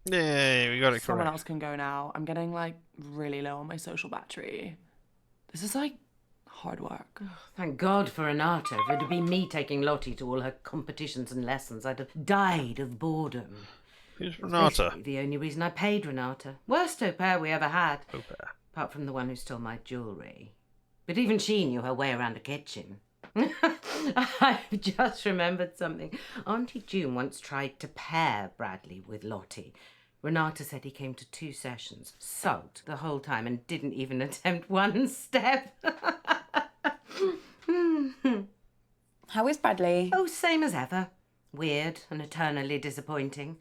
Yay, we got it Someone correct. else can go now. I'm getting really low on my social battery. This is hard work. Thank God for Renata. If it had been me taking Lottie to all her competitions and lessons, I'd have died of boredom. Who's Renata? Basically the only reason I paid Renata. Worst au pair we ever had. Au pair. Apart from the one who stole my jewellery. But even she knew her way around a kitchen. I've just remembered something. Auntie June once tried to pair Bradley with Lottie. Renata said he came to 2 sessions, sulked the whole time and didn't even attempt one step. How is Bradley? Oh, same as ever. Weird and eternally disappointing.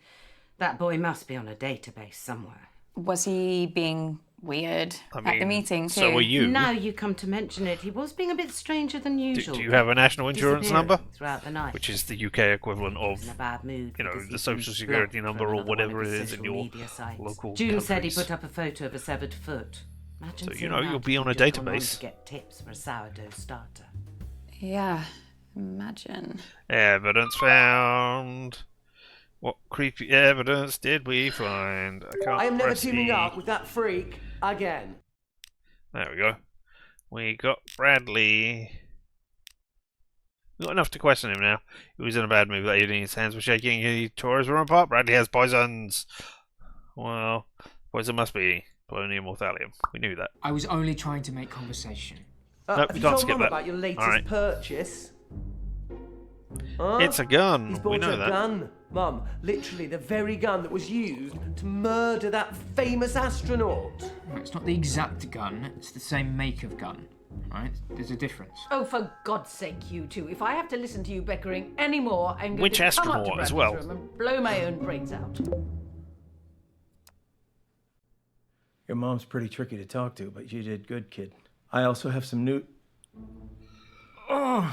That boy must be on a database somewhere. Was he being weird I at the mean, meeting, too. so are you. Now you come to mention it, he was being a bit stranger than usual. Do you have a national insurance number? Throughout the night. Which is the UK equivalent of, In a bad mood you know, because the he'd social been security blocked number from or another one whatever of it his is in social your media sites. local June said he countries. put up a photo of a severed foot. Imagine So, you seeing know, that you'll if be on a you'd just gone database. to get tips for a sourdough starter. Yeah, imagine. Evidence found. What creepy evidence did we find? I can't I am never press teaming E. up with that freak again. There we go. We got Bradley. We got enough to question him now. He was in a bad mood that evening. His hands were shaking. He tore his room apart. Bradley has poisons. Well, poison must be polonium or thallium. We knew that. I was only trying to make conversation. Nope, Have we you can't told skip Mum that. about your latest Alright. purchase? Huh? It's a gun. He's We bought know a that. gun, Mum. Literally the very gun that was used to murder that famous astronaut. No, it's not the exact gun, it's the same make of gun. Right? There's a difference. Oh, for God's sake, you two. If I have to listen to you bickering anymore, I'm going Which to come up astronaut to as Bradley's well? room and blow my own brains out. Your mom's pretty tricky to talk to, but you did good, kid. I also have some news that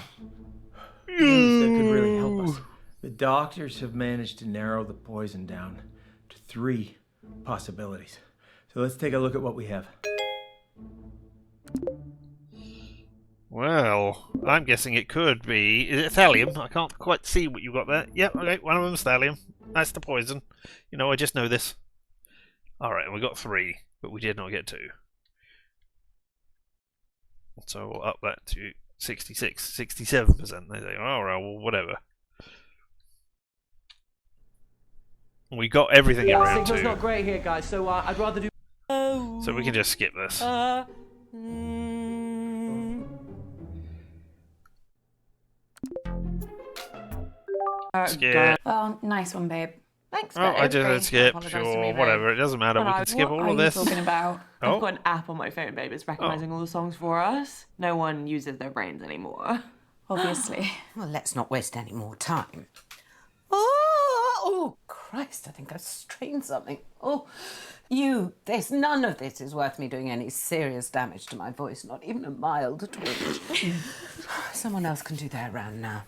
could really help us. The doctors have managed to narrow the poison down to 3 possibilities. So let's take a look at what we have. Well, I'm guessing it could be. Is it thallium? I can't quite see what you got there. Yep, okay, one of them's thallium. That's the poison. You know, I just know this. Alright, we got 3, but we did not get 2. So we'll up that to 66, 67%. They say, alright, well, whatever. We got everything in round Signal's 2. not great here, guys, so I'd rather do... So we can just skip this. Skip. Well, nice one, babe. Thanks, Oh, I just said skip, Apologise to me, sure, babe. whatever. It doesn't matter. We What can skip all are of you this. talking about? Oh. I've got an app on my phone, babe. It's recognising all the songs for us. No one uses their brains anymore. Obviously. Well, let's not waste any more time. Oh, Christ, I think I've strained something. Oh, none of this is worth me doing any serious damage to my voice, not even a mild twinge. Someone else can do their round now.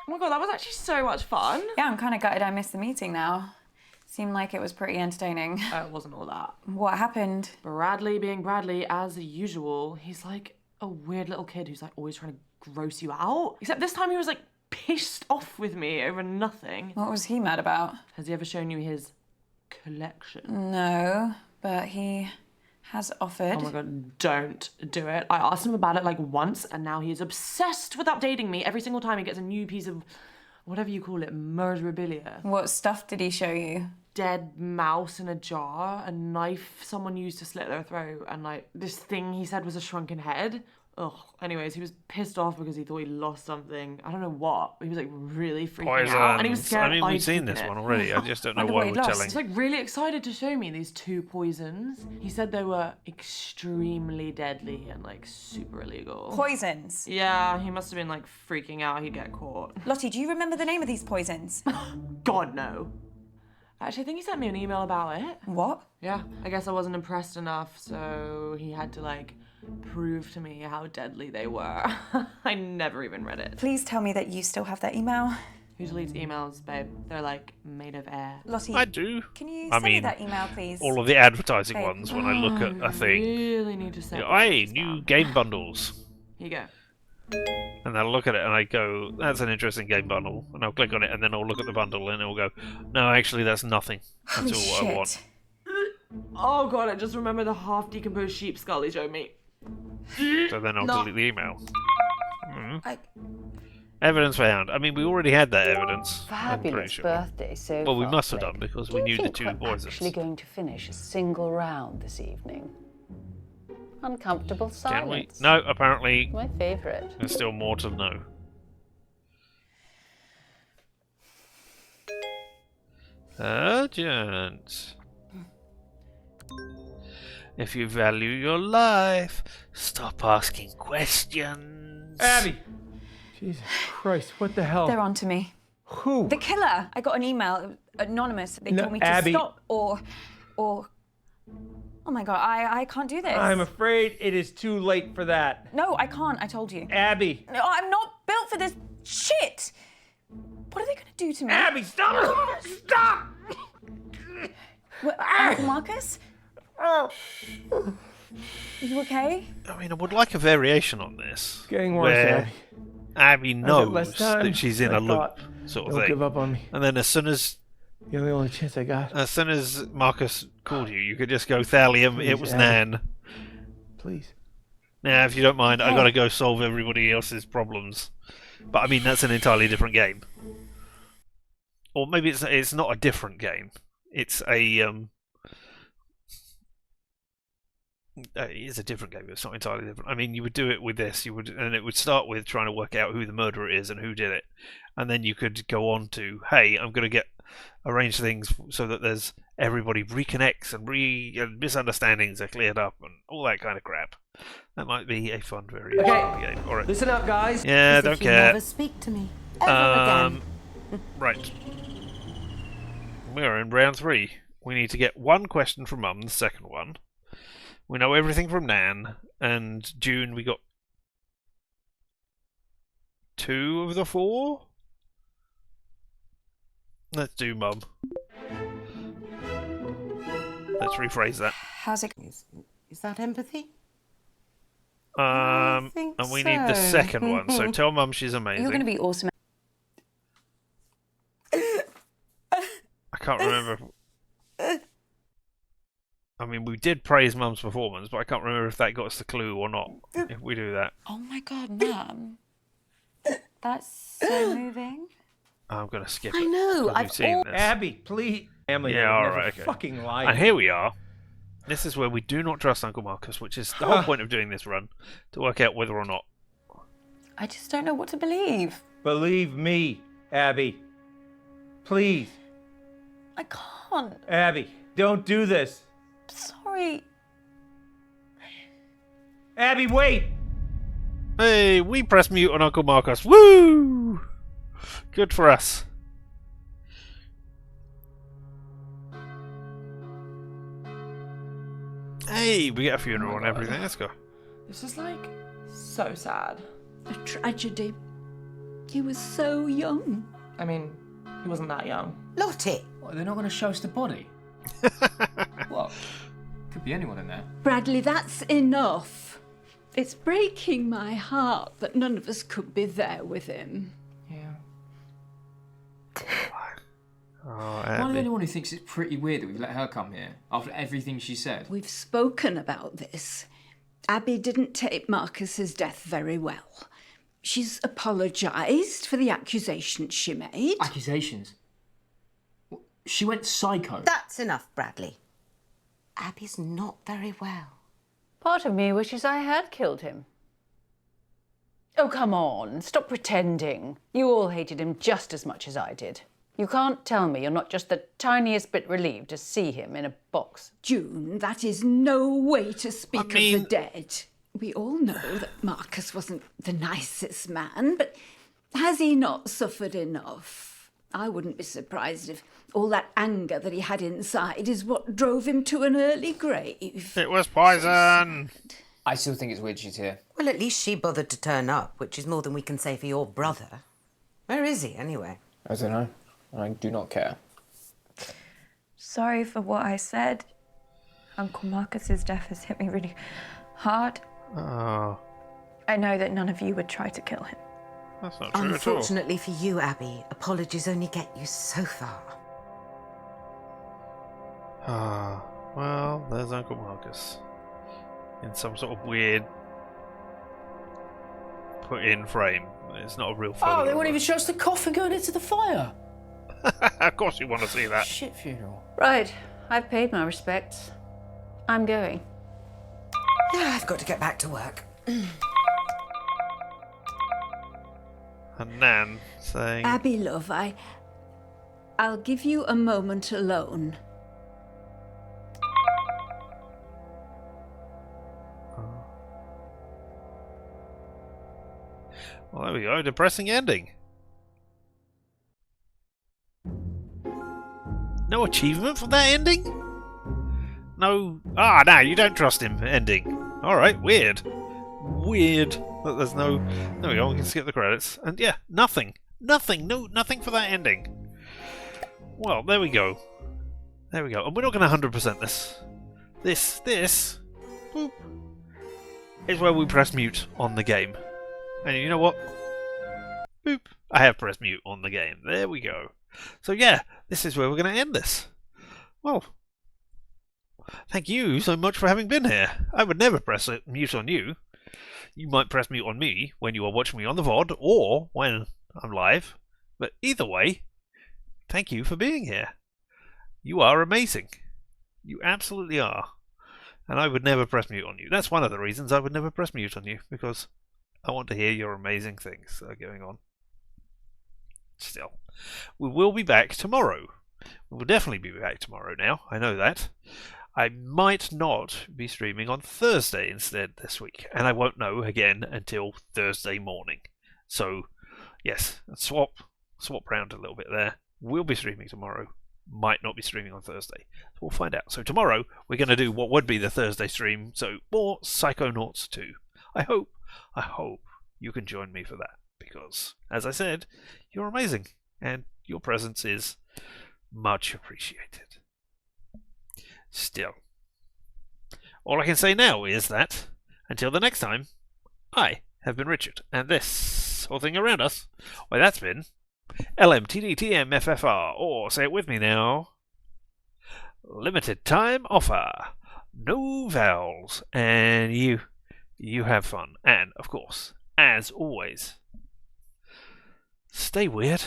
Oh my god, that was actually so much fun. Yeah, I'm kind of gutted I missed the meeting now. Seemed like it was pretty entertaining. It wasn't all that. What happened? Bradley being Bradley, as usual. He's like a weird little kid who's like always trying to gross you out. Except this time he was like pissed off with me over nothing. What was he mad about? Has he ever shown you his collection? No, but he has offered. Oh my god, don't do it. I asked him about it like once and now he is obsessed with updating me every single time he gets a new piece of, whatever you call it, murderabilia. What stuff did he show you? Dead mouse in a jar, a knife someone used to slit their throat, and like this thing he said was a shrunken head. Ugh. Anyways, he was pissed off because he thought he lost something. I don't know what. He was like really freaking out, and he was scared. I mean, we've I'd seen taken this it. one already. I just don't know Wonder why what he we're lost. telling. He's like really excited to show me these 2 poisons. He said they were extremely deadly and like super illegal. Poisons. Yeah, he must have been like freaking out he'd get caught. Lottie, do you remember the name of these poisons? God, no. Actually, I think he sent me an email about it. What? Yeah, I guess I wasn't impressed enough, so he had to like prove to me how deadly they were. I never even read it. Please tell me that you still have that email. Who deletes emails, babe? They're like made of air. Lottie, I do. can you I send me mean, that email, please? All of the advertising Babe. ones when I look at a thing. Really need to send Hey, new game bundles. Here you go. And I'll look at it and I go, that's an interesting game bundle. And I'll click on it and then I'll look at the bundle and it'll go, no, actually that's nothing. That's Holy all shit. I want. Oh god, I just remember the half decomposed sheep skull he showed me. So then I'll delete the email. I... Evidence found. I mean, we already had that evidence. I'm pretty Fabulous sure. birthday so Well, we far, must have Blake. done because Do we you knew the think 2 we're poisons. actually going to finish a single round this evening? Uncomfortable Can we? silence. No, apparently My favourite. there's still more to know. Urgent. If you value your life, stop asking questions. Abby! Jesus Christ, what the hell? They're on to me. Who? The killer. I got an email, anonymous. They No, told me to Abby. stop or... Oh my god, I can't do this. I'm afraid it is too late for that. No, I can't, I told you. Abby! No, I'm not built for this shit! What are they gonna do to me? Abby, stop! Stop! What, Uncle Marcus? Are you okay? I mean, I would like a variation on this. Getting worse, where Abby. Abby knows less time that she's in than a I loop, thought. sort of Don't thing. give up on me. And then as soon as You're the only chance I got. Marcus called you, you could just go, Thallium, Please, it was Abby. Nan. Please. Now, if you don't mind, I gotta go solve everybody else's problems. But I mean, that's an entirely different game. Or maybe it's not a different game. It's a it is a different game. It's not entirely different. I mean, you would do it with this. And it would start with trying to work out who the murderer is and who did it, and then you could go on to, hey, I'm going to arrange things so that there's everybody reconnects and misunderstandings are cleared up and all that kind of crap. That might be a fun variation of the game. All right. Listen up, guys. Yeah, As don't if you care. never speak to me ever again. Right. We're in round 3. We need to get one question from Mum, the second one. We know everything from Nan, and June we got 2 of the 4? Let's do Mum. Let's rephrase that. How's it? Is that empathy? And we need the so. second one, so tell Mum she's amazing. You're gonna be awesome. I can't remember. I mean, we did praise Mum's performance, but I can't remember if that got us the clue or not. If we do that, Oh my god, Mum. That's so moving. I'm gonna skip it. I know, 'cause we've seen this. Abby, please. Family Yeah, would all never right, okay. fucking lie. And here we are. This is where we do not trust Uncle Marcus, which is the whole point of doing this run, to work out whether or not. I just don't know what to believe. Believe me, Abby. Please. I can't. Abby, don't do this. Sorry. Abby, wait! Hey, we press mute on Uncle Marcus. Woo! Good for us. Hey, we get a funeral and everything. Let's go. This is like so sad. A tragedy. He was so young. I mean, he wasn't that young. Lottie! What, they're not going to show us the body? What? Could be anyone in there. Bradley, that's enough. It's breaking my heart that none of us could be there with him. Yeah. Oh, Am I the Abby. only one who thinks it's pretty weird that we've let her come here after everything she said? We've spoken about this. Abby didn't take Marcus's death very well. She's apologised for the accusations she made. Accusations? She went psycho. That's enough, Bradley. Abby's not very well. Part of me wishes I had killed him. Oh, come on, stop pretending. You all hated him just as much as I did. You can't tell me you're not just the tiniest bit relieved to see him in a box. June, that is no way to speak of mean- the dead. We all know that Marcus wasn't the nicest man, but has he not suffered enough? I wouldn't be surprised if all that anger that he had inside is what drove him to an early grave. It was poison! I still think it's weird she's here. Well, at least she bothered to turn up, which is more than we can say for your brother. Where is he, anyway? I don't know. I do not care. Sorry for what I said. Uncle Marcus's death has hit me really hard. Oh, I know that none of you would try to kill him. that's not true at all. Unfortunately for you, Abby, apologies only get you so far. Ah, well, there's Uncle Marcus. In some sort of weird put-in frame. It's not a real photo. Oh, they of won't her. even show us the coffin going into the fire. Of course you want to see that. Shit funeral. Right, I've paid my respects. I'm going. Yeah, I've got to get back to work. And Nan saying, Abby, love, I'll give you a moment alone. well, there we go, depressing ending. No achievement for that ending? no. Ah, no, you don't trust him. Ending. All right, weird. Weird. But there's no. There we go. We can skip the credits. And yeah, nothing. Nothing. No, nothing for that ending. Well, there we go. There we go. And we're not going to 100% this. This. Boop. Is where we press mute on the game. And you know what? Boop. I have pressed mute on the game. There we go. So yeah, this is where we're going to end this. Well, thank you so much for having been here. I would never press mute on you. You might press mute on me when you are watching me on the VOD or when I'm live. But either way, thank you for being here. You are amazing. You absolutely are. And I would never press mute on you. That's one of the reasons I would never press mute on you, because I want to hear your amazing things that are going on. Still, we will be back tomorrow. We will definitely be back tomorrow now. I know that. I might not be streaming on Thursday instead this week, and I won't know again until Thursday morning. So, yes, swap round a little bit there. We'll be streaming tomorrow. Might not be streaming on Thursday. We'll find out. So tomorrow we're going to do what would be the Thursday stream. So more Psychonauts 2. I hope you can join me for that, because, as I said, you're amazing and your presence is much appreciated. Still, all I can say now is that until the next time, I have been Richard, and this whole thing around us, well, that's been LMTDTMFFR, or say it with me now, limited time offer, no vowels, and you have fun, and of course, as always, stay weird.